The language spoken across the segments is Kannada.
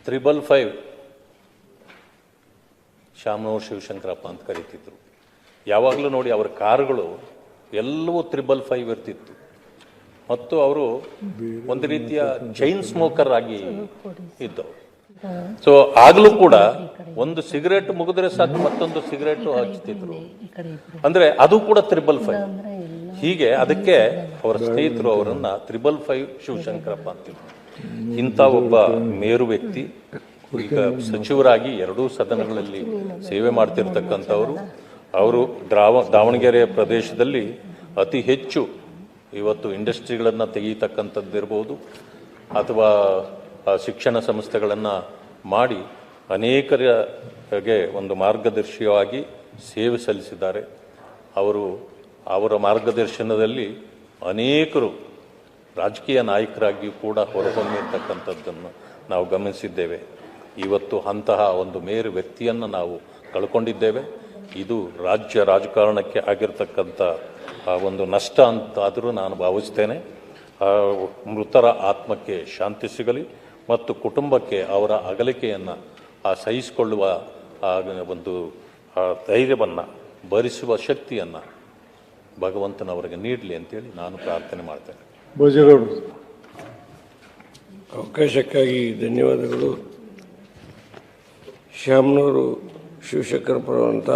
555 ಶಾಮನೂರು ಶಿವಶಂಕರಪ್ಪ ಅಂತ ಕರೀತಿದ್ರು. ಯಾವಾಗಲೂ ನೋಡಿ ಅವರ ಕಾರುಗಳು ಎಲ್ಲವೂ 555 ಇರ್ತಿತ್ತು. ಮತ್ತು ಅವರು ಒಂದು ರೀತಿಯ ಚೈನ್ ಸ್ಮೋಕರ್ ಆಗಿ ಇದ್ದವು. ಸೊ ಆಗಲೂ ಕೂಡ ಒಂದು ಸಿಗರೇಟ್ ಮುಗಿದ್ರೆ ಸಾಕು ಮತ್ತೊಂದು ಸಿಗರೇಟ್ ಹಚ್ತಿದ್ರು. ಅಂದ್ರೆ ಅದು ಕೂಡ 555. ಹೀಗೆ ಅದಕ್ಕೆ ಅವರ ಸ್ನೇಹಿತರು ಅವರನ್ನ 555 ಶಿವಶಂಕರಪ್ಪ ಅಂತಿದ್ರು. ಇಂಥ ಒಬ್ಬ ಮೇರು ವ್ಯಕ್ತಿ ಈಗ ಸಚಿವರಾಗಿ ಎರಡೂ ಸದನಗಳಲ್ಲಿ ಸೇವೆ ಮಾಡ್ತಿರ್ತಕ್ಕಂಥವ್ರು. ಅವರು ದಾವಣಗೆರೆ ಪ್ರದೇಶದಲ್ಲಿ ಅತಿ ಹೆಚ್ಚು ಇವತ್ತು ಇಂಡಸ್ಟ್ರಿಗಳನ್ನು ತೆಗೀತಕ್ಕಂಥದ್ದಿರ್ಬೋದು ಅಥವಾ ಶಿಕ್ಷಣ ಸಂಸ್ಥೆಗಳನ್ನು ಮಾಡಿ ಅನೇಕರಿಗೆ ಒಂದು ಮಾರ್ಗದರ್ಶಿಯಾಗಿ ಸೇವೆ ಸಲ್ಲಿಸಿದ್ದಾರೆ. ಅವರ ಮಾರ್ಗದರ್ಶನದಲ್ಲಿ ಅನೇಕರು ರಾಜಕೀಯ ನಾಯಕರಾಗಿಯೂ ಕೂಡ ಹೊರಹೊಮ್ಮಿರ್ತಕ್ಕಂಥದ್ದನ್ನು ನಾವು ಗಮನಿಸಿದ್ದೇವೆ. ಇವತ್ತು ಅಂತಹ ಒಂದು ಮೇರು ವ್ಯಕ್ತಿಯನ್ನು ನಾವು ಕಳ್ಕೊಂಡಿದ್ದೇವೆ. ಇದು ರಾಜ್ಯ ರಾಜಕಾರಣಕ್ಕೆ ಆಗಿರ್ತಕ್ಕಂಥ ಒಂದು ನಷ್ಟ ಅಂತಾದರೂ ನಾನು ಭಾವಿಸ್ತೇನೆ. ಮೃತರ ಆತ್ಮಕ್ಕೆ ಶಾಂತಿ ಸಿಗಲಿ ಮತ್ತು ಕುಟುಂಬಕ್ಕೆ ಅವರ ಅಗಲಿಕೆಯನ್ನು ಸಹಿಸಿಕೊಳ್ಳುವ ಒಂದು ಧೈರ್ಯವನ್ನು ಭರಿಸುವ ಶಕ್ತಿಯನ್ನು ಭಗವಂತನವರಿಗೆ ನೀಡಲಿ ಅಂತೇಳಿ ನಾನು ಪ್ರಾರ್ಥನೆ ಮಾಡ್ತೇನೆ. ಭೋಜೇಗೌಡರು, ಅವಕಾಶಕ್ಕಾಗಿ ಧನ್ಯವಾದಗಳು. ಶಾಮನೂರು ಶಿವಶಂಕರಪ್ಪರಂಥ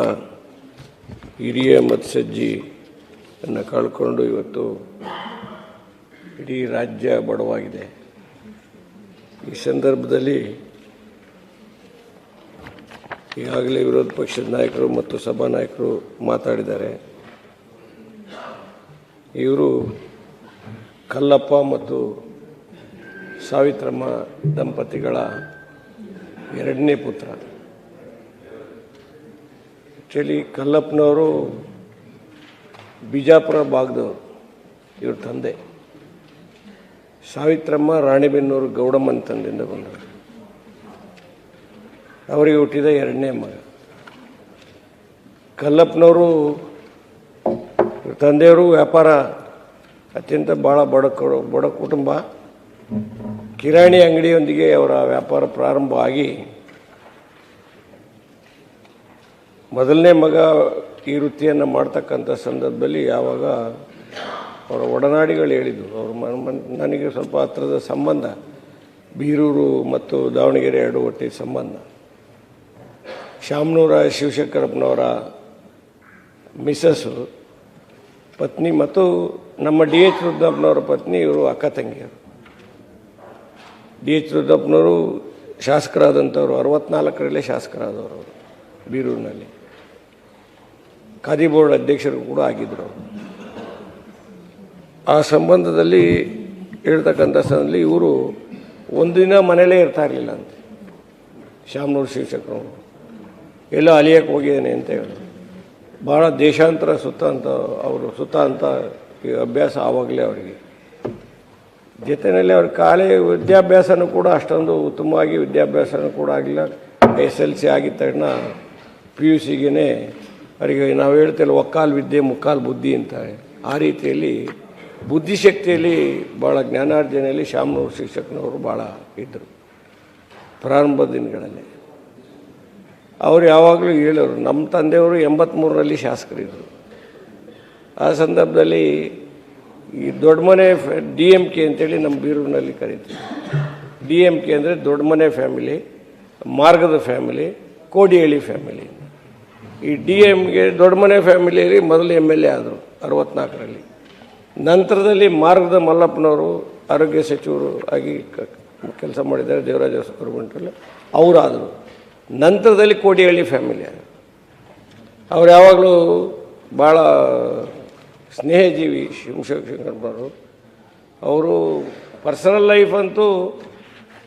ಹಿರಿಯ ಮತ್ಸಜ್ಜಿಯನ್ನು ಕಳ್ಕೊಂಡು ಇವತ್ತು ಇಡೀ ರಾಜ್ಯ ಬಡವಾಗಿದೆ. ಈ ಸಂದರ್ಭದಲ್ಲಿ ಈಗಾಗಲೇ ವಿರೋಧ ಪಕ್ಷದ ನಾಯಕರು ಮತ್ತು ಸಭಾನಾಯಕರು ಮಾತಾಡಿದ್ದಾರೆ. ಇವರು ಕಲ್ಲಪ್ಪ ಮತ್ತು ಸಾವಿತ್ರಮ್ಮ ದಂಪತಿಗಳ ಎರಡನೇ ಪುತ್ರ. ಆ್ಯಕ್ಚುಲಿ ಕಲ್ಲಪ್ಪನವರು ಬಿಜಾಪುರ ಭಾಗದವರು, ಇವ್ರ ತಂದೆ. ಸಾವಿತ್ರಮ್ಮ ರಾಣೆಬೆನ್ನೂರು ಗೌಡಮ್ಮನ ತಂದೆಯಿಂದ ಬಂದವರು. ಅವರಿಗೆ ಹುಟ್ಟಿದ ಎರಡನೇ ಮಗ. ಕಲ್ಲಪ್ಪನವರು ತಂದೆಯವರು ವ್ಯಾಪಾರ ಅತ್ಯಂತ ಭಾಳ ಬಡ ಕುಟುಂಬ. ಕಿರಾಣಿ ಅಂಗಡಿಯೊಂದಿಗೆ ಅವರ ವ್ಯಾಪಾರ ಪ್ರಾರಂಭ ಆಗಿ ಮೊದಲನೇ ಮಗ ಈ ವೃತ್ತಿಯನ್ನು ಮಾಡ್ತಕ್ಕಂಥ ಸಂದರ್ಭದಲ್ಲಿ ಯಾವಾಗ ಅವರ ಒಡನಾಡಿಗಳು ಹೇಳಿದ್ದು, ಅವರು ನನಗೆ ಸ್ವಲ್ಪ ಹತ್ತಿರದ ಸಂಬಂಧ, ಬೀರೂರು ಮತ್ತು ದಾವಣಗೆರೆ ಎರಡು ಒಟ್ಟಿನ ಸಂಬಂಧ. ಶಾಮನೂರ ಶಿವಶಂಕರಪ್ಪನವರ ಮಿಸಸ್ಸು ಪತ್ನಿ ಮತ್ತು ನಮ್ಮ DH ರುದ್ರಪ್ಪನವರ ಪತ್ನಿ, ಇವರು ಅಕ್ಕ ತಂಗಿಯರು. DH ರುದ್ರಪ್ಪನವರು ಶಾಸಕರಾದಂಥವ್ರು, 64ರಲ್ಲೇ ಶಾಸಕರಾದವರು ಅವರು ಬೀರೂರಿನಲ್ಲಿ. ಖಾದಿ ಬೋರ್ಡ್ ಅಧ್ಯಕ್ಷರು ಕೂಡ ಆಗಿದ್ದರು ಅವರು. ಆ ಸಂಬಂಧದಲ್ಲಿ ಹೇಳ್ತಕ್ಕಂಥ ಸಂದರ್ಭದಲ್ಲಿ ಇವರು ಒಂದಿನ ಮನೇಲೇ ಇರ್ತಾ ಇರಲಿಲ್ಲ ಅಂತ. ಶಾಮನೂರು ಶಿವಶಂಕರವರು ಎಲ್ಲೋ ಅಲಿಯಕ್ಕೆ ಹೋಗಿದ್ದೇನೆ ಅಂತ ಹೇಳಿದ್ರು. ಭಾಳ ದೇಶಾಂತರ ಅವರು ಸುತ್ತ ಅಂತ ಅಭ್ಯಾಸ ಆವಾಗಲೇ ಅವರಿಗೆ. ಜೊತೆಯಲ್ಲಿ ಅವ್ರ ವಿದ್ಯಾಭ್ಯಾಸನೂ ಕೂಡ ಅಷ್ಟೊಂದು ಉತ್ತಮವಾಗಿ ವಿದ್ಯಾಭ್ಯಾಸನೂ ಕೂಡ ಆಗಿಲ್ಲ. SLC ಆಗಿದ ತಕ್ಷಣ PUCಗೆ ಅವರಿಗೆ ನಾವು ಹೇಳ್ತೇವೆ ಒಕ್ಕಾಲು ವಿದ್ಯೆ ಮುಕ್ಕಾಲು ಬುದ್ಧಿ ಅಂತ. ಆ ರೀತಿಯಲ್ಲಿ ಬುದ್ಧಿಶಕ್ತಿಯಲ್ಲಿ ಭಾಳ ಜ್ಞಾನಾರ್ಜನೆಯಲ್ಲಿ ಶಾಮನೂರು ಶಿಕ್ಷಕನವರು ಭಾಳ ಇದ್ದರು ಪ್ರಾರಂಭದ ದಿನಗಳಲ್ಲಿ. ಅವರು ಯಾವಾಗಲೂ ಹೇಳೋರು, ನಮ್ಮ ತಂದೆಯವರು 83ರಲ್ಲಿ ಶಾಸಕರಿದ್ದರು. ಆ ಸಂದರ್ಭದಲ್ಲಿ ಈ ದೊಡ್ಡಮನೆ DMK ಅಂತೇಳಿ ನಮ್ಮ ಬೀರೂರಿನಲ್ಲಿ ಕರೀತೀವಿ. DMK ಅಂದರೆ ದೊಡ್ಡಮನೆ ಫ್ಯಾಮಿಲಿ, ಮಾರ್ಗದ ಫ್ಯಾಮಿಲಿ, ಕೋಡಿಹಳ್ಳಿ ಫ್ಯಾಮಿಲಿ. ಈ DMK ದೊಡ್ಡಮನೆ ಫ್ಯಾಮಿಲಿಯಲ್ಲಿ ಮೊದಲು MLA ಆದರು 64ರಲ್ಲಿ. ನಂತರದಲ್ಲಿ ಮಾರ್ಗದ ಮಲ್ಲಪ್ಪನವರು ಆರೋಗ್ಯ ಸಚಿವರು ಆಗಿ ಕೆಲಸ ಮಾಡಿದ್ದಾರೆ ದೇವರಾಜ ಗೌರ್ಮೆಂಟಲ್ಲಿ, ಅವರಾದರು. ನಂತರದಲ್ಲಿ ಕೋಡಿಹಳ್ಳಿ ಫ್ಯಾಮಿಲಿ ಆದರು. ಅವ್ರು ಯಾವಾಗಲೂ ಭಾಳ ಸ್ನೇಹಜೀವಿ ಶಿವಶಂಕರಪ್ಪನವರು. ಅವರು ಪರ್ಸನಲ್ ಲೈಫ್ ಅಂತೂ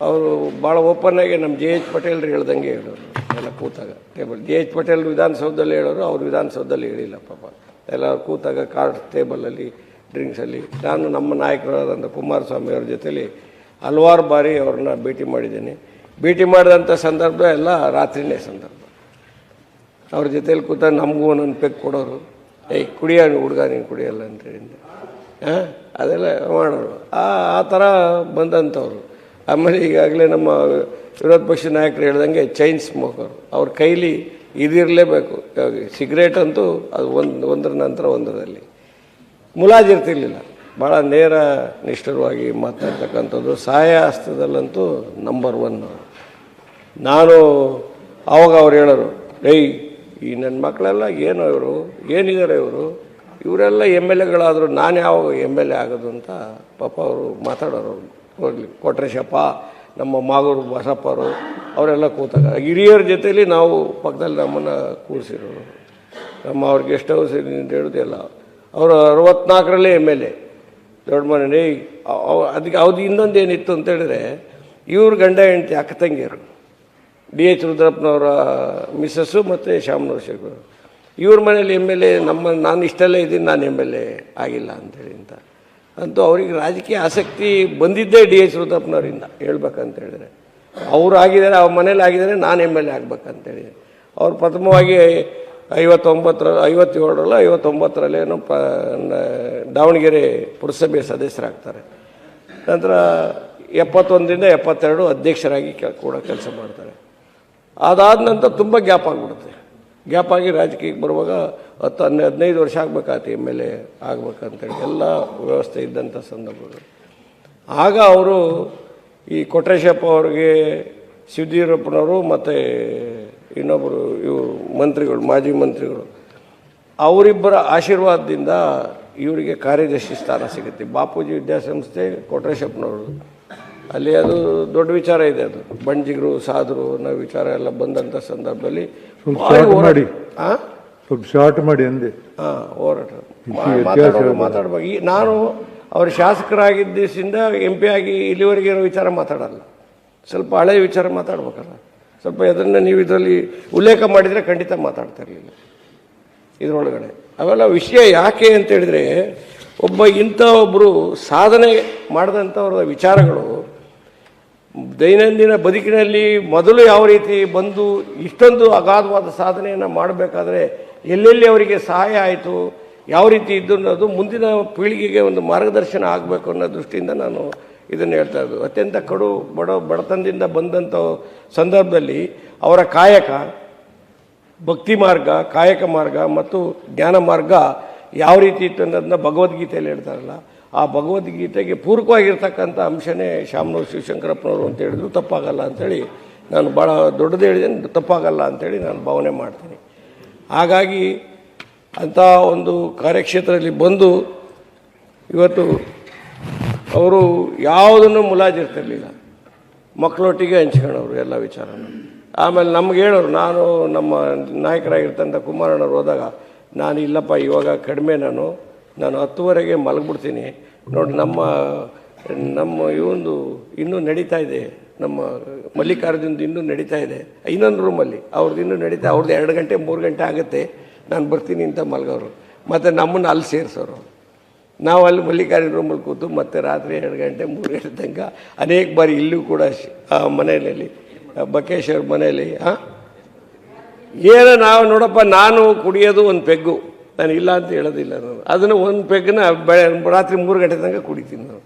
ಅವರು ಭಾಳ ಓಪನ್ನಾಗಿ ನಮ್ಮ JH ಪಟೇಲ್ರು ಹೇಳ್ದಂಗೆ ಹೇಳೋರು. ಎಲ್ಲ ಕೂತಾಗ ಟೇಬಲ್ JH ಪಟೇಲ್ ವಿಧಾನಸೌಧದಲ್ಲಿ ಹೇಳೋರು, ಅವ್ರು ವಿಧಾನಸೌಧದಲ್ಲಿ ಹೇಳಿಲ್ಲ ಪಾಪ. ಎಲ್ಲ ಕೂತಾಗ ಕಾರ್ಡ್ ಟೇಬಲಲ್ಲಿ ಡ್ರಿಂಕ್ಸಲ್ಲಿ. ನಾನು ನಮ್ಮ ನಾಯಕರಾದಂಥ ಕುಮಾರಸ್ವಾಮಿ ಅವ್ರ ಜೊತೆಲಿ ಹಲವಾರು ಬಾರಿ ಅವ್ರನ್ನ ಭೇಟಿ ಮಾಡಿದ್ದೇನೆ. ಭೇಟಿ ಮಾಡಿದಂಥ ಸಂದರ್ಭ ಎಲ್ಲ ರಾತ್ರಿನೇ ಸಂದರ್ಭ. ಅವ್ರ ಜೊತೆಲಿ ಕೂತ ನಮಗೂ ಒಂದೊಂದು ಪೆಗ್ ಕೊಡೋರು. ಕುಡಿಯ ಹುಡುಗ ನೀನು ಕುಡಿಯಲ್ಲ ಅಂತೇಳಿ ಅದೆಲ್ಲ ಮಾಡೋರು. ಆ ಥರ ಬಂದಂಥವ್ರು. ಆಮೇಲೆ ಈಗಾಗಲೇ ನಮ್ಮ ವಿರೋಧ ಪಕ್ಷದ ನಾಯಕರು ಹೇಳ್ದಂಗೆ ಚೈನ್ ಸ್ಮೋಕರ್, ಅವ್ರ ಕೈಲಿ ಇದಿರಲೇಬೇಕು. ಸಿಗರೇಟ್ ಅಂತೂ ಅದು ಒಂದರ ನಂತರ ಒಂದರಲ್ಲಿ ಮುಲಾಜಿರ್ತಿರ್ಲಿಲ್ಲ. ಭಾಳ ನೇರ ನಿಷ್ಠುರವಾಗಿ ಮಾತಾಡ್ತಕ್ಕಂಥದ್ದು. ಸಹಾಯ ಹಸ್ತದಲ್ಲಂತೂ ನಂಬರ್ 1. ನಾನು ಆವಾಗ ಅವ್ರು ಹೇಳೋರು, ಈ ನನ್ನ ಮಕ್ಕಳೆಲ್ಲ ಏನೋ ಇವರು ಏನಿದ್ದಾರೆ ಇವರೆಲ್ಲ MLAಗಳಾದರು, ನಾನು ಯಾವಾಗ MLA ಆಗೋದು ಅಂತ ಪಾಪ ಅವರು ಮಾತಾಡೋರು. ಹೋಗ್ಲಿ, ಕೊಟ್ರೇಶಪ್ಪ, ನಮ್ಮ ಮಾಗೂರು ಬಸಪ್ಪರು ಅವರೆಲ್ಲ ಕೂತಾಗ ಹಿರಿಯರ ಜೊತೆಯಲ್ಲಿ ನಾವು ಪಕ್ಕದಲ್ಲಿ ನಮ್ಮನ್ನು ಕೂರಿಸಿರೋರು. ಅವ್ರ ಗೆಸ್ಟ್ ಹೌಸ್ ಅಂತ ಹೇಳೋದಿಲ್ಲ. ಅವರು 64ರಲ್ಲೇ MLA ದೊಡ್ಡ ಮನೆ. ಅದಕ್ಕೆ ಅವ್ದು ಇನ್ನೊಂದು ಏನಿತ್ತು ಅಂತ ಹೇಳಿದ್ರೆ, ಇವ್ರ ಗಂಡ ಹೆಂಡತಿ ಅಕ್ಕ ತಂಗಿಯರು, DH ರುದ್ರಪ್ಪನವರ ಮಿಸ್ಸಸ್ಸು ಮತ್ತು ಶ್ಯಾಮನೂರು ಶೇಖರ್. ಇವ್ರ ಮನೇಲಿ MLA, ನಾನು ಇಷ್ಟಲ್ಲೇ ಇದ್ದೀನಿ, ನಾನು MLA ಆಗಿಲ್ಲ ಅಂಥೇಳಿ ಅಂತೂ ಅವ್ರಿಗೆ ರಾಜಕೀಯ ಆಸಕ್ತಿ ಬಂದಿದ್ದೇ DH ರುದ್ರಪ್ಪನವರಿಂದ ಹೇಳ್ಬೇಕಂತ ಹೇಳಿದ್ರೆ. ಅವರು ಆಗಿದ್ದಾರೆ, ಅವ್ರ ಮನೇಲಿ ಆಗಿದ್ದಾರೆ, ನಾನು MLA ಆಗ್ಬೇಕಂತೇಳಿ. ಅವ್ರು ಪ್ರಥಮವಾಗಿ 57ರಲ್ಲೇನೋ ದಾವಣಗೆರೆ ಪುರಸಭೆ ಸದಸ್ಯರಾಗ್ತಾರೆ. ನಂತರ 71ರಿಂದ 72 ಅಧ್ಯಕ್ಷರಾಗಿ ಕೂಡ ಕೆಲಸ ಮಾಡ್ತಾರೆ. ಅದಾದ ನಂತರ ತುಂಬ ಗ್ಯಾಪ್ ಆಗಿಬಿಡುತ್ತೆ. ಗ್ಯಾಪ್ ಆಗಿ ರಾಜಕೀಯಕ್ಕೆ ಬರುವಾಗ 10-15 ವರ್ಷ ಆಗಬೇಕಾಯ್ತು MLA ಆಗ್ಬೇಕಂತೇಳಿ, ಎಲ್ಲ ವ್ಯವಸ್ಥೆ ಇದ್ದಂಥ ಸಂದರ್ಭಗಳು. ಆಗ ಅವರು ಈ ಕೊಟ್ರೇಶಪ್ಪ ಅವ್ರಿಗೆ, ಶಿವಜೀರಪ್ಪನವರು ಮತ್ತು ಇನ್ನೊಬ್ಬರು ಇವರು ಮಂತ್ರಿಗಳು, ಮಾಜಿ ಮಂತ್ರಿಗಳು, ಅವರಿಬ್ಬರ ಆಶೀರ್ವಾದದಿಂದ ಇವರಿಗೆ ಕಾರ್ಯದರ್ಶಿ ಸ್ಥಾನ ಸಿಗುತ್ತೆ. ಬಾಪೂಜಿ ವಿದ್ಯಾಸಂಸ್ಥೆ ಕೊಟ್ರೇಶಪ್ಪನವರು, ಅಲ್ಲಿ ಅದು ದೊಡ್ಡ ವಿಚಾರ ಇದೆ. ಅದು ಬಂಜಿಗರು ಸಾಧರು ಅನ್ನೋ ವಿಚಾರ ಎಲ್ಲ ಬಂದಂಥ ಸಂದರ್ಭದಲ್ಲಿ ಶಾರ್ಟ್ ಮಾಡಿ ಅಂದೆ. ಹೋರಾಟ ಮಾತಾಡ್ಬೇಕು. ನಾನು ಅವ್ರ ಶಾಸಕರಾಗಿದ್ದ ದಿವಸದಿಂದ MP ಆಗಿ ಇಲ್ಲಿವರೆಗೆ ಇರೋ ವಿಚಾರ ಮಾತಾಡಲ್ಲ. ಸ್ವಲ್ಪ ಹಳೆಯ ವಿಚಾರ ಮಾತಾಡ್ಬೇಕಲ್ಲ. ಸ್ವಲ್ಪ ಅದನ್ನು ನೀವು ಇದರಲ್ಲಿ ಉಲ್ಲೇಖ ಮಾಡಿದರೆ ಖಂಡಿತ ಮಾತಾಡ್ತಾ ಇರಲಿಲ್ಲ ಇದರೊಳಗಡೆ. ಅವೆಲ್ಲ ವಿಷಯ ಯಾಕೆ ಅಂತ ಹೇಳಿದ್ರೆ, ಒಬ್ಬರು ಸಾಧನೆ ಮಾಡಿದಂಥವ್ರ ವಿಚಾರಗಳು ದೈನಂದಿನ ಬದುಕಿನಲ್ಲಿ ಮೊದಲು ಯಾವ ರೀತಿ ಬಂದು ಇಷ್ಟೊಂದು ಅಗಾಧವಾದ ಸಾಧನೆಯನ್ನು ಮಾಡಬೇಕಾದ್ರೆ ಎಲ್ಲೆಲ್ಲಿ ಅವರಿಗೆ ಸಹಾಯ ಆಯಿತು, ಯಾವ ರೀತಿ ಇದ್ದು ಅನ್ನೋದು ಮುಂದಿನ ಪೀಳಿಗೆಗೆ ಒಂದು ಮಾರ್ಗದರ್ಶನ ಆಗಬೇಕು ಅನ್ನೋ ದೃಷ್ಟಿಯಿಂದ ನಾನು ಇದನ್ನು ಹೇಳ್ತಾ ಇದ್ದು. ಅತ್ಯಂತ ಬಡತನದಿಂದ ಬಂದಂಥ ಸಂದರ್ಭದಲ್ಲಿ ಅವರ ಕಾಯಕ, ಭಕ್ತಿ ಮಾರ್ಗ, ಕಾಯಕ ಮಾರ್ಗ ಮತ್ತು ಜ್ಞಾನ ಮಾರ್ಗ ಯಾವ ರೀತಿ ಇತ್ತು ಅನ್ನೋದನ್ನ ಭಗವದ್ಗೀತೆಯಲ್ಲಿ ಹೇಳ್ತಾರಲ್ಲ, ಆ ಭಗವದ್ಗೀತೆಗೆ ಪೂರಕವಾಗಿರ್ತಕ್ಕಂಥ ಅಂಶನೇ ಶಾಮನೂರು ಶಿವಶಂಕರಪ್ಪನವರು ಅಂತ ಹೇಳಿದ್ರು ತಪ್ಪಾಗಲ್ಲ ಅಂಥೇಳಿ ನಾನು ಭಾಳ ದೊಡ್ಡದು ಹೇಳಿದ್ದೇನೆ, ತಪ್ಪಾಗಲ್ಲ ಅಂಥೇಳಿ ನಾನು ಭಾವನೆ ಮಾಡ್ತೀನಿ. ಹಾಗಾಗಿ ಅಂಥ ಒಂದು ಕಾರ್ಯಕ್ಷೇತ್ರದಲ್ಲಿ ಬಂದು ಇವತ್ತು ಅವರು ಯಾವುದನ್ನು ಮುಲಾಜಿರ್ತಿರ್ಲಿಲ್ಲ, ಮಕ್ಕಳೊಟ್ಟಿಗೆ ಹಂಚ್ಕೊಳ್ಳೋರು ಎಲ್ಲ ವಿಚಾರನ. ಆಮೇಲೆ ನಮ್ಗೆ ಹೇಳೋರು, ನಾನು ನಮ್ಮ ನಾಯಕರಾಗಿರ್ತಂಥ ಕುಮಾರಣ್ಣವ್ರು ಹೋದಾಗ, ನಾನು ಇಲ್ಲಪ್ಪ ಇವಾಗ ಕಡಿಮೆ, ನಾನು 10ವರೆಗೆ ಮಲಗಿಬಿಡ್ತೀನಿ ನೋಡಿ, ನಮ್ಮ ಇವೊಂದು ಇನ್ನೂ ನಡೀತಾ ಇದೆ, ನಮ್ಮ ಮಲ್ಲಿಕಾರ್ಜುನ್ದು ಇನ್ನೂ ನಡೀತಾ ಇದೆ, ಇನ್ನೊಂದು ರೂಮಲ್ಲಿ ಅವ್ರದ್ದು ಇನ್ನೂ ನಡೀತಾ, ಅವ್ರದ್ದು 2 ಗಂಟೆ 3 ಗಂಟೆ ಆಗುತ್ತೆ, ನಾನು ಬರ್ತೀನಿ ಅಂತ ಮಲಗೋರು. ಮತ್ತು ನಮ್ಮನ್ನು ಅಲ್ಲಿ ಸೇರಿಸೋರು. ನಾವು ಅಲ್ಲಿ ಮಲ್ಲಿಕಾರ್ಜುನ ರೂಮಲ್ಲಿ ಕೂತು ಮತ್ತೆ ರಾತ್ರಿ 2 ಗಂಟೆ 3 ಗಂಟೆ ತನಕ ಅನೇಕ ಬಾರಿ ಇಲ್ಲೂ ಕೂಡ ಮನೆಯಲ್ಲಿ ಬಕೇಶ್ವರ ಮನೆಯಲ್ಲಿ ಏನೋ ನಾವು ನೋಡಪ್ಪ, ನಾನು ಕುಡಿಯೋದು ಒಂದು ಪೆಗ್ಗು, ನಾನು ಇಲ್ಲ ಅಂತ ಹೇಳೋದಿಲ್ಲ. ನಾನು ಅದನ್ನು ಒಂದು ಪೆಗ್ಗನ್ನ ರಾತ್ರಿ 3 ಗಂಟೆ ತನಕ ಕುಡಿತೀನಿ ನಾನು.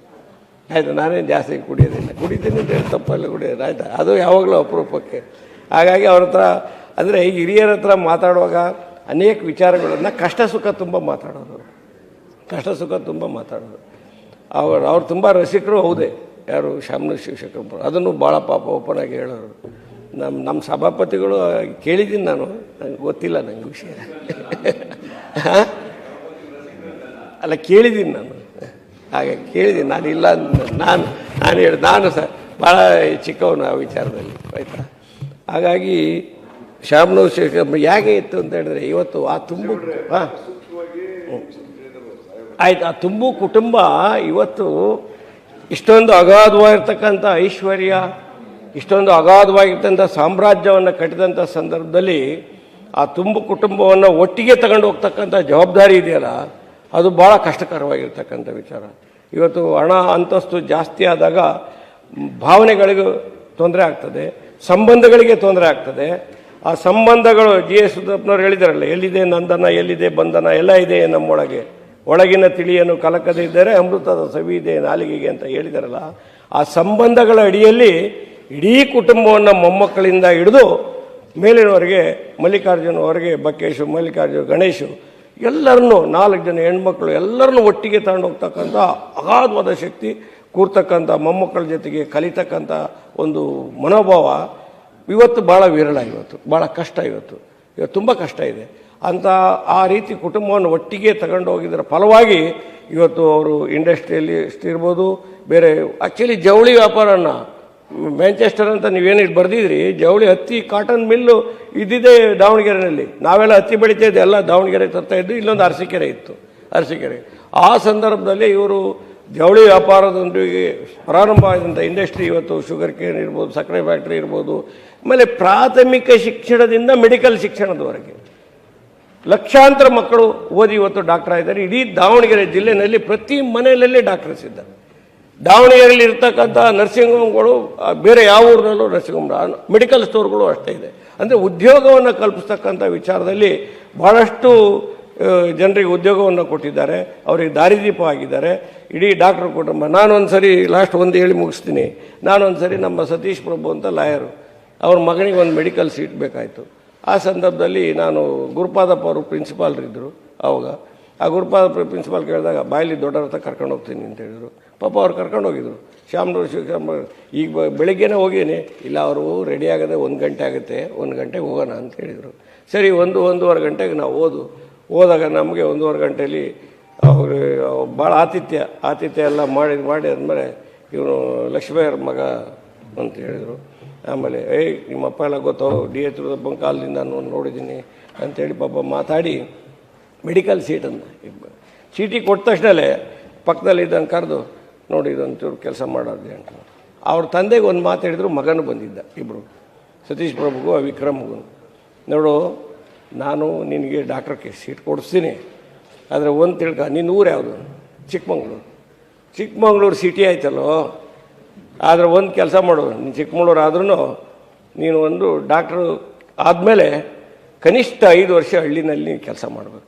ಆಯಿತು, ನಾನೇನು ಜಾಸ್ತಿ ಕುಡಿಯೋದಿಲ್ಲ, ಕುಡಿತೀನಿ ಅಂತ ಹೇಳಿ ತಪ್ಪಲ್ಲ ಕುಡಿಯೋದು, ಆಯಿತಾ, ಅದು ಯಾವಾಗಲೂ ಅಪರೂಪಕ್ಕೆ. ಹಾಗಾಗಿ ಅವ್ರ ಹತ್ರ ಅಂದರೆ ಹಿರಿಯರ ಹತ್ರ ಮಾತಾಡುವಾಗ ಅನೇಕ ವಿಚಾರಗಳನ್ನು ಕಷ್ಟ ಸುಖ ತುಂಬ ಮಾತಾಡೋದು. ಅವ್ರು ತುಂಬ ರಸಿಕರು ಹೌದೇ, ಯಾರು ಶಾಮನೂರು ಶಿವಶಂಕರಪ್ಪರು, ಅದನ್ನು ಭಾಳ ಪಾಪ ಓಪನ್ ಆಗಿ ಹೇಳೋರು. ನಮ್ಮ ಸಭಾಪತಿಗಳು ಕೇಳಿದ್ದೀನಿ ನಾನು, ನಂಗೆ ಗೊತ್ತಿಲ್ಲ ನಂಗೆ ವಿಷಯ ಅಲ್ಲ, ಕೇಳಿದ್ದೀನಿ ನಾನು, ಹಾಗೆ ಕೇಳಿದ್ದೀನಿ. ನಾನು ಇಲ್ಲ, ನಾನು ಭಾಳ ಚಿಕ್ಕವನು ಆ ವಿಚಾರದಲ್ಲಿ, ಆಯಿತಾ. ಹಾಗಾಗಿ ಶಾಮನೂರು ಶಿವಶಂಕರಪ್ಪ ಹೇಗೆ ಇತ್ತು ಅಂತ ಹೇಳಿದ್ರೆ, ಇವತ್ತು ಆ ತುಂಬು ಆಯ್ತು, ಆ ತುಂಬು ಕುಟುಂಬ ಇವತ್ತು ಇಷ್ಟೊಂದು ಅಗಾಧವಾಗಿರ್ತಕ್ಕಂಥ ಐಶ್ವರ್ಯ, ಇಷ್ಟೊಂದು ಅಗಾಧವಾಗಿರ್ತಂಥ ಸಾಮ್ರಾಜ್ಯವನ್ನು ಕಟ್ಟಿದಂಥ ಸಂದರ್ಭದಲ್ಲಿ ಆ ತುಂಬು ಕುಟುಂಬವನ್ನು ಒಟ್ಟಿಗೆ ತಗೊಂಡು ಹೋಗ್ತಕ್ಕಂಥ ಜವಾಬ್ದಾರಿ ಇದೆಯಲ್ಲ, ಅದು ಭಾಳ ಕಷ್ಟಕರವಾಗಿರ್ತಕ್ಕಂಥ ವಿಚಾರ. ಇವತ್ತು ಹಣ ಅಂತಸ್ತು ಜಾಸ್ತಿ ಆದಾಗ ಭಾವನೆಗಳಿಗೂ ತೊಂದರೆ ಆಗ್ತದೆ, ಸಂಬಂಧಗಳಿಗೆ ತೊಂದರೆ ಆಗ್ತದೆ. ಆ ಸಂಬಂಧಗಳು GS ರುದ್ರಪ್ಪನವ್ರು ಹೇಳಿದಾರಲ್ಲ, ಎಲ್ಲಿದೆ ನಂದನ, ಎಲ್ಲಿದೆ ಬಂಧನ, ಎಲ್ಲ ಇದೆ ನಮ್ಮೊಳಗೆ, ಒಳಗಿನ ತಿಳಿಯನ್ನು ಕಲಕದೇ ಇದ್ದರೆ ಅಮೃತದ ಸವಿ ಇದೆ ನಾಲಿಗೆಗೆ ಅಂತ ಹೇಳಿದಾರಲ್ಲ, ಆ ಸಂಬಂಧಗಳ ಅಡಿಯಲ್ಲಿ ಇಡೀ ಕುಟುಂಬವನ್ನು ಮೊಮ್ಮಕ್ಕಳಿಂದ ಹಿಡಿದು ಮೇಲಿನವರೆಗೆ ಮಲ್ಲಿಕಾರ್ಜುನವರೆಗೆ ಬಕ್ಕೇಶು, ಮಲ್ಲಿಕಾರ್ಜುನ, ಗಣೇಶು ಎಲ್ಲರನ್ನೂ 4 ಜನ ಹೆಣ್ಮಕ್ಳು ಎಲ್ಲರನ್ನೂ ಒಟ್ಟಿಗೆ ತಗೊಂಡು ಹೋಗ್ತಕ್ಕಂಥ ಅಗಾಧವಾದ ಶಕ್ತಿ, ಕೂರ್ತಕ್ಕಂಥ ಮೊಮ್ಮಕ್ಕಳ ಜೊತೆಗೆ ಕಲಿತಕ್ಕಂಥ ಒಂದು ಮನೋಭಾವ ಇವತ್ತು ಭಾಳ ವಿರಳ, ಇವತ್ತು ಭಾಳ ಕಷ್ಟ, ಇವತ್ತು ತುಂಬ ಕಷ್ಟ ಇದೆ. ಅಂತ ಆ ರೀತಿ ಕುಟುಂಬವನ್ನು ಒಟ್ಟಿಗೆ ತಗೊಂಡು ಹೋಗಿದ್ದರ ಫಲವಾಗಿ ಇವತ್ತು ಅವರು ಇಂಡಸ್ಟ್ರಿಯಲ್ಲಿ ಇರ್ಬೋದು, ಬೇರೆ ಆ್ಯಕ್ಚುಲಿ ಜವಳಿ ವ್ಯಾಪಾರನ ಮ್ಯಾಂಚೆಸ್ಟರ್ ಅಂತ ನೀವೇನು ಇಲ್ಲಿ ಬರೆದಿದ್ರಿ, ಜವಳಿ ಹತ್ತಿ ಕಾಟನ್ ಮಿಲ್ಲು ಇದ್ದಿದ್ದೇ ದಾವಣಗೆರೆಯಲ್ಲಿ. ನಾವೆಲ್ಲ ಹತ್ತಿ ಬೆಳೀತಾ ಇದ್ದೆ, ಎಲ್ಲ ದಾವಣಗೆರೆ ತರ್ತಾ ಇದ್ದು, ಇಲ್ಲೊಂದು ಅರಸೀಕೆರೆ ಇತ್ತು, ಅರಸೀಕೆರೆ. ಆ ಸಂದರ್ಭದಲ್ಲಿ ಇವರು ಜವಳಿ ವ್ಯಾಪಾರದೊಂದಿಗೆ ಪ್ರಾರಂಭ ಆದಂಥ ಇಂಡಸ್ಟ್ರಿ ಇವತ್ತು ಶುಗರ್ ಕೇನ್ ಇರ್ಬೋದು, ಸಕ್ಕರೆ ಫ್ಯಾಕ್ಟ್ರಿ ಇರ್ಬೋದು, ಆಮೇಲೆ ಪ್ರಾಥಮಿಕ ಶಿಕ್ಷಣದಿಂದ ಮೆಡಿಕಲ್ ಶಿಕ್ಷಣದವರೆಗೆ ಲಕ್ಷಾಂತರ ಮಕ್ಕಳು ಓದಿ ಇವತ್ತು ಡಾಕ್ಟರ್ ಆಗಿದ್ದಾರೆ. ಇಡೀ ದಾವಣಗೆರೆ ಜಿಲ್ಲೆಯಲ್ಲಿ ಪ್ರತಿ ಮನೆಯಲ್ಲೇ ಡಾಕ್ಟರ್ಸ್ ಇದ್ದಾರೆ. ದಾವಣಗೆರೆಯಲ್ಲಿ ಇರ್ತಕ್ಕಂಥ ನರ್ಸಿಂಗ್ ಹೋಮ್ಗಳು ಬೇರೆ ಯಾವ ಊರಿನಲ್ಲೂ ನರ್ಸಿಂಗ್ ಹೋಮ್, ಮೆಡಿಕಲ್ ಸ್ಟೋರ್ಗಳು ಅಷ್ಟೇ ಇದೆ. ಅಂದರೆ ಉದ್ಯೋಗವನ್ನು ಕಲ್ಪಿಸ್ತಕ್ಕಂಥ ವಿಚಾರದಲ್ಲಿ ಭಾಳಷ್ಟು ಜನರಿಗೆ ಉದ್ಯೋಗವನ್ನು ಕೊಟ್ಟಿದ್ದಾರೆ, ಅವರಿಗೆ ದಾರಿದೀಪ ಆಗಿದ್ದಾರೆ ಇಡೀ ಡಾಕ್ಟರ್ ಕುಟುಂಬ. ನಾನೊಂದು ಸರಿ ಲಾಸ್ಟ್ ಒಂದು ಹೇಳಿ ಮುಗಿಸ್ತೀನಿ. ನಾನೊಂದು ಸರಿ ನಮ್ಮ ಸತೀಶ್ ಪ್ರಭು ಅಂತ ಲಾಯರು, ಅವ್ರ ಮಗನಿಗೆ ಒಂದು ಮೆಡಿಕಲ್ ಸೀಟ್ ಬೇಕಾಯಿತು. ಆ ಸಂದರ್ಭದಲ್ಲಿ ನಾನು ಗುರುಪಾದಪ್ಪ ಅವರು ಪ್ರಿನ್ಸಿಪಾಲ್ರಿದ್ದರು ಆವಾಗ. ಆ ಗುರುಪಾದ ಪ್ರಿನ್ಸಿಪಾಲ್ ಕೇಳಿದಾಗ ಬಾಯಲ್ಲಿ ದೊಡ್ಡವ್ರ ಹತ್ರ ಕರ್ಕೊಂಡು ಹೋಗ್ತೀನಿ ಅಂತ ಹೇಳಿದರು. ಪಾಪ ಅವ್ರು ಕರ್ಕೊಂಡು ಹೋಗಿದ್ರು. ಶ್ಯಾಮನೂರು ಈಗ ಬೆಳಗ್ಗೆನೇ ಹೋಗೇನೆ, ಇಲ್ಲ ಅವರು ರೆಡಿ ಆಗದೆ 1 ಗಂಟೆ ಆಗುತ್ತೆ, 1 ಗಂಟೆಗೆ ಹೋಗೋಣ ಅಂತ ಹೇಳಿದರು. ಸರಿ, 1-1:15 ಗಂಟೆಗೆ ನಾವು ಹೋದಾಗ ನಮಗೆ 1:15 ಗಂಟೆಯಲ್ಲಿ ಅವರು ಭಾಳ ಆತಿಥ್ಯ ಎಲ್ಲ ಮಾಡಿ ಆದಮೇಲೆ ಇವನು ಲಕ್ಷ್ಮೀಯರ ಮಗ ಅಂತ ಹೇಳಿದರು. ಆಮೇಲೆ ನಿಮ್ಮಪ್ಪ ಎಲ್ಲ ಗೊತ್ತೋ, DH ರುದ್ರಪ್ಪನ ಕಾಲದಿಂದ ನಾನು ನೋಡಿದ್ದೀನಿ ಅಂಥೇಳಿ ಪಾಪ ಮಾತಾಡಿ ಮೆಡಿಕಲ್ ಸೀಟನ್ನು ಚೀಟಿ ಕೊಟ್ಟ ತಕ್ಷಣವೇ ಪಕ್ಕದಲ್ಲಿ ಇದ್ದಂಗೆ ಕರೆದು, ನೋಡಿ ಇದೊಂಚೂರು ಕೆಲಸ ಮಾಡೋದು ಅಂತ. ಅವ್ರ ತಂದೆಗೆ ಒಂದು ಮಾತು ಹೇಳಿದ್ರು, ಮಗನೂ ಬಂದಿದ್ದ, ಇಬ್ಬರು, ಸತೀಶ್ ಪ್ರಭುಗೂ ವಿಕ್ರಮ್ಗೂ. ನೋಡು, ನಾನು ನಿನಗೆ ಡಾಕ್ಟ್ರಿಗೆ ಸೀಟ್ ಕೊಡಿಸ್ತೀನಿ, ಆದರೆ ಒಂದು ತಿಳ್ಕ, ನಿನ್ನ ಊರು ಯಾವುದು? ಚಿಕ್ಕಮಂಗ್ಳೂರು ಸಿಟಿ ಆಯ್ತಲ್ಲೋ. ಆದರೆ ಒಂದು ಕೆಲಸ ಮಾಡು, ನೀನು ಚಿಕ್ಕಮಂಗ್ಳೂರು ಆದ್ರೂ ನೀನು ಒಂದು ಡಾಕ್ಟ್ರು ಆದಮೇಲೆ ಕನಿಷ್ಠ 5 ವರ್ಷ ಹಳ್ಳಿನಲ್ಲಿ ಕೆಲಸ ಮಾಡಬೇಕು.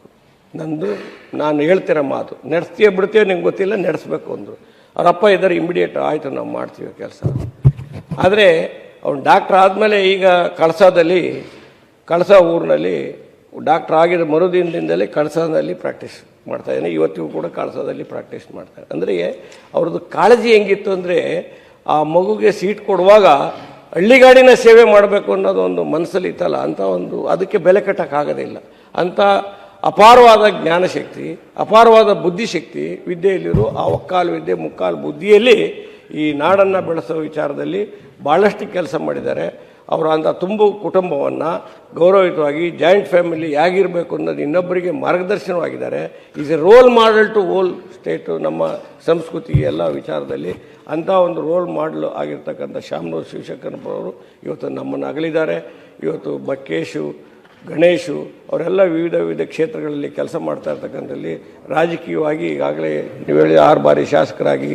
ನಾನು ಹೇಳ್ತಿರೋ ಮಾತು ನಡೆಸ್ತೀಯ ಬಿಡ್ತೀಯೋ ನಿಂಗೆ ಗೊತ್ತಿಲ್ಲ, ನಡೆಸ್ಬೇಕು ಅಂದರು. ಅವರಪ್ಪ ಇದ್ದಾರೆ, ಇಮಿಡಿಯೇಟ್ ಆಯಿತು ನಾವು ಮಾಡ್ತೀವಿ ಕೆಲಸ. ಆದರೆ ಅವ್ನು ಡಾಕ್ಟ್ರ್ ಆದಮೇಲೆ ಈಗ ಕಳಸ ಊರಿನಲ್ಲಿ ಡಾಕ್ಟ್ರ್ ಆಗಿರೋ ಮರುದಿನದಿಂದಲೇ ಕಳಸದಲ್ಲಿ ಪ್ರಾಕ್ಟೀಸ್ ಮಾಡ್ತಾಯಿದ್ದಾನೆ. ಇವತ್ತಿಗೂ ಕೂಡ ಕಳಸದಲ್ಲಿ ಪ್ರಾಕ್ಟೀಸ್ ಮಾಡ್ತಾರೆ. ಅಂದರೆ ಅವ್ರದ್ದು ಕಾಳಜಿ ಹೆಂಗಿತ್ತು ಅಂದರೆ, ಆ ಮಗುಗೆ ಸೀಟ್ ಕೊಡುವಾಗ ಹಳ್ಳಿಗಾಡಿನ ಸೇವೆ ಮಾಡಬೇಕು ಅನ್ನೋದು ಒಂದು ಮನಸ್ಸಲ್ಲಿ ಇತ್ತಲ್ಲ, ಅಂಥ ಒಂದು ಅದಕ್ಕೆ ಬೆಲೆ ಕಟ್ಟೋಕ್ಕಾಗೋದಿಲ್ಲ. ಅಂಥ ಅಪಾರವಾದ ಜ್ಞಾನಶಕ್ತಿ, ಅಪಾರವಾದ ಬುದ್ಧಿಶಕ್ತಿ ವಿದ್ಯೆಯಲ್ಲಿರೋ ಆ ಒಕ್ಕಾಲು ವಿದ್ಯೆ ಮುಕ್ಕಾಲು ಬುದ್ಧಿಯಲ್ಲಿ ಈ ನಾಡನ್ನು ಬೆಳೆಸೋ ವಿಚಾರದಲ್ಲಿ ಭಾಳಷ್ಟು ಕೆಲಸ ಮಾಡಿದ್ದಾರೆ. ಅವರು ಅಂಥ ತುಂಬು ಕುಟುಂಬವನ್ನು ಗೌರವಿತವಾಗಿ ಜಾಯಿಂಟ್ ಫ್ಯಾಮಿಲಿ ಹೇಗಿರಬೇಕು ಅನ್ನೋದು ಇನ್ನೊಬ್ಬರಿಗೆ ಮಾರ್ಗದರ್ಶನವಾಗಿದ್ದಾರೆ. Is a role model to whole state. ನಮ್ಮ ಸಂಸ್ಕೃತಿಗೆ ಎಲ್ಲ ವಿಚಾರದಲ್ಲಿ ಅಂಥ ಒಂದು ರೋಲ್ ಮಾಡಲ್ ಆಗಿರ್ತಕ್ಕಂಥ ಶ್ಯಾಮನೂರು ಶಿವಶಂಕರಪ್ಪನವರು ಇವತ್ತು ನಮ್ಮನ್ನು ಅಗಲಿದ್ದಾರೆ. ಇವತ್ತು ಬಕ್ಕೇಶು, ಗಣೇಶು ಅವರೆಲ್ಲ ವಿವಿಧ ಕ್ಷೇತ್ರಗಳಲ್ಲಿ ಕೆಲಸ ಮಾಡ್ತಾ ಇರ್ತಕ್ಕಂಥಲ್ಲಿ ರಾಜಕೀಯವಾಗಿ ಈಗಾಗಲೇ ನೀವು ಹೇಳಿ 6 ಬಾರಿ ಶಾಸಕರಾಗಿ,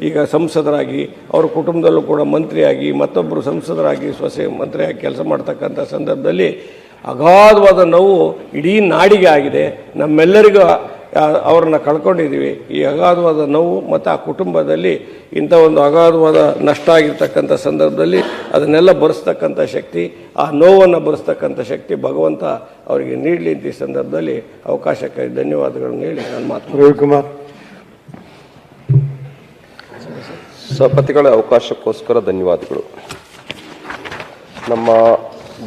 ಈಗ ಸಂಸದರಾಗಿ, ಅವರ ಕುಟುಂಬದಲ್ಲೂ ಕೂಡ ಮಂತ್ರಿಯಾಗಿ, ಮತ್ತೊಬ್ಬರು ಸಂಸದರಾಗಿ, ಸೊಸೆ ಮಂತ್ರಿಯಾಗಿ ಕೆಲಸ ಮಾಡ್ತಕ್ಕಂಥ ಸಂದರ್ಭದಲ್ಲಿ ಅಗಾಧವಾದ ನೋವು ಇಡೀ ನಾಡಿಗೆ ಆಗಿದೆ. ನಮ್ಮೆಲ್ಲರಿಗೂ ಅವ್ರನ್ನ ಕಳ್ಕೊಂಡಿದ್ದೀವಿ. ಈ ಅಗಾಧವಾದ ನೋವು ಮತ್ತು ಆ ಕುಟುಂಬದಲ್ಲಿ ಇಂಥ ಒಂದು ಅಗಾಧವಾದ ನಷ್ಟ ಆಗಿರ್ತಕ್ಕಂಥ ಸಂದರ್ಭದಲ್ಲಿ ಅದನ್ನೆಲ್ಲ ಭರಿಸ್ತಕ್ಕಂಥ ಶಕ್ತಿ, ಆ ನೋವನ್ನು ಭರಿಸ್ತಕ್ಕಂಥ ಶಕ್ತಿ ಭಗವಂತ ಅವರಿಗೆ ನೀಡಲಿ ಅಂತ ಈ ಸಂದರ್ಭದಲ್ಲಿ ಅವಕಾಶಕ್ಕೆ ಧನ್ಯವಾದಗಳನ್ನು ಹೇಳಿ ನಾನು ಮಾತು. ರವಿಕುಮಾರ್ ಸಭಾಪತಿಗಳ ಅವಕಾಶಕ್ಕೋಸ್ಕರ ಧನ್ಯವಾದಗಳು. ನಮ್ಮ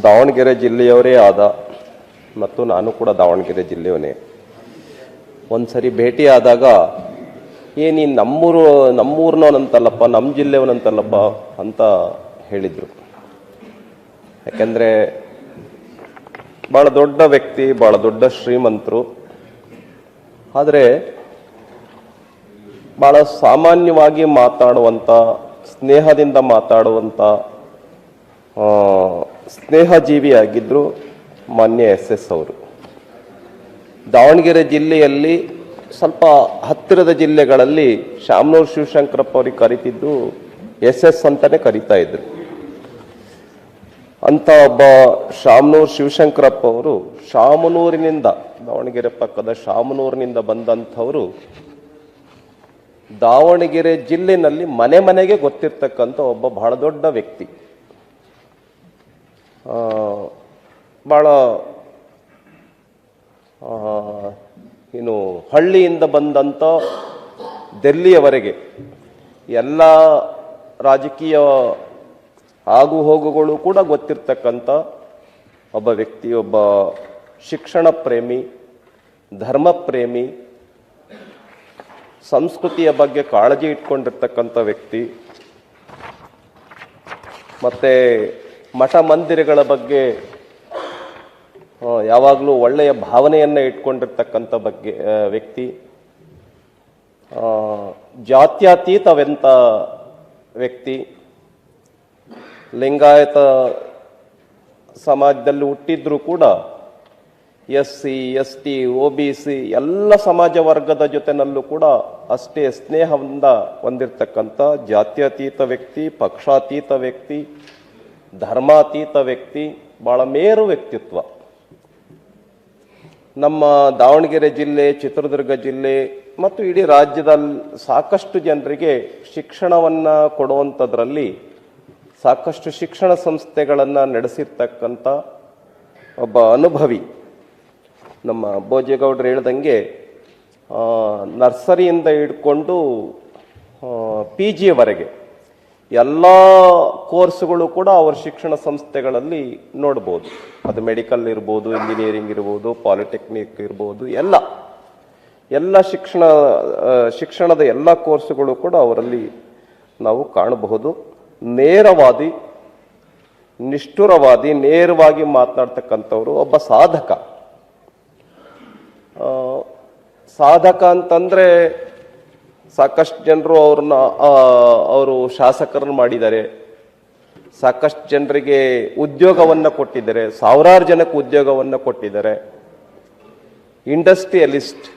ದಾವಣಗೆರೆ ಜಿಲ್ಲೆಯವರೇ ಆದ ಮತ್ತು ನಾನು ಕೂಡ ದಾವಣಗೆರೆ ಜಿಲ್ಲೆಯವನೇ. ಒಂದು ಸರಿ ಭೇಟಿ ಆದಾಗ ನೀನು ನಮ್ಮೂರಿನವನಂತಲ್ಲಪ್ಪ, ನಮ್ಮ ಜಿಲ್ಲೆಯವನಂತಲ್ಲಪ್ಪ ಅಂತ ಹೇಳಿದರು. ಯಾಕೆಂದರೆ ಭಾಳ ದೊಡ್ಡ ವ್ಯಕ್ತಿ, ಭಾಳ ದೊಡ್ಡ ಶ್ರೀಮಂತರು, ಆದರೆ ಭಾಳ ಸಾಮಾನ್ಯವಾಗಿ ಮಾತಾಡುವಂಥ, ಸ್ನೇಹದಿಂದ ಮಾತಾಡುವಂಥ ಸ್ನೇಹಜೀವಿಯಾಗಿದ್ದರು ಮಾನ್ಯ SS ಅವರು. ದಾವಣಗೆರೆ ಜಿಲ್ಲೆಯಲ್ಲಿ ಸ್ವಲ್ಪ ಹತ್ತಿರದ ಜಿಲ್ಲೆಗಳಲ್ಲಿ ಶ್ಯಾಮನೂರು ಶಿವಶಂಕರಪ್ಪ ಅವ್ರಿಗೆ ಕರಿತಿದ್ದು SS ಅಂತಾನೆ ಕರಿತಾ ಇದ್ರು. ಅಂತ ಒಬ್ಬ ಶ್ಯಾಮನೂರು ಶಿವಶಂಕರಪ್ಪ ಅವರು ದಾವಣಗೆರೆ ಪಕ್ಕದ ಶಾಮನೂರಿನಿಂದ ಬಂದಂಥವರು ದಾವಣಗೆರೆ ಜಿಲ್ಲೆನಲ್ಲಿ ಮನೆ ಮನೆಗೆ ಗೊತ್ತಿರ್ತಕ್ಕಂಥ ಒಬ್ಬ ಬಹಳ ದೊಡ್ಡ ವ್ಯಕ್ತಿ. ಭಾಳ ಇನ್ನು ಹಳ್ಳಿಯಿಂದ ಬಂದಂಥ ಡೆಲ್ಲಿಯವರೆಗೆ ಎಲ್ಲ ರಾಜಕೀಯ ಆಗು ಹೋಗುಗಳು ಕೂಡ ಗೊತ್ತಿರ್ತಕ್ಕಂಥ ಒಬ್ಬ ವ್ಯಕ್ತಿ, ಒಬ್ಬ ಶಿಕ್ಷಣ ಪ್ರೇಮಿ, ಧರ್ಮ ಪ್ರೇಮಿ, ಸಂಸ್ಕೃತಿಯ ಬಗ್ಗೆ ಕಾಳಜಿ ಇಟ್ಕೊಂಡಿರ್ತಕ್ಕಂಥ ವ್ಯಕ್ತಿ, ಮತ್ತು ಮಠ ಮಂದಿರಗಳ ಬಗ್ಗೆ ಯಾವಾಗಲೂ ಒಳ್ಳೆಯ ಭಾವನೆಯನ್ನು ಇಟ್ಕೊಂಡಿರ್ತಕ್ಕಂಥ ವ್ಯಕ್ತಿ, ಜಾತ್ಯತೀತವೆಂತ ವ್ಯಕ್ತಿ, ಲಿಂಗಾಯತ ಸಮಾಜದಲ್ಲಿ ಹುಟ್ಟಿದ್ರೂ ಕೂಡ SC, ST, OBC ಎಲ್ಲ ಸಮಾಜ ವರ್ಗದ ಜೊತೆನಲ್ಲೂ ಕೂಡ ಅಷ್ಟೇ ಸ್ನೇಹದಿಂದ ಹೊಂದಿರತಕ್ಕಂಥ ಜಾತ್ಯತೀತ ವ್ಯಕ್ತಿ, ಪಕ್ಷಾತೀತ ವ್ಯಕ್ತಿ, ಧರ್ಮಾತೀತ ವ್ಯಕ್ತಿ, ಬಹಳ ಮೇರು ವ್ಯಕ್ತಿತ್ವ. ನಮ್ಮ ದಾವಣಗೆರೆ ಜಿಲ್ಲೆ, ಚಿತ್ರದುರ್ಗ ಜಿಲ್ಲೆ ಮತ್ತು ಇಡೀ ರಾಜ್ಯದಲ್ಲಿ ಸಾಕಷ್ಟು ಜನರಿಗೆ ಶಿಕ್ಷಣವನ್ನು ಕೊಡುವಂಥದ್ರಲ್ಲಿ ಸಾಕಷ್ಟು ಶಿಕ್ಷಣ ಸಂಸ್ಥೆಗಳನ್ನು ನಡೆಸಿರ್ತಕ್ಕಂಥ ಒಬ್ಬ ಅನುಭವಿ. ನಮ್ಮ ಭೋಜೇಗೌಡರು ಹೇಳ್ದಂಗೆ ನರ್ಸರಿಯಿಂದ ಹಿಡ್ಕೊಂಡು PGಯವರೆಗೆ ಎಲ್ಲ ಕೋರ್ಸ್ಗಳು ಕೂಡ ಅವರ ಶಿಕ್ಷಣ ಸಂಸ್ಥೆಗಳಲ್ಲಿ ನೋಡ್ಬೋದು. ಅದು ಮೆಡಿಕಲ್ ಇರ್ಬೋದು, ಇಂಜಿನಿಯರಿಂಗ್ ಇರ್ಬೋದು, ಪಾಲಿಟೆಕ್ನಿಕ್ ಇರ್ಬೋದು, ಎಲ್ಲ ಶಿಕ್ಷಣದ ಎಲ್ಲ ಕೋರ್ಸ್ಗಳು ಕೂಡ ಅವರಲ್ಲಿ ನಾವು ಕಾಣಬಹುದು. ನೇರವಾದಿ, ನಿಷ್ಠುರವಾದಿ, ನೇರವಾಗಿ ಮಾತನಾಡ್ತಕ್ಕಂಥವ್ರು, ಒಬ್ಬ ಸಾಧಕ ಅಂತಂದ್ರೆ ಸಾಕಷ್ಟು ಜನರು ಅವರು ಶಾಸಕರನ್ನು ಮಾಡಿದ್ದಾರೆ, ಸಾಕಷ್ಟು ಜನರಿಗೆ ಉದ್ಯೋಗವನ್ನು ಕೊಟ್ಟಿದ್ದಾರೆ, ಸಾವಿರಾರು ಜನಕ್ಕೆ ಉದ್ಯೋಗವನ್ನು ಕೊಟ್ಟಿದ್ದಾರೆ, ಇಂಡಸ್ಟ್ರಿಯಲಿಸ್ಟ್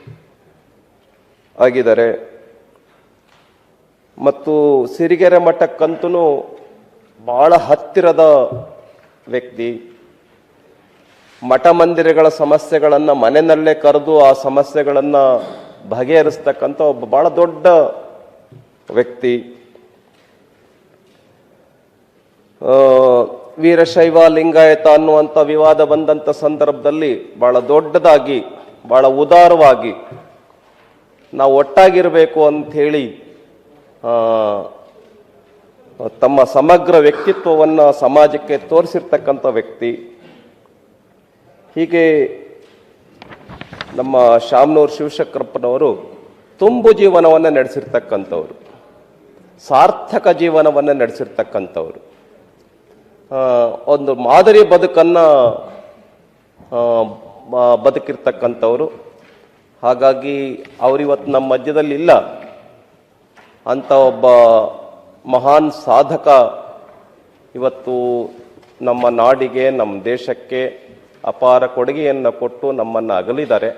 ಆಗಿದ್ದಾರೆ. ಮತ್ತು ಸಿರಿಗೆರೆ ಮಠಕ್ಕಂತೂ ಬಹಳ ಹತ್ತಿರದ ವ್ಯಕ್ತಿ. ಮಠ ಮಂದಿರಗಳ ಸಮಸ್ಯೆಗಳನ್ನು ಮನೆಯಲ್ಲೇ ಕರೆದು ಆ ಸಮಸ್ಯೆಗಳನ್ನು ಬಗೆಹರಿಸ್ತಕ್ಕಂಥ ಒಬ್ಬ ಬಹಳ ದೊಡ್ಡ ವ್ಯಕ್ತಿ. ವೀರಶೈವ ಲಿಂಗಾಯತ ಅನ್ನುವಂಥ ವಿವಾದ ಬಂದಂಥ ಸಂದರ್ಭದಲ್ಲಿ ಬಹಳ ದೊಡ್ಡದಾಗಿ, ಬಹಳ ಉದಾರವಾಗಿ ನಾವು ಒಟ್ಟಾಗಿರಬೇಕು ಅಂಥೇಳಿ ತಮ್ಮ ಸಮಗ್ರ ವ್ಯಕ್ತಿತ್ವವನ್ನು ಸಮಾಜಕ್ಕೆ ತೋರಿಸಿರ್ತಕ್ಕಂಥ ವ್ಯಕ್ತಿ. ಹೀಗೆ ನಮ್ಮ ಶಾಮನೂರು ಶಿವಶಂಕರಪ್ಪನವರು ತುಂಬು ಜೀವನವನ್ನು ನಡೆಸಿರ್ತಕ್ಕಂಥವ್ರು, ಸಾರ್ಥಕ ಜೀವನವನ್ನು ನಡೆಸಿರ್ತಕ್ಕಂಥವ್ರು, ಒಂದು ಮಾದರಿ ಬದುಕನ್ನು ಬದುಕಿರ್ತಕ್ಕಂಥವ್ರು. ಹಾಗಾಗಿ ಅವರಿವತ್ತು ನಮ್ಮ ಮಧ್ಯದಲ್ಲಿ ಇಲ್ಲ ಅಂತ ಒಬ್ಬ ಮಹಾನ್ ಸಾಧಕ ಇವತ್ತು ನಮ್ಮ ನಾಡಿಗೆ, ನಮ್ಮ ದೇಶಕ್ಕೆ ಅಪಾರ ಕೊಡುಗೆಯನ್ನು ಕೊಟ್ಟು ನಮ್ಮನ್ನು ಅಗಲಿದ್ದಾರೆ.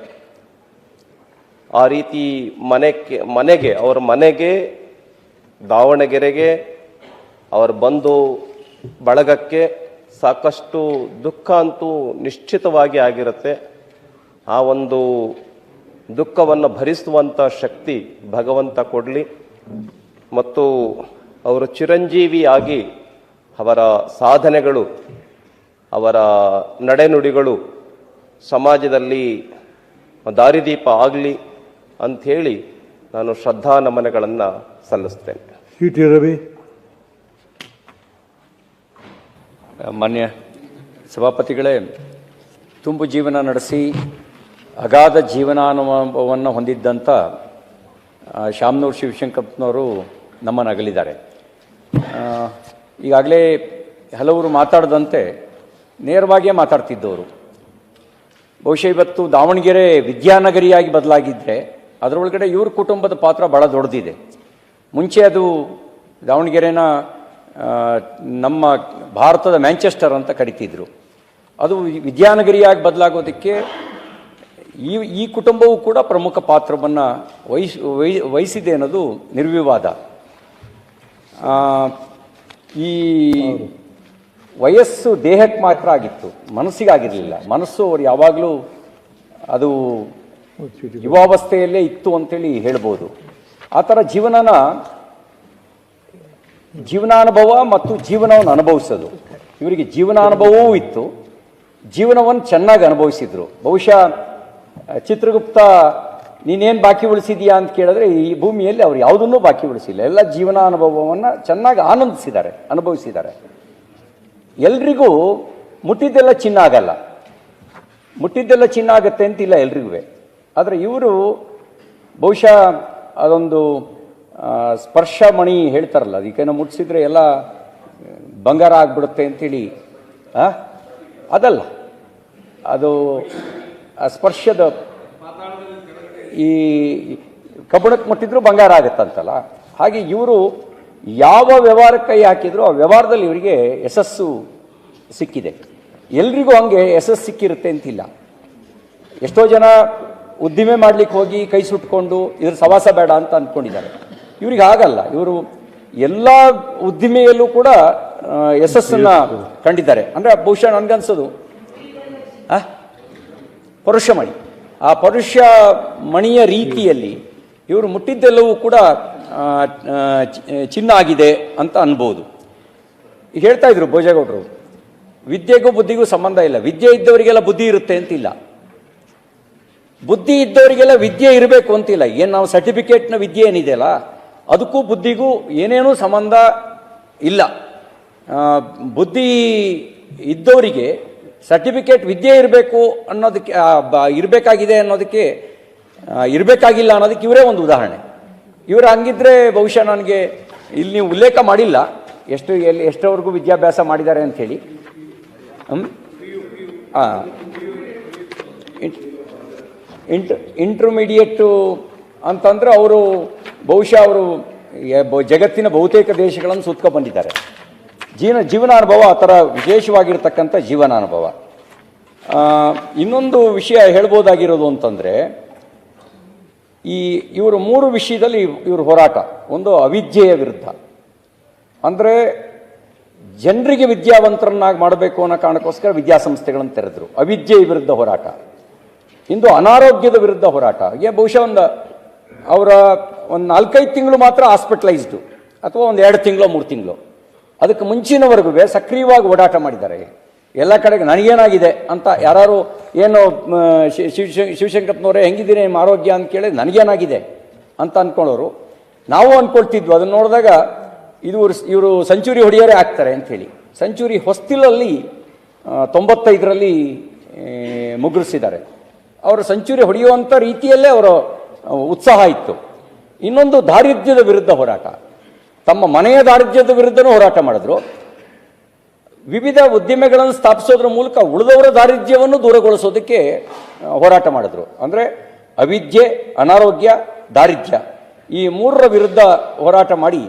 ಆ ರೀತಿ ಅವರ ಮನೆಗೆ, ದಾವಣಗೆರೆಗೆ, ಅವರ ಬಂಧು ಬಳಗಕ್ಕೆ ಸಾಕಷ್ಟು ದುಃಖ ಅಂತೂ ನಿಶ್ಚಿತವಾಗಿ ಆಗಿರುತ್ತೆ. ಆ ಒಂದು ದುಃಖವನ್ನು ಭರಿಸುವಂಥ ಶಕ್ತಿ ಭಗವಂತ ಕೊಡಲಿ. ಮತ್ತು ಅವರು ಚಿರಂಜೀವಿಯಾಗಿ ಅವರ ಸಾಧನೆಗಳು, ಅವರ ನಡೆನುಡಿಗಳು ಸಮಾಜದಲ್ಲಿ ದಾರಿದೀಪ ಆಗಲಿ ಅಂಥೇಳಿ ನಾನು ಶ್ರದ್ಧಾ ನಮನಗಳನ್ನು ಸಲ್ಲಿಸ್ತೇನೆ. CT ರವಿ. ಮಾನ್ಯ ಸಭಾಪತಿಗಳೇ, ತುಂಬು ಜೀವನ ನಡೆಸಿ ಅಗಾಧ ಜೀವನಾನುಭವವನ್ನು ಹೊಂದಿದ್ದಂಥ ಶಾಮನೂರು ಶಿವಶಂಕರಪ್ಪನವರು ನಮ್ಮನ್ನು ಅಗಲಿದ್ದಾರೆ. ಈಗಾಗಲೇ ಹಲವರು ಮಾತಾಡದಂತೆ ನೇರವಾಗಿಯೇ ಮಾತಾಡ್ತಿದ್ದವರು. ಬಹುಶಃ ಇವತ್ತು ದಾವಣಗೆರೆ ವಿದ್ಯಾನಗರಿಯಾಗಿ ಬದಲಾಗಿದ್ದರೆ ಅದರೊಳಗಡೆ ಇವ್ರ ಕುಟುಂಬದ ಪಾತ್ರ ಭಾಳ ದೊಡ್ಡದಿದೆ. ಮುಂಚೆ ಅದು ದಾವಣಗೆರೆನ ನಮ್ಮ ಭಾರತದ ಮ್ಯಾಂಚೆಸ್ಟರ್ ಅಂತ ಕರಿತಿದ್ರು. ಅದು ವಿದ್ಯಾನಗರಿಯಾಗಿ ಬದಲಾಗೋದಕ್ಕೆ ಈ ಕುಟುಂಬವೂ ಕೂಡ ಪ್ರಮುಖ ಪಾತ್ರವನ್ನು ವಹಿಸಿದೆ ಅನ್ನೋದು ನಿರ್ವಿವಾದ. ಈ ವಯಸ್ಸು ದೇಹಕ್ಕೆ ಮಾತ್ರ ಆಗಿತ್ತು, ಮನಸ್ಸಿಗಾಗಿರಲಿಲ್ಲ. ಮನಸ್ಸು ಅವ್ರು ಯಾವಾಗಲೂ ಅದು ಯುವಾವಸ್ಥೆಯಲ್ಲೇ ಇತ್ತು ಅಂತೇಳಿ ಹೇಳ್ಬೋದು. ಆ ಥರ ಜೀವನಾನುಭವ ಮತ್ತು ಜೀವನವನ್ನು ಅನುಭವಿಸೋದು. ಇವರಿಗೆ ಜೀವನಾನುಭವವೂ ಇತ್ತು, ಜೀವನವನ್ನು ಚೆನ್ನಾಗಿ ಅನುಭವಿಸಿದ್ರು. ಬಹುಶಃ ಚಿತ್ರಗುಪ್ತ ನೀನೇನು ಬಾಕಿ ಉಳಿಸಿದೀಯಾ ಅಂತ ಕೇಳಿದ್ರೆ ಈ ಭೂಮಿಯಲ್ಲಿ ಅವ್ರು ಯಾವುದನ್ನೂ ಬಾಕಿ ಉಳಿಸಿಲ್ಲ. ಎಲ್ಲ ಜೀವನಾನುಭವವನ್ನು ಚೆನ್ನಾಗಿ ಅನುಭವಿಸಿದ್ದಾರೆ. ಎಲ್ರಿಗೂ ಮುಟ್ಟಿದ್ದೆಲ್ಲ ಚಿನ್ನ ಆಗಲ್ಲ, ಮುಟ್ಟಿದ್ದೆಲ್ಲ ಚಿನ್ನ ಆಗತ್ತೆ ಅಂತಿಲ್ಲ ಎಲ್ರಿಗೂ. ಆದರೆ ಇವರು ಬಹುಶಃ ಅದೊಂದು ಸ್ಪರ್ಶಮಣಿ ಹೇಳ್ತಾರಲ್ಲ, ಅದಕ್ಕೇನೋ ಮುಟ್ಟಿಸಿದ್ರೆ ಎಲ್ಲ ಬಂಗಾರ ಆಗ್ಬಿಡುತ್ತೆ ಅಂತೇಳಿ, ಅದಲ್ಲ, ಅದು ಸ್ಪರ್ಶದ ಈ ಕಬ್ಬಣಕ್ಕೆ ಮುಟ್ಟಿದ್ರು ಬಂಗಾರ ಆಗತ್ತಂತಲ್ಲ, ಹಾಗೆ ಇವರು ಯಾವ ವ್ಯವಹಾರಕ್ಕೆ ಕೈ ಹಾಕಿದ್ರು ಆ ವ್ಯವಹಾರದಲ್ಲಿ ಇವರಿಗೆ ಯಶಸ್ಸು ಸಿಕ್ಕಿದೆ. ಎಲ್ರಿಗೂ ಹಂಗೆ ಯಶಸ್ಸು ಸಿಕ್ಕಿರುತ್ತೆ ಅಂತಿಲ್ಲ. ಎಷ್ಟೋ ಜನ ಉದ್ದಿಮೆ ಮಾಡ್ಲಿಕ್ಕೆ ಹೋಗಿ ಕೈ ಸುಟ್ಕೊಂಡು ಇದ್ರ ಸವಾಸ ಬೇಡ ಅಂತ ಅಂದ್ಕೊಂಡಿದ್ದಾರೆ. ಇವ್ರಿಗೆ ಆಗಲ್ಲ. ಇವರು ಎಲ್ಲ ಉದ್ದಿಮೆಯಲ್ಲೂ ಕೂಡ ಯಶಸ್ಸನ್ನ ಕಂಡಿದ್ದಾರೆ. ಅಂದರೆ ಬಹುಶಃ ನನಗನ್ಸೋದು ಪರುಷಮಣಿ, ಆ ಪರುಷ ಮಣಿಯ ರೀತಿಯಲ್ಲಿ ಇವರು ಮುಟ್ಟಿದ್ದೆಲ್ಲವೂ ಕೂಡ ಚಿನ್ನ ಆಗಿದೆ ಅಂತ ಅನ್ಬೋದು. ಈಗ ಹೇಳ್ತಾ ಇದ್ರು ಭೋಜೇಗೌಡರು, ವಿದ್ಯೆಗೂ ಬುದ್ಧಿಗೂ ಸಂಬಂಧ ಇಲ್ಲ, ವಿದ್ಯೆ ಇದ್ದವರಿಗೆಲ್ಲ ಬುದ್ಧಿ ಇರುತ್ತೆ ಅಂತಿಲ್ಲ, ಬುದ್ಧಿ ಇದ್ದವರಿಗೆಲ್ಲ ವಿದ್ಯೆ ಇರಬೇಕು ಅಂತಿಲ್ಲ. ಏನು ನಾವು ಸರ್ಟಿಫಿಕೇಟ್ನ ವಿದ್ಯೆ ಏನಿದೆಯಲ್ಲ ಅದಕ್ಕೂ ಬುದ್ಧಿಗೂ ಏನೇನೂ ಸಂಬಂಧ ಇಲ್ಲ. ಬುದ್ಧಿ ಇದ್ದವರಿಗೆ ಸರ್ಟಿಫಿಕೇಟ್ ವಿದ್ಯೆ ಇರಬೇಕು ಅನ್ನೋದಕ್ಕೆ ಇರಬೇಕಾಗಿದೆ ಅನ್ನೋದಕ್ಕೆ ಇರಬೇಕಾಗಿಲ್ಲ ಅನ್ನೋದಕ್ಕೆ ಇವರೇ ಒಂದು ಉದಾಹರಣೆ. ಇವರು ಹಂಗಿದ್ರೆ ಬಹುಶಃ ನನಗೆ ಇಲ್ಲಿ ನೀವು ಉಲ್ಲೇಖ ಮಾಡಿಲ್ಲ ಎಷ್ಟವರೆಗೂ ವಿದ್ಯಾಭ್ಯಾಸ ಮಾಡಿದ್ದಾರೆ ಅಂಥೇಳಿ. ಇಂಟರ್ಮೀಡಿಯೇಟು ಅಂತಂದ್ರೆ ಅವರು ಬಹುಶಃ ಅವರು ಜಗತ್ತಿನ ಬಹುತೇಕ ದೇಶಗಳನ್ನು ಸುತ್ಕೊ ಬಂದಿದ್ದಾರೆ. ಜೀವನಾನುಭವ ಆ ಥರ ವಿಶೇಷವಾಗಿರ್ತಕ್ಕಂಥ ಜೀವನಾನುಭವ. ಇನ್ನೊಂದು ವಿಷಯ ಹೇಳ್ಬೋದಾಗಿರೋದು ಅಂತಂದರೆ, ಇವರು 3 ವಿಷಯದಲ್ಲಿ ಇವರು ಹೋರಾಟ. ಒಂದು ಅವಿದ್ಯೆಯ ವಿರುದ್ಧ, ಅಂದರೆ ಜನರಿಗೆ ವಿದ್ಯಾವಂತರನ್ನಾಗಿ ಮಾಡಬೇಕು ಅನ್ನೋ ಕಾರಣಕ್ಕೋಸ್ಕರ ವಿದ್ಯಾಸಂಸ್ಥೆಗಳನ್ನು ತೆರೆದರು, ಅವಿದ್ಯೆಯ ವಿರುದ್ಧ ಹೋರಾಟ. ಇಂದು ಅನಾರೋಗ್ಯದ ವಿರುದ್ಧ ಹೋರಾಟ. ಬಹುಶಃ ಅವರ ಒಂದು 4-5 ತಿಂಗಳು ಮಾತ್ರ ಹಾಸ್ಪಿಟಲೈಸ್ಡು, ಅಥವಾ ಒಂದು 2 ತಿಂಗಳು 3 ತಿಂಗಳು. ಅದಕ್ಕೆ ಮುಂಚಿನವರೆಗೂ ಸಕ್ರಿಯವಾಗಿ ಓಡಾಟ ಮಾಡಿದ್ದಾರೆ ಎಲ್ಲ ಕಡೆಗೆ. ನನಗೇನಾಗಿದೆ ಅಂತ ಯಾರು ಏನೋ ಶಿವಶಂಕರಪ್ಪನವರೇ ಹೆಂಗಿದ್ದೀರಿ ನಿಮ್ಮ ಆರೋಗ್ಯ ಅಂತ ಕೇಳಿ ನನಗೇನಾಗಿದೆ ಅಂತ ಅಂದ್ಕೊಳ್ಳೋರು. ನಾವು ಅಂದ್ಕೊಳ್ತಿದ್ವು ಅದನ್ನು ನೋಡಿದಾಗ ಇವರು ಸೆಂಚುರಿ ಹೊಡೆಯೋರೇ ಆಗ್ತಾರೆ ಅಂಥೇಳಿ. ಸೆಂಚುರಿ ಹೊಸ್ತಿಲಲ್ಲಿ 95ರಲ್ಲಿ ಮುಗುರಿಸಿದ್ದಾರೆ. ಅವರು ಸೆಂಚುರಿ ಹೊಡೆಯುವಂಥ ರೀತಿಯಲ್ಲೇ ಅವರ ಉತ್ಸಾಹ ಇತ್ತು. ಇನ್ನೊಂದು ದಾರಿದ್ರ್ಯದ ವಿರುದ್ಧ ಹೋರಾಟ, ತಮ್ಮ ಮನೆಯ ದಾರಿದ್ರ್ಯದ ವಿರುದ್ಧನೂ ಹೋರಾಟ ಮಾಡಿದ್ರು. ವಿವಿಧ ಉದ್ದಿಮೆಗಳನ್ನು ಸ್ಥಾಪಿಸೋದ್ರ ಮೂಲಕ ಉಳಿದವರ ದಾರಿದ್ರ್ಯವನ್ನು ದೂರಗೊಳಿಸೋದಕ್ಕೆ ಹೋರಾಟ ಮಾಡಿದ್ರು. ಅಂದರೆ ಅವಿದ್ಯೆ, ಅನಾರೋಗ್ಯ, ದಾರಿದ್ರ್ಯ, ಈ 3ರ ವಿರುದ್ಧ ಹೋರಾಟ ಮಾಡಿ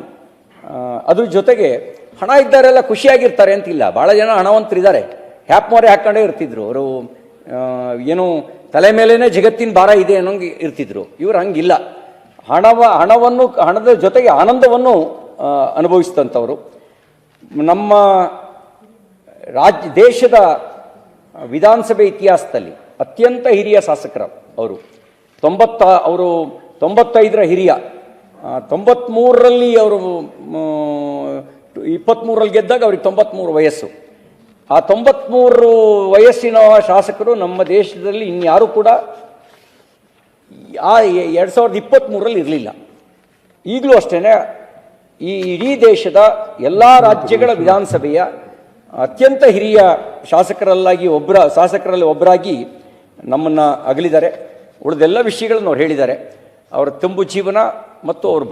ಅದ್ರ ಜೊತೆಗೆ ಹಣ ಇದ್ದಾರೆಲ್ಲ ಖುಷಿಯಾಗಿರ್ತಾರೆ ಅಂತಿಲ್ಲ. ಭಾಳ ಜನ ಹಣವಂತರಿದ್ದಾರೆ, ಹ್ಯಾಪ್ ಮೊರೆ ಹಾಕ್ಕೊಂಡೇ ಇರ್ತಿದ್ರು. ಅವರು ಏನು ತಲೆ ಮೇಲೇನೆ ಜಗತ್ತಿನ ಭಾರ ಇದೆ ಅನ್ನೋಂಗೆ ಇರ್ತಿದ್ರು. ಇವರು ಹಂಗಿಲ್ಲ. ಹಣದ ಜೊತೆಗೆ ಆನಂದವನ್ನು ಅನುಭವಿಸಿದಂಥವರು. ನಮ್ಮ ದೇಶದ ವಿಧಾನಸಭೆ ಇತಿಹಾಸದಲ್ಲಿ ಅತ್ಯಂತ ಹಿರಿಯ ಶಾಸಕರು ಅವರು. 95ರ ಹಿರಿಯ, 93ರಲ್ಲಿ ಅವರು 23ರಲ್ಲಿ ಗೆದ್ದಾಗ ಅವ್ರಿಗೆ 93 ವಯಸ್ಸು. ಆ 93 ವಯಸ್ಸಿನ ಶಾಸಕರು ನಮ್ಮ ದೇಶದಲ್ಲಿ ಇನ್ಯಾರೂ ಕೂಡ ಆ 2023ರಲ್ಲಿ ಇರಲಿಲ್ಲ. ಈಗಲೂ ಅಷ್ಟೇ ಈ ಇಡೀ ದೇಶದ ಎಲ್ಲ ರಾಜ್ಯಗಳ ವಿಧಾನಸಭೆಯ ಅತ್ಯಂತ ಹಿರಿಯ ಶಾಸಕರಲ್ಲಿ ಒಬ್ಬರಾಗಿ ನಮ್ಮನ್ನು ಅಗಲಿದ್ದಾರೆ. ಉಳಿದೆಲ್ಲ ವಿಷಯಗಳನ್ನು ಅವ್ರು ಹೇಳಿದ್ದಾರೆ. ಅವರ ತುಂಬು ಜೀವನ ಮತ್ತು ಅವ್ರ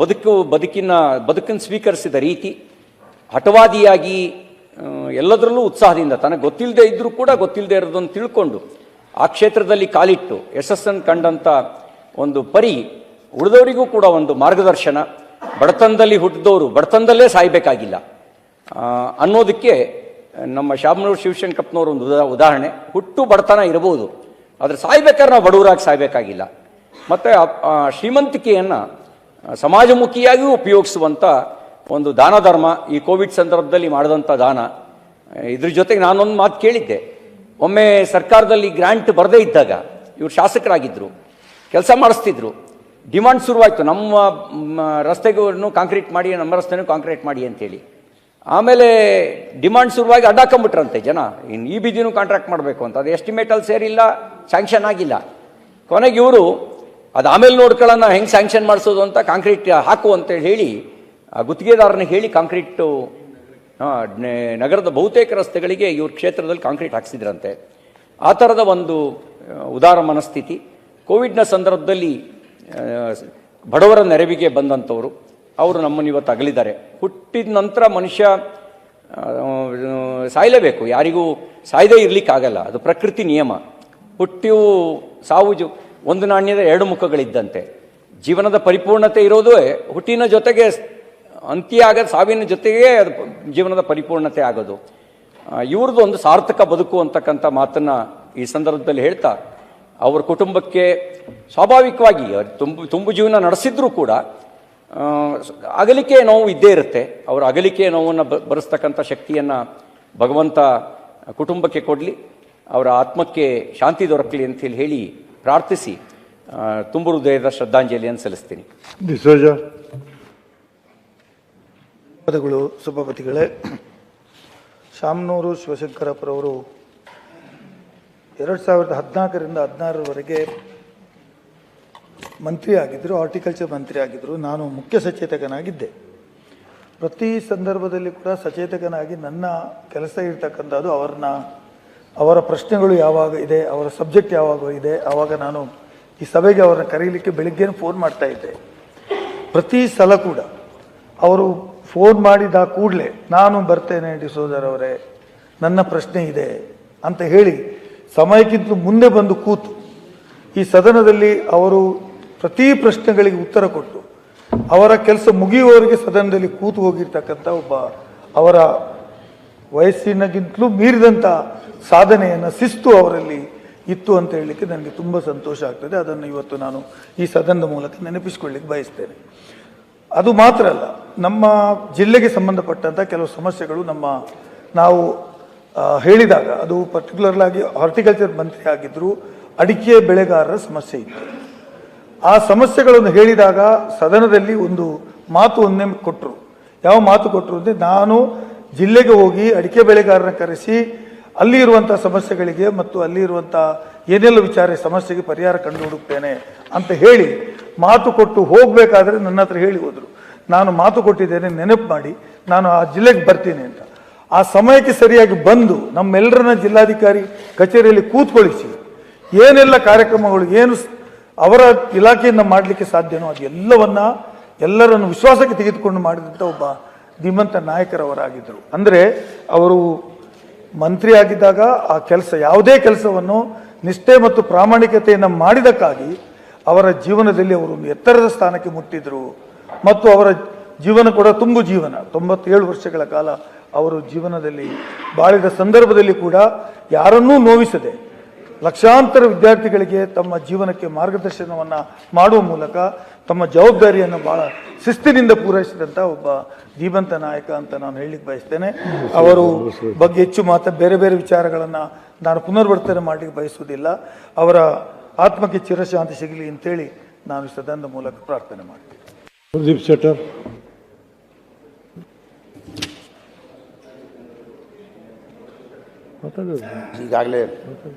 ಬದುಕನ್ನು ಸ್ವೀಕರಿಸಿದ ರೀತಿ, ಹಠವಾದಿಯಾಗಿ ಎಲ್ಲದರಲ್ಲೂ ಉತ್ಸಾಹದಿಂದ, ತನಗೆ ಗೊತ್ತಿಲ್ಲದೆ ಇದ್ದರೂ ಕೂಡ ಗೊತ್ತಿಲ್ಲದೆ ಇರೋದನ್ನು ತಿಳ್ಕೊಂಡು ಆ ಕ್ಷೇತ್ರದಲ್ಲಿ ಕಾಲಿಟ್ಟು ಯಶಸ್ಸನ್ನು ಕಂಡಂಥ ಒಂದು ಪರಿ, ಉಳಿದವರಿಗೂ ಕೂಡ ಒಂದು ಮಾರ್ಗದರ್ಶನ. ಬಡತನದಲ್ಲಿ ಹುಟ್ಟಿದವರು ಬಡತನದಲ್ಲೇ ಸಾಯಬೇಕಾಗಿಲ್ಲ ಅನ್ನೋದಕ್ಕೆ ನಮ್ಮ ಶಾಮನೂರು ಶಿವಶಂಕರಪ್ಪನವರು ಒಂದು ಉದಾಹರಣೆ. ಹುಟ್ಟು ಬಡತನ ಇರಬಹುದು, ಆದರೆ ಸಾಯ್ಬೇಕಾದ್ರೆ ನಾವು ಬಡವರಾಗಿ ಸಾಯಬೇಕಾಗಿಲ್ಲ. ಮತ್ತು ಶ್ರೀಮಂತಿಕೆಯನ್ನು ಸಮಾಜಮುಖಿಯಾಗಿಯೂ ಉಪಯೋಗಿಸುವಂಥ ಒಂದು ದಾನ ಧರ್ಮ ಈ ಕೋವಿಡ್ ಸಂದರ್ಭದಲ್ಲಿ ಮಾಡಿದಂಥ ದಾನ. ಇದ್ರ ಜೊತೆಗೆ ನಾನೊಂದು ಮಾತು ಕೇಳಿದ್ದೆ. ಒಮ್ಮೆ ಸರ್ಕಾರದಲ್ಲಿ ಗ್ರ್ಯಾಂಟ್ ಬರದೇ ಇದ್ದಾಗ ಇವರು ಶಾಸಕರಾಗಿದ್ದರು, ಕೆಲಸ ಮಾಡಿಸ್ತಿದ್ರು. ಡಿಮಾಂಡ್ ಶುರುವಾಯಿತು, ನಮ್ಮ ರಸ್ತೆಗೂ ಕಾಂಕ್ರೀಟ್ ಮಾಡಿ, ನಮ್ಮ ರಸ್ತೆನೂ ಕಾಂಕ್ರೀಟ್ ಮಾಡಿ ಅಂತೇಳಿ. ಆಮೇಲೆ ಡಿಮಾಂಡ್ ಶುರುವಾಗಿ ಅಡ್ಡಾಕೊಂಬಿಟ್ರಂತೆ ಜನ, ಇನ್ನು ಈ ಬೀದಿನೂ ಕಾಂಟ್ರಾಕ್ಟ್ ಮಾಡಬೇಕು ಅಂತ. ಅದು ಎಸ್ಟಿಮೇಟಲ್ಲಿ ಸೇರಿಲ್ಲ, ಸ್ಯಾಂಕ್ಷನ್ ಆಗಿಲ್ಲ. ಕೊನೆಗೆ ಇವರು ಅದು ಆಮೇಲೆ ನೋಡ್ಕೊಳ್ಳೋಣ ಹೆಂಗೆ ಸ್ಯಾಂಕ್ಷನ್ ಮಾಡಿಸೋದು ಅಂತ ಕಾಂಕ್ರೀಟ್ ಹಾಕು ಅಂತೇಳಿ ಹೇಳಿ ಆ ಗುತ್ತಿಗೆದಾರನ ಹೇಳಿ ಕಾಂಕ್ರೀಟು ನಗರದ ಬಹುತೇಕ ರಸ್ತೆಗಳಿಗೆ ಇವ್ರ ಕ್ಷೇತ್ರದಲ್ಲಿ ಕಾಂಕ್ರೀಟ್ ಹಾಕ್ಸಿದ್ರಂತೆ. ಆ ಥರದ ಒಂದು ಉದಾರ ಮನಸ್ಥಿತಿ. ಕೋವಿಡ್ನ ಸಂದರ್ಭದಲ್ಲಿ ಬಡವರ ನೆರವಿಗೆ ಬಂದಂಥವರು ಅವರು ನಮ್ಮನ್ನು ಇವತ್ತು ಅಗಲಿದ್ದಾರೆ. ಹುಟ್ಟಿದ ನಂತರ ಮನುಷ್ಯ ಸಾಯಲೇಬೇಕು, ಯಾರಿಗೂ ಸಾಯದೇ ಇರಲಿಕ್ಕಾಗಲ್ಲ, ಅದು ಪ್ರಕೃತಿ ನಿಯಮ. ಹುಟ್ಟಿಯು ಸಾವು ಒಂದು ನಾಣ್ಯದ ಎರಡು ಮುಖಗಳಿದ್ದಂತೆ. ಜೀವನದ ಪರಿಪೂರ್ಣತೆ ಇರೋದು ಹುಟ್ಟಿನ ಜೊತೆಗೆ ಅಂತ್ಯ ಆಗೋದು, ಸಾವಿನ ಜೊತೆಗೇ ಅದು ಜೀವನದ ಪರಿಪೂರ್ಣತೆ ಆಗೋದು. ಇವ್ರದ್ದು ಒಂದು ಸಾರ್ಥಕ ಬದುಕು ಅಂತಕ್ಕಂಥ ಮಾತನ್ನು ಈ ಸಂದರ್ಭದಲ್ಲಿ ಹೇಳ್ತಾ, ಅವ್ರ ಕುಟುಂಬಕ್ಕೆ ಸ್ವಾಭಾವಿಕವಾಗಿ ತುಂಬು ಜೀವನ ನಡೆಸಿದ್ರೂ ಕೂಡ ಅಗಲಿಕೆ ನೋವು ಇದ್ದೇ ಇರುತ್ತೆ. ಅವರ ಅಗಲಿಕೆ ನೋವನ್ನು ಬರೆಸ್ತಕ್ಕಂಥ ಶಕ್ತಿಯನ್ನು ಭಗವಂತ ಕುಟುಂಬಕ್ಕೆ ಕೊಡಲಿ, ಅವರ ಆತ್ಮಕ್ಕೆ ಶಾಂತಿ ದೊರಕಲಿ ಅಂತೇಳಿ ಹೇಳಿ ಪ್ರಾರ್ಥಿಸಿ ತುಂಬು ಹೃದಯದ ಶ್ರದ್ಧಾಂಜಲಿಯನ್ನು ಸಲ್ಲಿಸ್ತೀನಿ. ಪದಗಳು ಸಭಾಪತಿಗಳೇ, ಶಾಮನೂರು ಶಿವಶಂಕರಪ್ಪರವರು 2014ರಿಂದ 2016ರವರೆಗೆ ಮಂತ್ರಿ ಆಗಿದ್ದರು, ಹಾರ್ಟಿಕಲ್ಚರ್ ಮಂತ್ರಿ ಆಗಿದ್ದರು. ನಾನು ಮುಖ್ಯ ಸಚೇತಕನಾಗಿದ್ದೆ. ಪ್ರತಿ ಸಂದರ್ಭದಲ್ಲಿ ಕೂಡ ಸಚೇತಕನಾಗಿ ನನ್ನ ಕೆಲಸ ಇರ್ತಕ್ಕಂಥದ್ದು ಅವರ ಪ್ರಶ್ನೆಗಳು ಯಾವಾಗ ಇದೆ, ಅವರ ಸಬ್ಜೆಕ್ಟ್ ಯಾವಾಗ ಇದೆ, ಆವಾಗ ನಾನು ಈ ಸಭೆಗೆ ಅವರನ್ನ ಕರೀಲಿಕ್ಕೆ ಬೆಳಿಗ್ಗೆ ಫೋನ್ ಮಾಡ್ತಾ ಇದ್ದೆ. ಪ್ರತಿ ಸಲ ಕೂಡ ಅವರು ಫೋನ್ ಮಾಡಿದ ಕೂಡಲೇ ನಾನು ಬರ್ತೇನೆ ಡಿಸೋಜರವರೇ, ನನ್ನ ಪ್ರಶ್ನೆ ಇದೆ ಅಂತ ಹೇಳಿ ಸಮಯಕ್ಕಿಂತ ಮುಂದೆ ಬಂದು ಕೂತು ಈ ಸದನದಲ್ಲಿ ಅವರು ಪ್ರತಿ ಪ್ರಶ್ನೆಗಳಿಗೆ ಉತ್ತರ ಕೊಟ್ಟು ಅವರ ಕೆಲಸ ಮುಗಿಯುವವರೆಗೆ ಸದನದಲ್ಲಿ ಕೂತು ಹೋಗಿರ್ತಕ್ಕಂಥ ಒಬ್ಬ, ಅವರ ವಯಸ್ಸಿನಗಿಂತಲೂ ಮೀರಿದಂಥ ಸಾಧನೆಯನ್ನು, ಶಿಸ್ತು ಅವರಲ್ಲಿ ಇತ್ತು ಅಂತ ಹೇಳಲಿಕ್ಕೆ ನನಗೆ ತುಂಬ ಸಂತೋಷ ಆಗ್ತದೆ. ಅದನ್ನು ಇವತ್ತು ನಾನು ಈ ಸದನದ ಮೂಲಕ ನೆನಪಿಸಿಕೊಳ್ಳಿಕ್ಕೆ ಬಯಸ್ತೇನೆ. ಅದು ಮಾತ್ರ ಅಲ್ಲ, ನಮ್ಮ ಜಿಲ್ಲೆಗೆ ಸಂಬಂಧಪಟ್ಟಂಥ ಕೆಲವು ಸಮಸ್ಯೆಗಳು ನಾವು ಹೇಳಿದಾಗ, ಅದು ಪರ್ಟಿಕ್ಯುಲರ್ಲಾಗಿ ಹಾರ್ಟಿಕಲ್ಚರ್ ಮಂತ್ರಿ ಆಗಿದ್ದರು, ಅಡಿಕೆ ಬೆಳೆಗಾರರ ಸಮಸ್ಯೆ ಇತ್ತು. ಆ ಸಮಸ್ಯೆಗಳನ್ನು ಹೇಳಿದಾಗ ಸದನದಲ್ಲಿ ಒಂದು ಮಾತುವನ್ನೇ ಕೊಟ್ಟರು. ಯಾವ ಮಾತು ಕೊಟ್ಟರು ಅಂದರೆ, ನಾನು ಜಿಲ್ಲೆಗೆ ಹೋಗಿ ಅಡಿಕೆ ಬೆಳೆಗಾರನ ಕರೆಸಿ ಅಲ್ಲಿ ಇರುವಂಥ ಸಮಸ್ಯೆಗಳಿಗೆ ಮತ್ತು ಅಲ್ಲಿ ಇರುವಂಥ ಏನೆಲ್ಲ ಸಮಸ್ಯೆಗೆ ಪರಿಹಾರ ಕಂಡು ಹುಡುಕ್ತೇನೆ ಅಂತ ಹೇಳಿ ಮಾತು ಕೊಟ್ಟು ಹೋಗಬೇಕಾದ್ರೆ ನನ್ನ ಹತ್ರ ಹೇಳಿ ಹೋದರು, ನಾನು ಮಾತು ಕೊಟ್ಟಿದ್ದೇನೆ, ನೆನಪು ಮಾಡಿ ನಾನು ಆ ಜಿಲ್ಲೆಗೆ ಬರ್ತೀನಿ ಅಂತ. ಆ ಸಮಯಕ್ಕೆ ಸರಿಯಾಗಿ ಬಂದು ನಮ್ಮೆಲ್ಲರನ್ನ ಜಿಲ್ಲಾಧಿಕಾರಿ ಕಚೇರಿಯಲ್ಲಿ ಕೂತ್ಕೊಳಿಸಿ ಏನೆಲ್ಲ ಕಾರ್ಯಕ್ರಮಗಳು ಏನು ಅವರ ಇಲಾಖೆಯಿಂದ ಮಾಡಲಿಕ್ಕೆ ಸಾಧ್ಯನೋ ಎಲ್ಲರನ್ನು ವಿಶ್ವಾಸಕ್ಕೆ ತೆಗೆದುಕೊಂಡು ಮಾಡಿದಂಥ ಒಬ್ಬ ಧೀಮಂತ ನಾಯಕರವರಾಗಿದ್ದರು. ಅಂದರೆ ಅವರು ಮಂತ್ರಿ ಆಗಿದ್ದಾಗ ಆ ಕೆಲಸ, ಯಾವುದೇ ಕೆಲಸವನ್ನು ನಿಷ್ಠೆ ಮತ್ತು ಪ್ರಾಮಾಣಿಕತೆಯನ್ನು ಮಾಡಿದಕ್ಕಾಗಿ ಅವರ ಜೀವನದಲ್ಲಿ ಅವರು ಒಂದು ಎತ್ತರದ ಸ್ಥಾನಕ್ಕೆ ಮುಟ್ಟಿದ್ರು. ಮತ್ತು ಅವರ ಜೀವನ ಕೂಡ ತುಂಬು ಜೀವನ, 97 ವರ್ಷಗಳ ಕಾಲ ಅವರು ಜೀವನದಲ್ಲಿ ಬಾಳಿದ ಸಂದರ್ಭದಲ್ಲಿ ಕೂಡ ಯಾರನ್ನೂ ನೋವಿಸದೆ ಲಕ್ಷಾಂತರ ವಿದ್ಯಾರ್ಥಿಗಳಿಗೆ ತಮ್ಮ ಜೀವನಕ್ಕೆ ಮಾರ್ಗದರ್ಶನವನ್ನು ಮಾಡುವ ಮೂಲಕ ತಮ್ಮ ಜವಾಬ್ದಾರಿಯನ್ನು ಬಹಳ ಶಿಸ್ತಿನಿಂದ ಪೂರೈಸಿದಂಥ ಒಬ್ಬ ಧೀಮಂತ ನಾಯಕ ಅಂತ ನಾನು ಹೇಳಲಿಕ್ಕೆ ಬಯಸ್ತೇನೆ. ಅವರು ಬಗ್ಗೆ ಹೆಚ್ಚು ಬೇರೆ ಬೇರೆ ವಿಚಾರಗಳನ್ನು ನಾನು ಪುನರ್ವರ್ತನೆ ಮಾಡಲಿಕ್ಕೆ ಬಯಸುವುದಿಲ್ಲ. ಅವರ ಆತ್ಮಕ್ಕೆ ಚಿರಶಾಂತಿ ಸಿಗಲಿ ಅಂತೇಳಿ ನಾನು ಸದನದ ಮೂಲಕ ಪ್ರಾರ್ಥನೆ ಮಾಡ್ತೀನಿ. ಪ್ರದೀಪ್ ಶೆಟ್ಟರ್. ಈಗಾಗಲೇ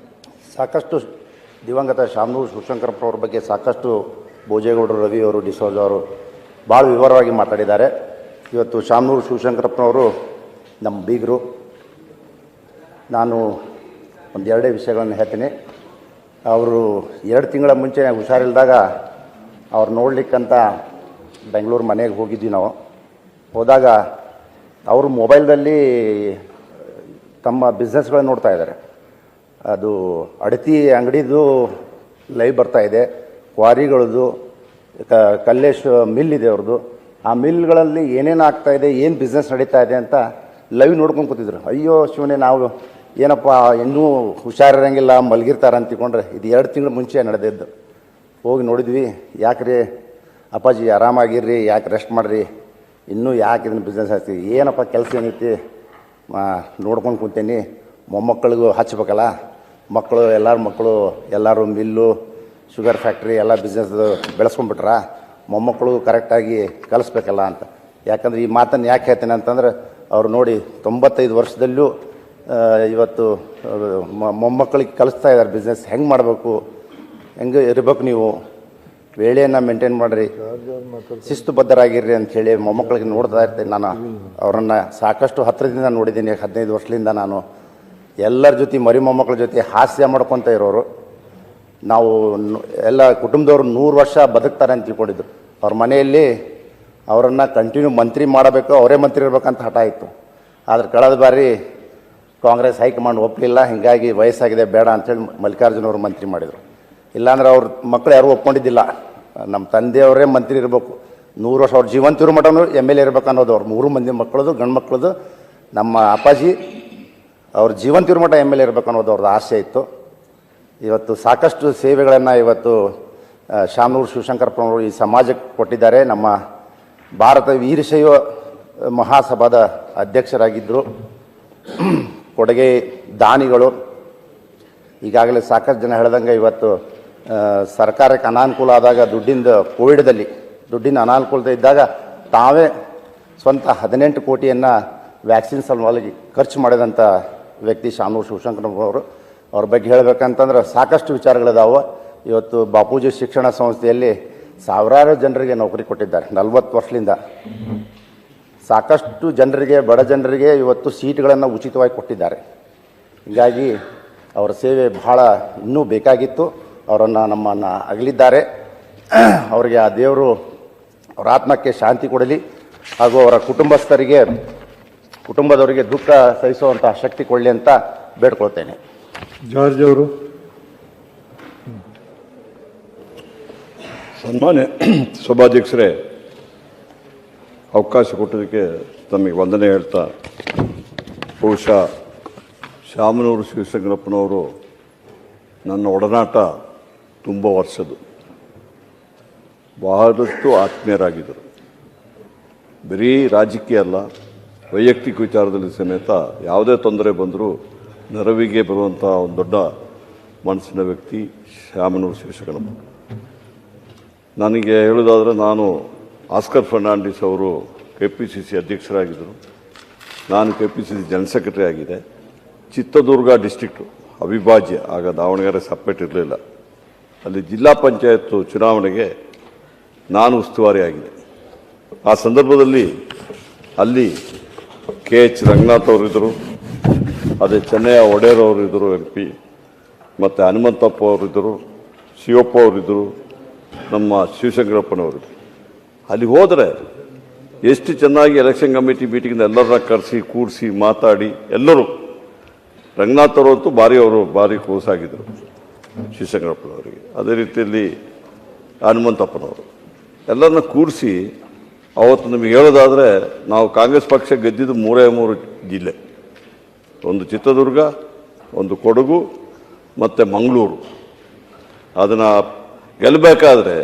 ಸಾಕಷ್ಟು ದಿವಂಗತ ಶಾಮನೂರು ಶಿವಶಂಕರಪ್ಪರವ್ರ ಬಗ್ಗೆ ಸಾಕಷ್ಟು ಭೋಜೇಗೌಡರು, ರವಿಯವರು, ಡಿಸೋಜ ಅವರು ಭಾಳ ವಿವರವಾಗಿ ಮಾತಾಡಿದ್ದಾರೆ. ಇವತ್ತು ಶಾಮನೂರು ಶಿವಶಂಕರಪ್ಪನವರು ನಮ್ಮ ಬೀಗರು. ನಾನು ಒಂದೆರಡೇ ವಿಷಯಗಳನ್ನು ಹೇಳ್ತೀನಿ. ಅವರು 2 ತಿಂಗಳ ಮುಂಚೆ ಹುಷಾರಿಲ್ದಾಗ ಅವ್ರು ನೋಡ್ಲಿಕ್ಕಂತ ಬೆಂಗಳೂರು ಮನೆಗೆ ಹೋಗಿದ್ವಿ ನಾವು. ಹೋದಾಗ ಅವರು ಮೊಬೈಲ್ದಲ್ಲಿ ತಮ್ಮ ಬಿಸ್ನೆಸ್ಗಳನ್ನ ನೋಡ್ತಾ ಇದ್ದಾರೆ. ಅದು ಅಡತಿ ಅಂಗಡಿದು ಲೈವ್ ಬರ್ತಾಯಿದೆ, ಕ್ವಾರಿಗಳದ್ದು, ಕಲ್ಲೇಶ್ ಮಿಲ್ ಇದೆ ಅವ್ರದ್ದು. ಆ ಮಿಲ್ಗಳಲ್ಲಿ ಏನೇನು ಆಗ್ತಾಯಿದೆ, ಏನು ಬಿಸ್ನೆಸ್ ನಡೀತಾ ಇದೆ ಅಂತ ಲೈವ್ ನೋಡ್ಕೊಂಡು ಕೂತಿದ್ರು. ಅಯ್ಯೋ ಶಿವನೇ, ನಾವು ಏನಪ್ಪ ಇನ್ನೂ ಹುಷಾರಿರಂಗಿಲ್ಲ, ಮಲಗಿರ್ತಾರೆ ಅಂತ ತಿಳ್ಕೊಂಡ್ರೆ ಇದು 2 ತಿಂಗಳ ಮುಂಚೆ ನಡೆದಿದ್ದು. ಹೋಗಿ ನೋಡಿದ್ವಿ. ಯಾಕ್ರಿ ಅಪ್ಪಾಜಿ ಆರಾಮಾಗಿರ್ರಿ, ಯಾಕೆ ರೆಸ್ಟ್ ಮಾಡಿರಿ, ಇನ್ನೂ ಯಾಕೆ ಇದನ್ನು ಬಿಸ್ನೆಸ್ ಆಗ್ತೀವಿ, ಏನಪ್ಪ ಕೆಲಸ ಏನೈತಿ ನೋಡ್ಕೊಂಡು ಕೂತೀನಿ, ಮೊಮ್ಮಕ್ಕಳಿಗೂ ಹಚ್ಬೇಕಲ್ಲ, ಮಕ್ಕಳು ಎಲ್ಲರೂ ಮಿಲ್ಲು ಶುಗರ್ ಫ್ಯಾಕ್ಟ್ರಿ ಎಲ್ಲ ಬಿಸ್ನೆಸ್ ಬೆಳೆಸ್ಕೊಂಡ್ಬಿಟ್ರ ಮೊಮ್ಮಕ್ಕಳು ಕರೆಕ್ಟಾಗಿ ಕಲಿಸ್ಬೇಕಲ್ಲ ಅಂತ. ಯಾಕಂದರೆ ಈ ಮಾತನ್ನು ಯಾಕೆ ಹೇಳ್ತೇನೆ ಅಂತಂದ್ರೆ ಅವರು ನೋಡಿ 95 ವರ್ಷದಲ್ಲೂ ಇವತ್ತು ಮೊಮ್ಮಕ್ಕಳಿಗೆ ಕಲಿಸ್ತಾ ಇದ್ದಾರೆ ಬಿಸ್ನೆಸ್ ಹೆಂಗೆ ಮಾಡಬೇಕು, ಹೆಂಗೆ ಇರಬೇಕು, ನೀವು ವೇಳೆಯನ್ನು ಮೇಂಟೈನ್ ಮಾಡಿರಿ, ಶಿಸ್ತುಬದ್ಧರಾಗಿರ್ರಿ ಅಂಥೇಳಿ ಮೊಮ್ಮಕ್ಕಳಿಗೆ ನೋಡ್ತಾ ಇರ್ತೇನೆ. ನಾನು ಅವರನ್ನು ಸಾಕಷ್ಟು ಹತ್ತಿರದಿಂದ ನೋಡಿದ್ದೀನಿ. 15 ವರ್ಷದಿಂದ ನಾನು ಎಲ್ಲರ ಜೊತೆ ಮರಿ ಮೊಮ್ಮಕ್ಕಳ ಜೊತೆ ಹಾಸ್ಯ ಮಾಡ್ಕೊತ ಇರೋರು. ನಾವು ಎಲ್ಲ ಕುಟುಂಬದವ್ರು 100 ವರ್ಷ ಬದುಕ್ತಾರೆ ಅಂತ ತಿಳ್ಕೊಂಡಿದ್ರು. ಅವ್ರ ಮನೆಯಲ್ಲಿ ಅವರನ್ನು ಕಂಟಿನ್ಯೂ ಮಂತ್ರಿ ಮಾಡಬೇಕು, ಅವರೇ ಮಂತ್ರಿ ಇರಬೇಕಂತ ಹಠ ಇತ್ತು. ಆದರೆ ಕಳೆದ ಬಾರಿ ಕಾಂಗ್ರೆಸ್ ಹೈಕಮಾಂಡ್ ಒಪ್ಪಲಿಲ್ಲ. ಹೀಗಾಗಿ ವಯಸ್ಸಾಗಿದೆ ಬೇಡ ಅಂಥೇಳಿ ಮಲ್ಲಿಕಾರ್ಜುನ ಅವರು ಮಂತ್ರಿ ಮಾಡಿದರು. ಇಲ್ಲಾಂದ್ರೆ ಅವ್ರ ಮಕ್ಕಳು ಯಾರೂ ಒಪ್ಕೊಂಡಿದ್ದಿಲ್ಲ, ನಮ್ಮ ತಂದೆಯವರೇ ಮಂತ್ರಿ ಇರಬೇಕು, 100 ವರ್ಷ ಅವ್ರ ಜೀವಂತ ಇರೋ ಮಟ್ಟನೂ MLA ಇರಬೇಕು ಅನ್ನೋದು. ಅವ್ರ 3 ಮಂದಿ ಮಕ್ಕಳದು ಗಂಡು ಮಕ್ಕಳದು. ನಮ್ಮ ಅಪ್ಪಾಜಿ ಅವ್ರ ಜೀವಂತ ಇರೋ ಮಟ್ಟ MLA ಇರಬೇಕು ಅನ್ನೋದು ಅವ್ರದ್ದು ಆಸೆ ಇತ್ತು. ಇವತ್ತು ಸಾಕಷ್ಟು ಸೇವೆಗಳನ್ನು ಇವತ್ತು ಶಾಮನೂರು ಶಿವಶಂಕರಪ್ಪನವರು ಈ ಸಮಾಜಕ್ಕೆ ಕೊಟ್ಟಿದ್ದಾರೆ. ನಮ್ಮ ಭಾರತ ವೀರಶೈವ ಮಹಾಸಭಾದ ಅಧ್ಯಕ್ಷರಾಗಿದ್ದರು, ಕೊಡುಗೆ ದಾನಿಗಳು. ಈಗಾಗಲೇ ಸಾಕಷ್ಟು ಜನ ಹೇಳ್ದಂಗೆ ಇವತ್ತು ಸರ್ಕಾರಕ್ಕೆ ಅನಾನುಕೂಲ ಆದಾಗ ಕೋವಿಡ್ದಲ್ಲಿ ದುಡ್ಡಿನ ಅನಾನುಕೂಲತೆ ಇದ್ದಾಗ ತಾವೇ ಸ್ವಂತ 18 ಕೋಟಿಯನ್ನು ವ್ಯಾಕ್ಸಿನ್ ಸಲುವಾಗಿ ಖರ್ಚು ಮಾಡಿದಂಥ ವ್ಯಕ್ತಿ ಶಾಮನೂರು ಶಿವಶಂಕರಪ್ಪನವರು. ಅವ್ರ ಬಗ್ಗೆ ಹೇಳಬೇಕಂತಂದ್ರೆ ಸಾಕಷ್ಟು ವಿಚಾರಗಳಿದಾವೆ. ಇವತ್ತು ಬಾಪೂಜಿ ಶಿಕ್ಷಣ ಸಂಸ್ಥೆಯಲ್ಲಿ ಸಾವಿರಾರು ಜನರಿಗೆ ನೌಕರಿ ಕೊಟ್ಟಿದ್ದಾರೆ 40 ವರ್ಷದಿಂದ. ಸಾಕಷ್ಟು ಜನರಿಗೆ, ಬಡ ಜನರಿಗೆ ಇವತ್ತು ಸೀಟ್ಗಳನ್ನು ಉಚಿತವಾಗಿ ಕೊಟ್ಟಿದ್ದಾರೆ. ಹೀಗಾಗಿ ಅವರ ಸೇವೆ ಬಹಳ ಇನ್ನೂ ಬೇಕಾಗಿತ್ತು. ಅವರನ್ನು ನಮ್ಮನ್ನು ಅಗಲಿದ್ದಾರೆ. ಅವರಿಗೆ ಆ ದೇವರು ಅವರ ಆತ್ಮಕ್ಕೆ ಶಾಂತಿ ಕೊಡಲಿ, ಹಾಗೂ ಅವರ ಕುಟುಂಬದವರಿಗೆ ದುಃಖ ಸಹಿಸುವಂಥ ಶಕ್ತಿ ಕೊಡಲಿ ಅಂತ ಬೇಡ್ಕೊಳ್ತೇನೆ. ಜಾರ್ಜ್ ಅವರು. ಸನ್ಮಾನ್ಯ ಸಭಾಧ್ಯಕ್ಷರೇ, ಅವಕಾಶ ಕೊಟ್ಟದಕ್ಕೆ ತಮಗೆ ವಂದನೆ ಹೇಳ್ತಾ, ಬಹುಶಃ ಶಾಮನೂರು ಶಿವಶಂಕರಪ್ಪನವರು ನನ್ನ ಒಡನಾಟ ತುಂಬ ವರ್ಷದ್ದು. ಬಹಳಷ್ಟು ಆತ್ಮೀಯರಾಗಿದ್ದರು. ಬರೀ ರಾಜಕೀಯ ಅಲ್ಲ, ವೈಯಕ್ತಿಕ ವಿಚಾರದಲ್ಲಿ ಸಮೇತ ಯಾವುದೇ ತೊಂದರೆ ಬಂದರೂ ನೆರವಿಗೆ ಬರುವಂಥ ಒಂದು ದೊಡ್ಡ ಮನಸ್ಸಿನ ವ್ಯಕ್ತಿ ಶಾಮನೂರು ಶಿವಶಂಕರಪ್ಪ. ನನಗೆ ಹೇಳೋದಾದರೆ, ನಾನು ಆಸ್ಕರ್ ಫರ್ನಾಂಡಿಸ್ ಅವರು KPCC ಅಧ್ಯಕ್ಷರಾಗಿದ್ದರು, ನಾನು KPCC ಜನರಲ್ ಸೆಕ್ರೆಟರಿ ಆಗಿದೆ. ಚಿತ್ರದುರ್ಗ ಡಿಸ್ಟ್ರಿಕ್ಟು ಅವಿಭಾಜ್ಯ, ಆಗ ದಾವಣಗೆರೆ ಸಪ್ರೇಟ್ ಇರಲಿಲ್ಲ. ಅಲ್ಲಿ ಜಿಲ್ಲಾ ಪಂಚಾಯತ್ ಚುನಾವಣೆಗೆ ನಾನು ಉಸ್ತುವಾರಿ ಆಗಿದೆ. ಆ ಸಂದರ್ಭದಲ್ಲಿ ಅಲ್ಲಿ KH ರಂಗನಾಥ್ ಅವರಿದ್ದರು, ಅದೇ ಚೆನ್ನಯ್ಯ ಒಡೆಯರ್ ಅವರಿದ್ದರು MP, ಮತ್ತು ಹನುಮಂತಪ್ಪ ಅವರಿದ್ದರು, ಶಿವಪ್ಪ ಅವರಿದ್ದರು, ನಮ್ಮ ಶಿವಶಂಕರಪ್ಪನವರು. ಅಲ್ಲಿ ಹೋದರೆ ಎಷ್ಟು ಚೆನ್ನಾಗಿ ಎಲೆಕ್ಷನ್ ಕಮಿಟಿ ಮೀಟಿಂಗ್ನ ಎಲ್ಲರನ್ನ ಕರೆಸಿ ಕೂಡಿಸಿ ಮಾತಾಡಿ ಎಲ್ಲರೂ, ರಂಗನಾಥ್ ಅವರಂತೂ ಭಾರಿ ಕ್ಲೋಸಾಗಿದ್ದರು ಶಿವಶಂಕರಪ್ಪನವರಿಗೆ. ಅದೇ ರೀತಿಯಲ್ಲಿ ಹನುಮಂತಪ್ಪನವರು ಎಲ್ಲರನ್ನ ಕೂರಿಸಿ ಅವತ್ತು ನಿಮಗೆ ಹೇಳೋದಾದರೆ, ನಾವು ಕಾಂಗ್ರೆಸ್ ಪಕ್ಷ ಗೆದ್ದಿದ್ದು 3 ಜಿಲ್ಲೆ, ಒಂದು ಚಿತ್ರದುರ್ಗ, ಒಂದು ಕೊಡಗು ಮತ್ತು ಮಂಗಳೂರು. ಅದನ್ನು ಗೆಲ್ಲಬೇಕಾದ್ರೆ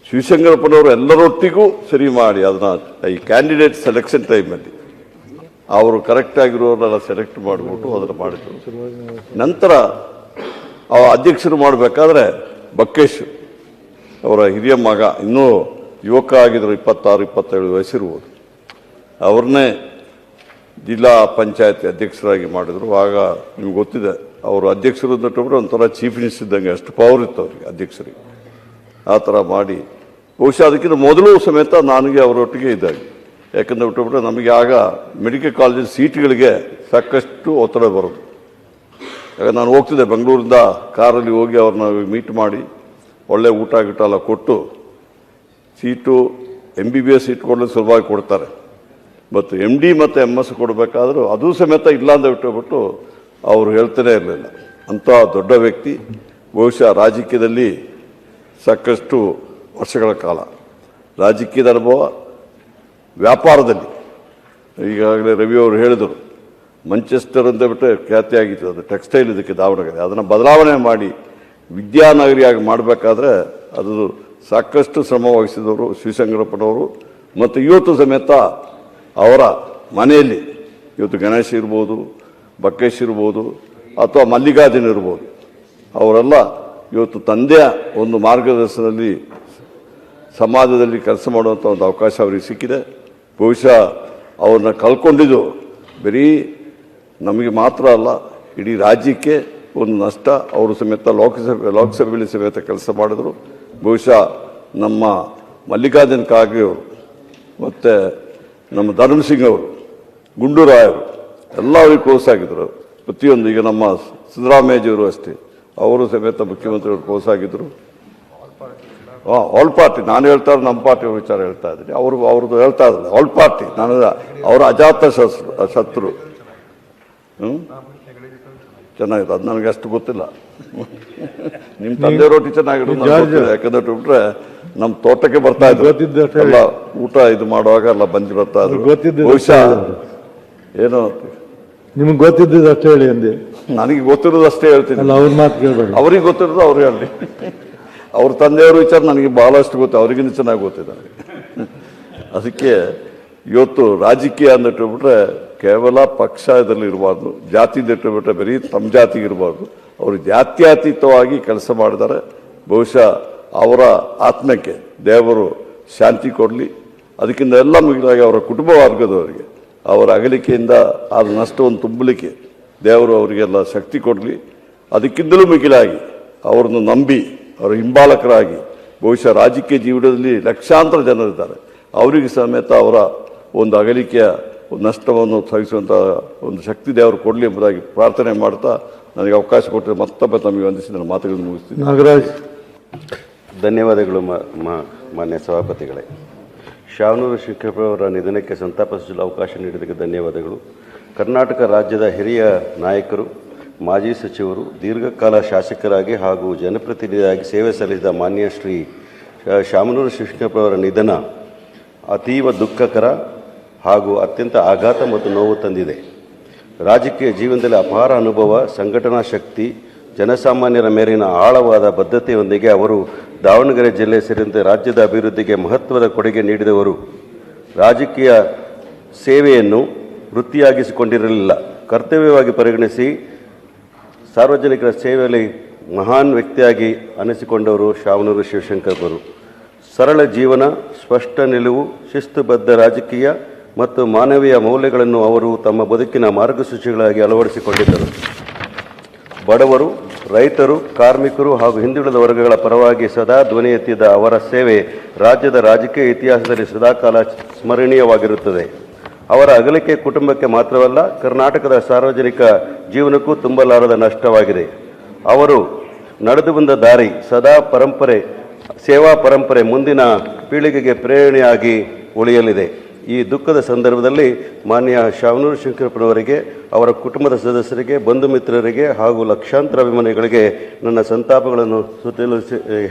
ಶಿವಶಂಕರಪ್ಪನವರು ಎಲ್ಲರೊಟ್ಟಿಗೂ ಸರಿ ಮಾಡಿ ಅದನ್ನು ಈ ಕ್ಯಾಂಡಿಡೇಟ್ ಸೆಲೆಕ್ಷನ್ ಟೈಮಲ್ಲಿ ಅವರು ಕರೆಕ್ಟಾಗಿರೋರೆಲ್ಲ ಸೆಲೆಕ್ಟ್ ಮಾಡಿಬಿಟ್ಟು ಅದನ್ನು ಮಾಡಿದರು. ನಂತರ ಅಧ್ಯಕ್ಷರು ಮಾಡಬೇಕಾದ್ರೆ ಬಕ್ಕೇಶ್ ಅವರ ಹಿರಿಯ ಮಗ, ಇನ್ನೂ ಯುವಕ ಆಗಿದ್ದರು, 26-27 ವಯಸ್ಸಿರ್ಬೋದು, ಅವ್ರನ್ನೇ ಜಿಲ್ಲಾ ಪಂಚಾಯತ್ ಅಧ್ಯಕ್ಷರಾಗಿ ಮಾಡಿದರು. ಆಗ ನಿಮ್ಗೆ ಗೊತ್ತಿದೆ, ಅವರು ಅಧ್ಯಕ್ಷರು ಅಂದ್ಬಿಟ್ರೆ ಒಂಥರ ಚೀಫ್ ಮಿನಿಸ್ಟರ್ ಇದ್ದಂಗೆ, ಅಷ್ಟು ಪವರ್ ಇತ್ತು ಅವರಿಗೆ ಅಧ್ಯಕ್ಷರಿಗೆ. ಆ ಥರ ಮಾಡಿ ಬಹುಶಃ ಅದಕ್ಕಿಂತ ಮೊದಲು ಸಮೇತ ನನಗೆ ಅವರೊಟ್ಟಿಗೆ ಇದ್ದಾಗ, ಯಾಕಂದ್ರೆ ಬಿಟ್ಟುಬಿಟ್ರೆ ನಮಗೆ ಆಗ ಮೆಡಿಕಲ್ ಕಾಲೇಜ್ ಸೀಟ್ಗಳಿಗೆ ಸಾಕಷ್ಟು ಒತ್ತಡ ಬರೋದು. ಯಾಕಂದ್ರೆ ನಾನು ಹೋಗ್ತಿದ್ದೆ ಬೆಂಗಳೂರಿಂದ ಕಾರಲ್ಲಿ ಹೋಗಿ ಅವ್ರನ್ನ ಮೀಟ್ ಮಾಡಿ ಒಳ್ಳೆ ಊಟ ಗೀಟ ಎಲ್ಲ ಕೊಟ್ಟು, ಸೀಟು MBBS ಸೀಟ್ ಕೊಡಲು ಸುಲಭವಾಗಿ ಕೊಡ್ತಾರೆ, ಮತ್ತು MD ಮತ್ತು MS ಕೊಡಬೇಕಾದ್ರೂ ಅದು ಸಮೇತ ಇಲ್ಲ ಅಂತ ಬಿಟ್ಟುಬಿಟ್ಟು ಅವರು ಹೇಳ್ತಾನೆ ಇರಲಿಲ್ಲ. ಅಂಥ ದೊಡ್ಡ ವ್ಯಕ್ತಿ. ಬಹುಶಃ ರಾಜಕೀಯದಲ್ಲಿ ಸಾಕಷ್ಟು ವರ್ಷಗಳ ಕಾಲ ರಾಜಕೀಯದ ಅನುಭವ, ವ್ಯಾಪಾರದಲ್ಲಿ ಈಗಾಗಲೇ ರವಿ ಅವರು ಹೇಳಿದರು, ಮಂಚೆಸ್ಟರ್ ಅಂತ ಬಿಟ್ಟರೆ ಖ್ಯಾತಿಯಾಗಿತ್ತು ಅದು ಟೆಕ್ಸ್ಟೈಲ್, ಇದಕ್ಕೆ ದಾವಣಗೆರೆ. ಅದನ್ನು ಬದಲಾವಣೆ ಮಾಡಿ ವಿದ್ಯಾನಗರಿಯಾಗಿ ಮಾಡಬೇಕಾದ್ರೆ ಅದು ಸಾಕಷ್ಟು ಶ್ರಮ ವಹಿಸಿದವರು ಶಿವಶಂಕರಪ್ಪನವರು. ಮತ್ತು ಇವತ್ತು ಸಮೇತ ಅವರ ಮನೆಯಲ್ಲಿ ಇವತ್ತು ಗಣೇಶ್ ಇರ್ಬೋದು, ಬಕ್ಕೇಶ್ ಇರ್ಬೋದು, ಅಥವಾ ಮಲ್ಲಿಕಾರ್ಜುನ ಇರ್ಬೋದು, ಅವರೆಲ್ಲ ಇವತ್ತು ತಂದೆಯ ಒಂದು ಮಾರ್ಗದರ್ಶನದಲ್ಲಿ ಸಮಾಜದಲ್ಲಿ ಕೆಲಸ ಮಾಡುವಂಥ ಒಂದು ಅವಕಾಶ ಅವರಿಗೆ ಸಿಕ್ಕಿದೆ. ಬಹುಶಃ ಅವ್ರನ್ನ ಕಳ್ಕೊಂಡಿದ್ದು ಬರೀ ನಮಗೆ ಮಾತ್ರ ಅಲ್ಲ, ಇಡೀ ರಾಜ್ಯಕ್ಕೆ ಒಂದು ನಷ್ಟ. ಅವರು ಸಮೇತ ಲೋಕಸಭೆಯಲ್ಲಿ ಸಮೇತ ಕೆಲಸ ಮಾಡಿದ್ರು. ಬಹುಶಃ ನಮ್ಮ ಮಲ್ಲಿಕಾರ್ಜುನ ಖರ್ಗೆ ಅವರು ಮತ್ತು ನಮ್ಮ ಧರ್ಮಸಿಂಗ್ ಅವರು, ಗುಂಡೂರಾಯರು ಎಲ್ಲ ಅವ್ರಿಗೆ ಕ್ಲೋಸ್ ಆಗಿದ್ದರು. ಪ್ರತಿಯೊಂದು ಈಗ ನಮ್ಮ ಸಿದ್ದರಾಮಯ್ಯಜಿಯವರು ಅಷ್ಟೇ, ಅವರು ಸಮೇತ ಮುಖ್ಯಮಂತ್ರಿಗಳು ಕ್ಲೋಸ್ ಆಗಿದ್ದರು. ಆಲ್ ಪಾರ್ಟಿ, ನಾನು ಹೇಳ್ತಾ ಇರೋದು ನಮ್ಮ ಪಾರ್ಟಿ ವಿಚಾರ ಹೇಳ್ತಾ ಇದ್ದೀನಿ, ಅವ್ರದ್ದು ಹೇಳ್ತಾ ಇದ್ದಾರೆ ಆಲ್ ಪಾರ್ಟಿ. ನಾನು ಅವರ ಅಜಾತ ಶತ್ರು. ಚೆನ್ನಾಗಿದೆ, ಅದು ನನಗೆ ಅಷ್ಟು ಗೊತ್ತಿಲ್ಲ. ನಿಮ್ಮ ತಂದೆ ರೋಟಿ ಚೆನ್ನಾಗಿರೋದು ಯಾಕಂದ್ರೆ ಬಿಟ್ರೆ ನಮ್ಮ ತೋಟಕ್ಕೆ ಬರ್ತಾ ಇದ್ರು ಎಲ್ಲ ಊಟ ಇದು ಮಾಡುವಾಗ ಎಲ್ಲ ಬಂದು ಬರ್ತಾ ಇದ್ರು. ಬಹುಶಃ ಏನೋ ನಿಮ್ಗೆ ಗೊತ್ತಿದ್ದು ಅಷ್ಟೇ ಹೇಳಿ ಅಂದೆ. ನನಗೆ ಗೊತ್ತಿರೋದು ಅಷ್ಟೇ ಹೇಳ್ತೀನಿ, ಅವ್ರ ಮಾತು ಕೇಳಬೇಡ. ಅವ್ರಿಗೆ ಗೊತ್ತಿರೋದು ಅವ್ರು ಹೇಳಿ. ಅವ್ರ ತಂದೆಯವ್ರ ವಿಚಾರ ನನಗೆ ಬಹಳಷ್ಟು ಗೊತ್ತು, ಅವ್ರಿಗಿಂತ ಚೆನ್ನಾಗಿ ಗೊತ್ತಿದೆ. ಅದಕ್ಕೆ ಇವತ್ತು ರಾಜಕೀಯ ಅಂದಿಟ್ಟುಬಿಟ್ರೆ ಕೇವಲ ಪಕ್ಷ ಇದರಲ್ಲಿ ಇರಬಾರ್ದು, ಜಾತಿ ಇಟ್ಟುಬಿಟ್ರೆ ಬರೀ ತಮ್ಮ ಜಾತಿಗೆ ಇರಬಾರ್ದು. ಅವರು ಜಾತ್ಯತೀತವಾಗಿ ಕೆಲಸ ಮಾಡಿದ್ದಾರೆ. ಬಹುಶಃ ಅವರ ಆತ್ಮಕ್ಕೆ ದೇವರು ಶಾಂತಿ ಕೊಡಲಿ. ಅದಕ್ಕಿಂತ ಎಲ್ಲ ಮಿಗಿಲಾಗಿ ಅವರ ಕುಟುಂಬ ವರ್ಗದವರಿಗೆ ಅವರ ಅಗಲಿಕೆಯಿಂದ ಆದ ನಷ್ಟವನ್ನು ತುಂಬಲಿಕ್ಕೆ ದೇವರು ಅವರಿಗೆಲ್ಲ ಶಕ್ತಿ ಕೊಡಲಿ. ಅದಕ್ಕಿಂತಲೂ ಮಿಗಿಲಾಗಿ ಅವರನ್ನು ನಂಬಿ ಅವರ ಹಿಂಬಾಲಕರಾಗಿ ಬಹುಶಃ ರಾಜಕೀಯ ಜೀವನದಲ್ಲಿ ಲಕ್ಷಾಂತರ ಜನರಿದ್ದಾರೆ, ಅವರಿಗೆ ಸಮೇತ ಅವರ ಒಂದು ಅಗಲಿಕೆಯ ನಷ್ಟವನ್ನು ಸಹಿಸುವಂಥ ಒಂದು ಶಕ್ತಿ ದೇವರು ಕೊಡಲಿ ಎಂಬುದಾಗಿ ಪ್ರಾರ್ಥನೆ ಮಾಡ್ತಾ ನನಗೆ ಅವಕಾಶ ಕೊಟ್ಟರೆ ಮತ್ತೊಮ್ಮೆ ತಮಗೆ ವಂದಿಸಿ ನನ್ನ ಮಾತುಗಳನ್ನು ಮುಗಿಸ್ತೀನಿ. ನಾಗರಾಜ್, ಧನ್ಯವಾದಗಳು ಮಾನ್ಯ ಸಭಾಪತಿಗಳೇ. ಶಾಮನೂರು ಶಿವಶಂಕರಪ್ಪನವರ ನಿಧನಕ್ಕೆ ಸಂತಾಪ ಸೂಚಿಸಲು ಅವಕಾಶ ನೀಡಿದ್ದಕ್ಕೆ ಧನ್ಯವಾದಗಳು. ಕರ್ನಾಟಕ ರಾಜ್ಯದ ಹಿರಿಯ ನಾಯಕರು, ಮಾಜಿ ಸಚಿವರು, ದೀರ್ಘಕಾಲ ಶಾಸಕರಾಗಿ ಹಾಗೂ ಜನಪ್ರತಿನಿಧಿಯಾಗಿ ಸೇವೆ ಸಲ್ಲಿಸಿದ ಮಾನ್ಯ ಶ್ರೀ ಶಾಮನೂರು ಶಿವಶಂಕರಪ್ಪನವರ ನಿಧನ ಅತೀವ ದುಃಖಕರ ಹಾಗೂ ಅತ್ಯಂತ ಆಘಾತ ಮತ್ತು ನೋವು ತಂದಿದೆ. ರಾಜಕೀಯ ಜೀವನದಲ್ಲಿ ಅಪಾರ ಅನುಭವ, ಸಂಘಟನಾ ಶಕ್ತಿ, ಜನಸಾಮಾನ್ಯರ ಮೇಲಿನ ಆಳವಾದ ಬದ್ಧತೆಯೊಂದಿಗೆ ಅವರು ದಾವಣಗೆರೆ ಜಿಲ್ಲೆ ಸೇರಿದಂತೆ ರಾಜ್ಯದ ಅಭಿವೃದ್ಧಿಗೆ ಮಹತ್ವದ ಕೊಡುಗೆ ನೀಡಿದವರು. ರಾಜಕೀಯ ಸೇವೆಯನ್ನು ವೃತ್ತಿಯಾಗಿಸಿಕೊಂಡಿರಲಿಲ್ಲ, ಕರ್ತವ್ಯವಾಗಿ ಪರಿಗಣಿಸಿ ಸಾರ್ವಜನಿಕರ ಸೇವೆಯಲ್ಲಿ ಮಹಾನ್ ವ್ಯಕ್ತಿಯಾಗಿ ಅನಿಸಿಕೊಂಡವರು ಶಾಮನೂರು ಶಿವಶಂಕರಪ್ಪರು. ಸರಳ ಜೀವನ, ಸ್ಪಷ್ಟ ನಿಲುವು, ಶಿಸ್ತುಬದ್ಧ ರಾಜಕೀಯ ಮತ್ತು ಮಾನವೀಯ ಮೌಲ್ಯಗಳನ್ನು ಅವರು ತಮ್ಮ ಬದುಕಿನ ಮಾರ್ಗಸೂಚಿಗಳಾಗಿ ಅಳವಡಿಸಿಕೊಂಡಿದ್ದರು. ಬಡವರು, ರೈತರು, ಕಾರ್ಮಿಕರು ಹಾಗೂ ಹಿಂದುಳಿದ ವರ್ಗಗಳ ಪರವಾಗಿ ಸದಾ ಧ್ವನಿ ಎತ್ತಿದ ಅವರ ಸೇವೆ ರಾಜ್ಯದ ರಾಜಕೀಯ ಇತಿಹಾಸದಲ್ಲಿ ಸದಾಕಾಲ ಸ್ಮರಣೀಯವಾಗಿರುತ್ತದೆ. ಅವರ ಅಗಲಿಕೆ ಕುಟುಂಬಕ್ಕೆ ಮಾತ್ರವಲ್ಲ, ಕರ್ನಾಟಕದ ಸಾರ್ವಜನಿಕ ಜೀವನಕ್ಕೂ ತುಂಬಲಾರದ ನಷ್ಟವಾಗಿದೆ. ಅವರು ನಡೆದು ಬಂದ ದಾರಿ ಸದಾ ಸೇವಾ ಪರಂಪರೆ ಮುಂದಿನ ಪೀಳಿಗೆಗೆ ಪ್ರೇರಣೆಯಾಗಿ ಉಳಿಯಲಿದೆ. ಈ ದುಃಖದ ಸಂದರ್ಭದಲ್ಲಿ ಮಾನ್ಯ ಶಾಮನೂರು ಶಿವಶಂಕರಪ್ಪನವರಿಗೆ, ಅವರ ಕುಟುಂಬದ ಸದಸ್ಯರಿಗೆ, ಬಂಧು ಮಿತ್ರರಿಗೆ ಹಾಗೂ ಲಕ್ಷಾಂತರ ಅಭಿಮಾನಿಗಳಿಗೆ ನನ್ನ ಸಂತಾಪಗಳನ್ನು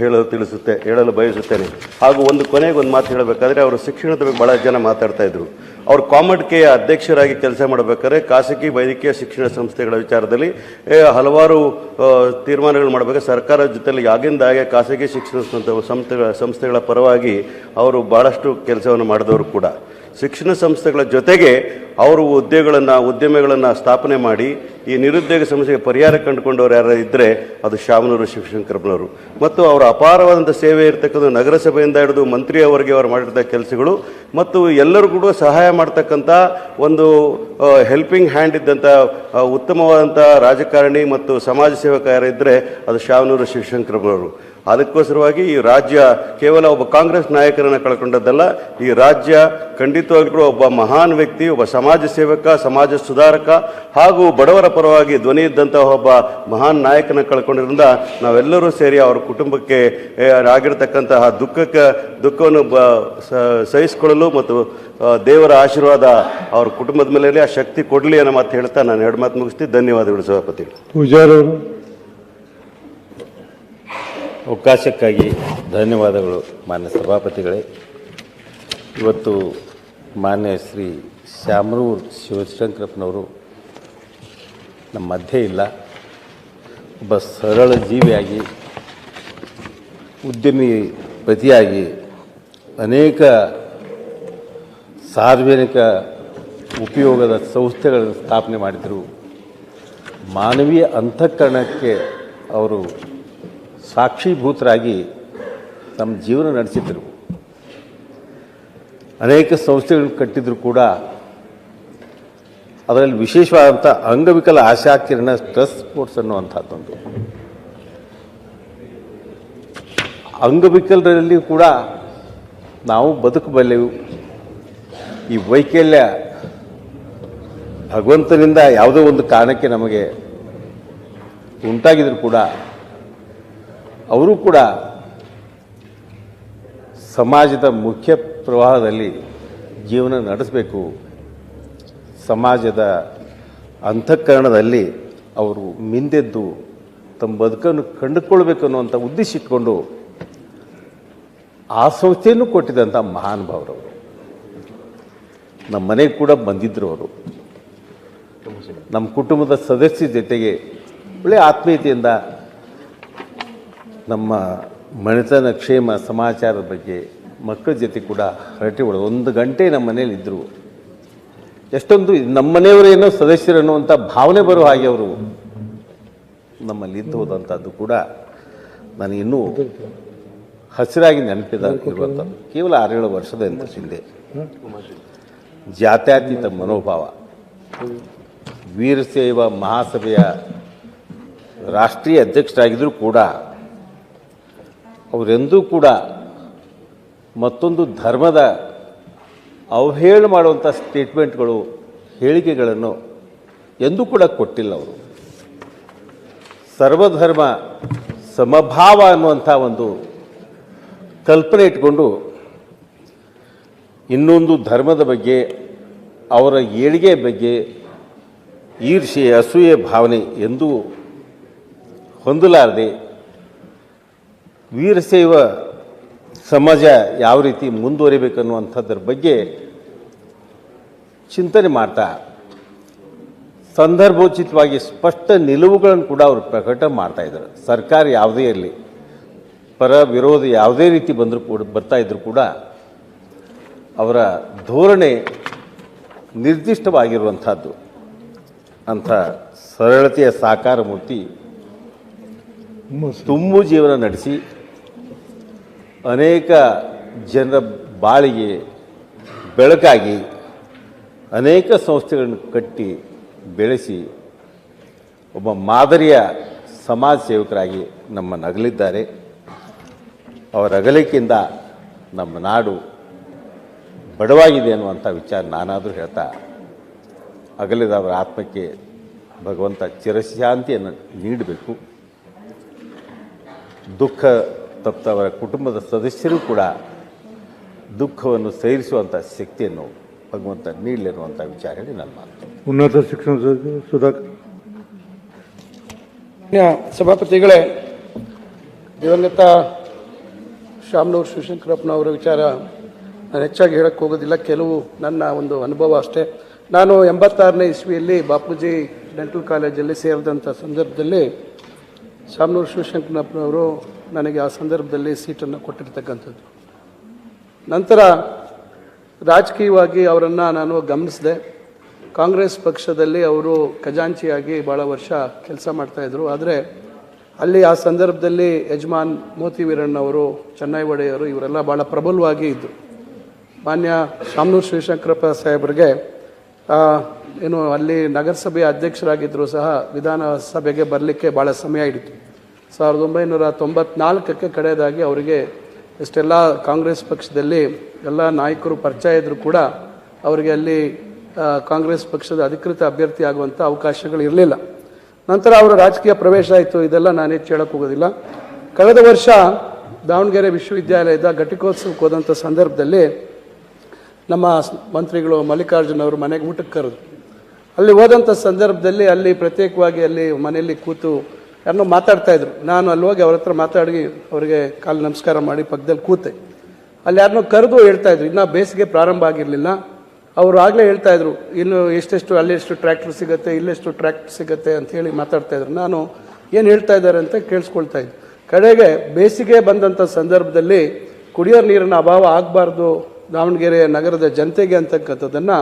ಹೇಳಲು ಬಯಸುತ್ತೇನೆ. ಹಾಗೂ ಕೊನೆಗೆ ಒಂದು ಮಾತು ಹೇಳಬೇಕಾದ್ರೆ, ಅವರು ಶಿಕ್ಷಣದ ಬಗ್ಗೆ ಭಾಳ ಜನ ಮಾತಾಡ್ತಾ ಇದ್ರು. ಅವರು ಕಾಮಡ್ಕೆಯ ಅಧ್ಯಕ್ಷರಾಗಿ ಕೆಲಸ ಮಾಡಬೇಕಾದ್ರೆ ಖಾಸಗಿ ವೈದ್ಯಕೀಯ ಶಿಕ್ಷಣ ಸಂಸ್ಥೆಗಳ ವಿಚಾರದಲ್ಲಿ ಹಲವಾರು ತೀರ್ಮಾನಗಳು ಮಾಡಬೇಕಾದ್ರೆ ಸರ್ಕಾರದ ಜೊತೆಲಿ ಆಗಿಂದಾಗೆ ಖಾಸಗಿ ಶಿಕ್ಷಣ ಸಂಸ್ಥೆಗಳ ಪರವಾಗಿ ಅವರು ಭಾಳಷ್ಟು ಕೆಲಸವನ್ನು ಮಾಡಿದವರು ಕೂಡ. ಶಿಕ್ಷಣ ಸಂಸ್ಥೆಗಳ ಜೊತೆಗೆ ಅವರು ಉದ್ಯಮಿಗಳನ್ನು ಸ್ಥಾಪನೆ ಮಾಡಿ ಈ ನಿರುದ್ಯೋಗ ಸಮಸ್ಯೆಗೆ ಪರಿಹಾರ ಕಂಡುಕೊಂಡವರು ಯಾರು ಇದ್ದರೆ ಅದು ಶಾಮನೂರು ಶಿವಶಂಕರಪ್ಪನವರು. ಮತ್ತು ಅವರ ಅಪಾರವಾದಂಥ ಸೇವೆ ಇರತಕ್ಕಂಥ ನಗರಸಭೆಯಿಂದ ಹಿಡಿದು ಮಂತ್ರಿಯವರೆಗೆ ಅವರು ಮಾಡಿರ್ತಕ್ಕ ಕೆಲಸಗಳು ಮತ್ತು ಎಲ್ಲರಿಗೂ ಕೂಡ ಸಹಾಯ ಮಾಡ್ತಕ್ಕಂಥ ಒಂದು ಹೆಲ್ಪಿಂಗ್ ಹ್ಯಾಂಡ್ ಇದ್ದಂಥ ಉತ್ತಮವಾದಂಥ ರಾಜಕಾರಣಿ ಮತ್ತು ಸಮಾಜ ಸೇವಕ ಯಾರಿದ್ದರೆ ಅದು ಶಾಮನೂರು ಶಿವಶಂಕರಪ್ಪನವರು. ಅದಕ್ಕೋಸ್ಕರವಾಗಿ ಈ ರಾಜ್ಯ ಕೇವಲ ಒಬ್ಬ ಕಾಂಗ್ರೆಸ್ ನಾಯಕರನ್ನು ಕಳ್ಕೊಂಡದ್ದಲ್ಲ, ಈ ರಾಜ್ಯ ಖಂಡಿತವಾಗ್ಲೂ ಒಬ್ಬ ಮಹಾನ್ ವ್ಯಕ್ತಿ, ಒಬ್ಬ ಸಮಾಜ ಸೇವಕ, ಸಮಾಜ ಸುಧಾರಕ ಹಾಗೂ ಬಡವರ ಪರವಾಗಿ ಧ್ವನಿ ಇದ್ದಂತಹ ಒಬ್ಬ ಮಹಾನ್ ನಾಯಕನ ಕಳ್ಕೊಂಡಿರೋದ್ರಿಂದ ನಾವೆಲ್ಲರೂ ಸೇರಿ ಅವರ ಕುಟುಂಬಕ್ಕೆ ಆಗಿರತಕ್ಕಂತಹ ದುಃಖವನ್ನು ಸಹಿಸಿಕೊಳ್ಳಲು ಮತ್ತು ದೇವರ ಆಶೀರ್ವಾದ ಅವ್ರ ಕುಟುಂಬದ ಮೇಲೆ ಆ ಶಕ್ತಿ ಕೊಡಲಿ ಅನ್ನೋ ಮಾತು ಹೇಳ್ತಾ ನಾನು ಎರಡು ಮಾತು ಮುಗಿಸ್ತೀನಿ. ಧನ್ಯವಾದಗಳು ಸಭಾಪತಿ. ಅವಕಾಶಕ್ಕಾಗಿ ಧನ್ಯವಾದಗಳು ಮಾನ್ಯ ಸಭಾಪತಿಗಳೇ. ಇವತ್ತು ಮಾನ್ಯ ಶ್ರೀ ಶಾಮನೂರು ಶಿವಶಂಕರಪ್ಪನವರು ನಮ್ಮ ಮಧ್ಯೆ ಇಲ್ಲ. ಒಬ್ಬ ಸರಳ ಜೀವಿಯಾಗಿ, ಉದ್ಯಮಿ ಪತಿಯಾಗಿ ಅನೇಕ ಸಾರ್ವಜನಿಕ ಉಪಯೋಗದ ಸಂಸ್ಥೆಗಳನ್ನು ಸ್ಥಾಪನೆ ಮಾಡಿದರು. ಮಾನವೀಯ ಅಂತಃಕರಣಕ್ಕೆ ಅವರು ಸಾಕ್ಷೀಭೂತರಾಗಿ ನಮ್ಮ ಜೀವನ ನಡೆಸಿದ್ರು. ಅನೇಕ ಸಂಸ್ಥೆಗಳನ್ನು ಕಟ್ಟಿದ್ರು ಕೂಡ ಅದರಲ್ಲಿ ವಿಶೇಷವಾದಂಥ ಅಂಗವಿಕಲ ಆಶಾಕಿರಣ ಟ್ರಸ್ಟ್ ಸ್ಪೋರ್ಟ್ಸ್ ಅನ್ನುವಂಥದ್ದೊಂದು. ಅಂಗವಿಕಲರಲ್ಲಿ ಕೂಡ ನಾವು ಬದುಕಬಲ್ಲೆವು. ಈ ವೈಕಲ್ಯ ಭಗವಂತನಿಂದ ಯಾವುದೋ ಒಂದು ಕಾರಣಕ್ಕೆ ನಮಗೆ ಉಂಟಾಗಿದ್ರು ಕೂಡ ಅವರು ಕೂಡ ಸಮಾಜದ ಮುಖ್ಯ ಪ್ರವಾಹದಲ್ಲಿ ಜೀವನ ನಡೆಸಬೇಕು, ಸಮಾಜದ ಅಂತಃಕರಣದಲ್ಲಿ ಅವರು ಮಿಂದೆದ್ದು ತಮ್ಮ ಬದುಕನ್ನು ಕಂಡುಕೊಳ್ಬೇಕು ಅನ್ನುವಂಥ ಉದ್ದೇಶ ಇಟ್ಕೊಂಡು ಆ ಸಂಸ್ಥೆಯನ್ನು ಕೊಟ್ಟಿದ್ದಂಥ ಮಹಾನುಭಾವರವರು. ನಮ್ಮ ಮನೆಗೆ ಕೂಡ ಬಂದಿದ್ದರು ಅವರು. ನಮ್ಮ ಕುಟುಂಬದ ಸದಸ್ಯರ ಜೊತೆಗೆ ಒಳ್ಳೆಯ ಆತ್ಮೀಯತೆಯಿಂದ ನಮ್ಮ ಮನೆತನ ಕ್ಷೇಮ ಸಮಾಚಾರದ ಬಗ್ಗೆ ಮಕ್ಕಳ ಜೊತೆ ಕೂಡ ಹರಟೆ ಹೊಡೆದು 1 ಗಂಟೆ ನಮ್ಮ ಮನೇಲಿ ಇದ್ದರು. ಎಷ್ಟೊಂದು ನಮ್ಮ ಮನೆಯವರೇನೋ ಸದಸ್ಯರು ಅನ್ನುವಂಥ ಭಾವನೆ ಬರೋ ಹಾಗೆ ಅವರು ನಮ್ಮಲ್ಲಿ ಇದ್ದು ಹೋದಂಥದ್ದು ಕೂಡ ನನಗೆ ಇನ್ನೂ ಹಸಿರಾಗಿ ನೆನಪಿರುವಂಥದ್ದು. ಕೇವಲ 6-7 ವರ್ಷದ ಹಿಂದೆ ಜಾತ್ಯತೀತ ಮನೋಭಾವ, ವೀರಶೈವ ಮಹಾಸಭೆಯ ರಾಷ್ಟ್ರೀಯ ಅಧ್ಯಕ್ಷರಾಗಿದ್ದರೂ ಕೂಡ ಅವರೆಂದೂ ಕೂಡ ಮತ್ತೊಂದು ಧರ್ಮದ ಅವಹೇಳನ ಮಾಡುವಂಥ ಸ್ಟೇಟ್ಮೆಂಟ್ಗಳು, ಹೇಳಿಕೆಗಳನ್ನು ಎಂದೂ ಕೂಡ ಕೊಟ್ಟಿಲ್ಲ. ಅವರು ಸರ್ವಧರ್ಮ ಸಮಭಾವ ಅನ್ನುವಂಥ ಒಂದು ಕಲ್ಪನೆ ಇಟ್ಕೊಂಡು ಇನ್ನೊಂದು ಧರ್ಮದ ಬಗ್ಗೆ, ಅವರ ಏಳಿಗೆ ಬಗ್ಗೆ ಈರ್ಷೆ ಅಸೂಯೆ ಭಾವನೆ ಎಂದೂ ಹೊಂದಲಾರದೆ ವೀರಶೈವ ಸಮಾಜ ಯಾವ ರೀತಿ ಮುಂದುವರಿಬೇಕನ್ನುವಂಥದ್ರ ಬಗ್ಗೆ ಚಿಂತನೆ ಮಾಡ್ತಾ ಸಂದರ್ಭೋಚಿತವಾಗಿ ಸ್ಪಷ್ಟ ನಿಲುವುಗಳನ್ನು ಕೂಡ ಅವರು ಪ್ರಕಟ ಮಾಡ್ತಾ ಇದ್ದಾರೆ. ಸರ್ಕಾರ ಯಾವುದೇ ಇರಲಿ, ಪರ ವಿರೋಧ ಯಾವುದೇ ರೀತಿ ಬಂದರೂ ಕೂಡ ಬರ್ತಾ ಇದ್ದರೂ ಕೂಡ ಅವರ ಧೋರಣೆ ನಿರ್ದಿಷ್ಟವಾಗಿರುವಂಥದ್ದು. ಅಂಥ ಸರಳತೆಯ ಸಾಕಾರ ಮೂರ್ತಿ ತುಂಬು ಜೀವನ ನಡೆಸಿ ಅನೇಕ ಜನರ ಬಾಳಿಗೆ ಬೆಳಕಾಗಿ ಅನೇಕ ಸಂಸ್ಥೆಗಳನ್ನು ಕಟ್ಟಿ ಬೆಳೆಸಿ ಒಬ್ಬ ಮಾದರಿಯ ಸಮಾಜ ಸೇವಕರಾಗಿ ನಮ್ಮನ್ನು ಅಗಲಿದ್ದಾರೆ. ಅವರ ಅಗಲಿಕೆಯಿಂದ ನಮ್ಮ ನಾಡು ಬಡವಾಗಿದೆ ಅನ್ನುವಂಥ ವಿಚಾರ ನಾನಾದರೂ ಹೇಳ್ತಾ, ಅಗಲಿದವರ ಆತ್ಮಕ್ಕೆ ಭಗವಂತ ಚಿರಶಾಂತಿಯನ್ನು ನೀಡಬೇಕು. ದುಃಖ ತಪ್ತವರ ಕುಟುಂಬದ ಸದಸ್ಯರು ಕೂಡ ದುಃಖವನ್ನು ಸಹಿಸುವಂಥ ಶಕ್ತಿಯನ್ನು ಭಗವಂತ ನೀಡಲಿ ಅನ್ನುವಂಥ ವಿಚಾರ ಹೇಳಿ ನನ್ನ ಮಾತು. ಉನ್ನತ ಶಿಕ್ಷಣ ಸಚಿವ ಸುಧಾಕರ್. ಸಭಾಪತಿಗಳೇ, ದಿವಂಗತ ಶಾಮನೂರು ಶಿವಶಂಕರಪ್ಪನವರ ವಿಚಾರ ನಾನು ಹೆಚ್ಚಾಗಿ ಹೇಳಕ್ಕೆ ಹೋಗೋದಿಲ್ಲ. ಕೆಲವು ನನ್ನ ಒಂದು ಅನುಭವ ಅಷ್ಟೇ. ನಾನು 86ನೇ ಇಸ್ವಿಯಲ್ಲಿ ಬಾಪೂಜಿ ಡೆಂಟಲ್ ಕಾಲೇಜಲ್ಲಿ ಸೇರಿದಂಥ ಸಂದರ್ಭದಲ್ಲಿ ಶಾಮನೂರು ಶಿವಶಂಕರಪ್ಪನವರು ನನಗೆ ಆ ಸಂದರ್ಭದಲ್ಲಿ ಸೀಟನ್ನು ಕೊಟ್ಟಿರ್ತಕ್ಕಂಥದ್ದು. ನಂತರ ರಾಜಕೀಯವಾಗಿ ಅವರನ್ನು ನಾನು ಗಮನಿಸಿದೆ. ಕಾಂಗ್ರೆಸ್ ಪಕ್ಷದಲ್ಲಿ ಅವರು ಖಜಾಂಚಿಯಾಗಿ ಭಾಳ ವರ್ಷ ಕೆಲಸ ಮಾಡ್ತಾಯಿದ್ರು. ಆದರೆ ಅಲ್ಲಿ ಆ ಸಂದರ್ಭದಲ್ಲಿ ಯಜಮಾನ್ ಮೋತಿ ವೀರಣ್ಣವರು, ಚೆನ್ನೈ ಒಡೆಯರು ಇವರೆಲ್ಲ ಭಾಳ ಪ್ರಬಲವಾಗಿ ಇದ್ದರು. ಮಾನ್ಯ ಶಾಮನೂರು ಶಿವಶಂಕರಪ್ಪ ಸಾಹೇಬರಿಗೆ ಏನು ಅಲ್ಲಿ ನಗರಸಭೆಯ ಅಧ್ಯಕ್ಷರಾಗಿದ್ದರೂ ಸಹ ವಿಧಾನಸಭೆಗೆ ಬರಲಿಕ್ಕೆ ಭಾಳ ಸಮಯ ಹಿಡಿತು. 1994ಕ್ಕೆ ಕಡೆಯದಾಗಿ ಅವರಿಗೆ ಎಷ್ಟೆಲ್ಲ ಕಾಂಗ್ರೆಸ್ ಪಕ್ಷದಲ್ಲಿ ಎಲ್ಲ ನಾಯಕರು ಪರಿಚಯ ಇದ್ದರೂ ಕೂಡ ಅವರಿಗೆ ಅಲ್ಲಿ ಕಾಂಗ್ರೆಸ್ ಪಕ್ಷದ ಅಧಿಕೃತ ಅಭ್ಯರ್ಥಿ ಆಗುವಂಥ ಅವಕಾಶಗಳು ಇರಲಿಲ್ಲ. ನಂತರ ಅವರ ರಾಜಕೀಯ ಪ್ರವೇಶ ಆಯಿತು. ಇದೆಲ್ಲ ನಾನು ಹೆಚ್ಚು ಹೇಳಕ್ಕೆ ಹೋಗೋದಿಲ್ಲ. ಕಳೆದ ವರ್ಷ ದಾವಣಗೆರೆ ವಿಶ್ವವಿದ್ಯಾಲಯದ ಘಟಿಕೋತ್ಸವಕ್ಕೆ ಹೋದಂಥ ಸಂದರ್ಭದಲ್ಲಿ ನಮ್ಮ ಮಂತ್ರಿಗಳು ಮಲ್ಲಿಕಾರ್ಜುನ್ ಅವರು ಮನೆಗೆ ಊಟಕ್ಕೆ ಕರೆದು ಅಲ್ಲಿ ಹೋದಂಥ ಸಂದರ್ಭದಲ್ಲಿ ಅಲ್ಲಿ ಪ್ರತ್ಯೇಕವಾಗಿ ಅಲ್ಲಿ ಮನೆಯಲ್ಲಿ ಕೂತು ಯಾರನ್ನೋ ಮಾತಾಡ್ತಾಯಿದ್ರು. ನಾನು ಅಲ್ಲಿ ಹೋಗಿ ಅವ್ರ ಹತ್ರ ಮಾತಾಡಿ ಅವರಿಗೆ ಕಾಲು ನಮಸ್ಕಾರ ಮಾಡಿ ಪಕ್ಕದಲ್ಲಿ ಕೂತೆ. ಅಲ್ಲಿ ಯಾರನ್ನೋ ಕರೆದು ಹೇಳ್ತಾಯಿದ್ರು, ಇನ್ನೂ ಬೇಸಿಗೆ ಪ್ರಾರಂಭ ಆಗಿರಲಿಲ್ಲ. ಅವರು ಆಗಲೇ ಹೇಳ್ತಾಯಿದ್ರು, ಇನ್ನು ಎಷ್ಟೆಷ್ಟು ಅಲ್ಲೆಷ್ಟು ಟ್ರ್ಯಾಕ್ಟರ್ ಸಿಗುತ್ತೆ, ಇಲ್ಲೆಷ್ಟು ಟ್ರ್ಯಾಕ್ಟರ್ ಸಿಗುತ್ತೆ ಅಂಥೇಳಿ ಮಾತಾಡ್ತಾಯಿದ್ರು. ನಾನು ಏನು ಹೇಳ್ತಾ ಇದ್ದಾರೆ ಅಂತ ಕೇಳಿಸ್ಕೊಳ್ತಾ ಇದ್ದೆ. ಕಡೆಗೆ ಬೇಸಿಗೆ ಬಂದಂಥ ಸಂದರ್ಭದಲ್ಲಿ ಕುಡಿಯೋ ನೀರಿನ ಅಭಾವ ಆಗಬಾರ್ದು ದಾವಣಗೆರೆ ನಗರದ ಜನತೆಗೆ ಅಂತಕ್ಕಂಥದ್ದನ್ನು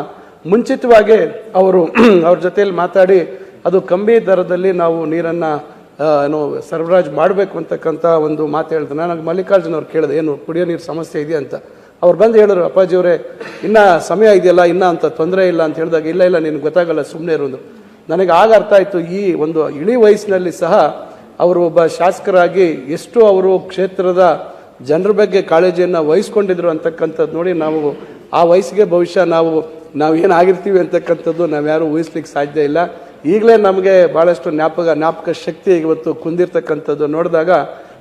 ಮುಂಚಿತವಾಗಿ ಅವರು ಅವ್ರ ಜೊತೆಯಲ್ಲಿ ಮಾತಾಡಿ ಅದು ಕಮ್ಮಿ ದರದಲ್ಲಿ ನಾವು ನೀರನ್ನು ಏನು ಸರಬರಾಜು ಮಾಡಬೇಕು ಅಂತಕ್ಕಂಥ ಒಂದು ಮಾತು ಹೇಳ್ದೆ. ನನಗೆ ಮಲ್ಲಿಕಾರ್ಜುನ್ ಅವ್ರು ಕೇಳಿದೆ, ಏನು ಕುಡಿಯೋ ನೀರು ಸಮಸ್ಯೆ ಇದೆಯಾ ಅಂತ. ಅವ್ರು ಬಂದು ಹೇಳಿದ್ರು, ಅಪ್ಪಾಜಿಯವರೇ ಇನ್ನೂ ಸಮಯ ಇದೆಯಲ್ಲ, ಇನ್ನೂ ಅಂತ ತೊಂದರೆ ಇಲ್ಲ ಅಂತ ಹೇಳಿದಾಗ, ಇಲ್ಲ ನಿನಗೆ ಗೊತ್ತಾಗಲ್ಲ, ಸುಮ್ಮನೆ ಇರೋದು. ನನಗೆ ಆಗ ಅರ್ಥ ಆಯಿತು, ಈ ಒಂದು ಇಳಿ ವಯಸ್ಸಿನಲ್ಲಿ ಸಹ ಅವರು ಒಬ್ಬ ಶಾಸಕರಾಗಿ ಎಷ್ಟು ಅವರು ಕ್ಷೇತ್ರದ ಜನರ ಬಗ್ಗೆ ಕಾಳಜಿಯನ್ನು ವಹಿಸ್ಕೊಂಡಿದ್ರು ಅಂತಕ್ಕಂಥದ್ದು ನೋಡಿ, ನಾವು ಆ ವಯಸ್ಸಿಗೆ ಬಹುಶಃ ನಾವು ಏನಾಗಿರ್ತೀವಿ ಅಂತಕ್ಕಂಥದ್ದು ನಾವ್ಯಾರೂ ಊಹಿಸ್ಲಿಕ್ಕೆ ಸಾಧ್ಯ ಇಲ್ಲ. ಈಗಲೇ ನಮಗೆ ಭಾಳಷ್ಟು ಜ್ಞಾಪಕ ಶಕ್ತಿ ಇವತ್ತು ಕುಂದಿರ್ತಕ್ಕಂಥದ್ದು ನೋಡಿದಾಗ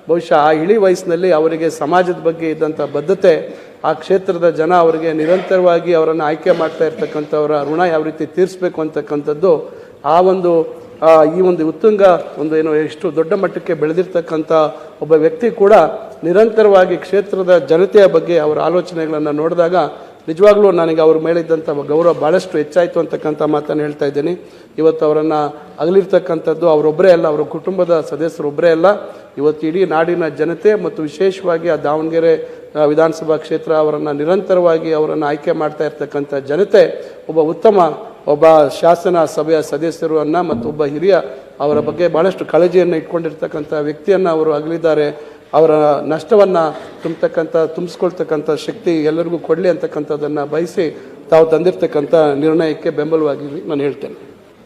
ಬಹುಶಃ ಆ ಇಳಿ ವಯಸ್ಸಿನಲ್ಲಿ ಅವರಿಗೆ ಸಮಾಜದ ಬಗ್ಗೆ ಇದ್ದಂಥ ಬದ್ಧತೆ, ಆ ಕ್ಷೇತ್ರದ ಜನ ಅವರಿಗೆ ನಿರಂತರವಾಗಿ ಅವರನ್ನು ಆಯ್ಕೆ ಮಾಡ್ತಾ ಇರ್ತಕ್ಕಂಥವರ ಋಣ ಯಾವ ರೀತಿ ತೀರಿಸಬೇಕು ಅಂತಕ್ಕಂಥದ್ದು, ಆ ಒಂದು ಈ ಒಂದು ಉತ್ತುಂಗ ಒಂದು ಏನು ಎಷ್ಟು ದೊಡ್ಡ ಮಟ್ಟಕ್ಕೆ ಬೆಳೆದಿರ್ತಕ್ಕಂಥ ಒಬ್ಬ ವ್ಯಕ್ತಿ ಕೂಡ ನಿರಂತರವಾಗಿ ಕ್ಷೇತ್ರದ ಜನತೆಯ ಬಗ್ಗೆ ಅವರ ಆಲೋಚನೆಗಳನ್ನು ನೋಡಿದಾಗ ನಿಜವಾಗ್ಲೂ ನನಗೆ ಅವ್ರ ಮೇಲಿದ್ದಂಥ ಗೌರವ ಭಾಳಷ್ಟು ಹೆಚ್ಚಾಯಿತು ಅಂತಕ್ಕಂಥ ಮಾತನ್ನು ಹೇಳ್ತಾ ಇದ್ದೀನಿ. ಇವತ್ತು ಅವರನ್ನು ಅಗಲಿರ್ತಕ್ಕಂಥದ್ದು ಅವರೊಬ್ಬರೇ ಅಲ್ಲ, ಅವರ ಕುಟುಂಬದ ಸದಸ್ಯರೊಬ್ಬರೇ ಅಲ್ಲ, ಇವತ್ತು ಇಡೀ ನಾಡಿನ ಜನತೆ ಮತ್ತು ವಿಶೇಷವಾಗಿ ಆ ದಾವಣಗೆರೆ ವಿಧಾನಸಭಾ ಕ್ಷೇತ್ರ ಅವರನ್ನು ನಿರಂತರವಾಗಿ ಅವರನ್ನು ಆಯ್ಕೆ ಮಾಡ್ತಾ ಇರ್ತಕ್ಕಂಥ ಜನತೆ ಒಬ್ಬ ಶಾಸನ ಸಭೆಯ ಸದಸ್ಯರನ್ನು ಮತ್ತು ಒಬ್ಬ ಹಿರಿಯ ಅವರ ಬಗ್ಗೆ ಭಾಳಷ್ಟು ಕಾಳಜಿಯನ್ನು ಇಟ್ಕೊಂಡಿರ್ತಕ್ಕಂಥ ವ್ಯಕ್ತಿಯನ್ನು ಅವರು ಅಗಲಿದ್ದಾರೆ. ಅವರ ನಷ್ಟವನ್ನು ತುಂಬಿಸ್ಕೊಳ್ತಕ್ಕಂಥ ಶಕ್ತಿ ಎಲ್ಲರಿಗೂ ಕೊಡಲಿ ಅಂತಕ್ಕಂಥದ್ದನ್ನು ಬಯಸಿ ತಾವು ತಂದಿರ್ತಕ್ಕಂಥ ನಿರ್ಣಯಕ್ಕೆ ಬೆಂಬಲವಾಗಿ ನಾನು ಹೇಳ್ತೇನೆ.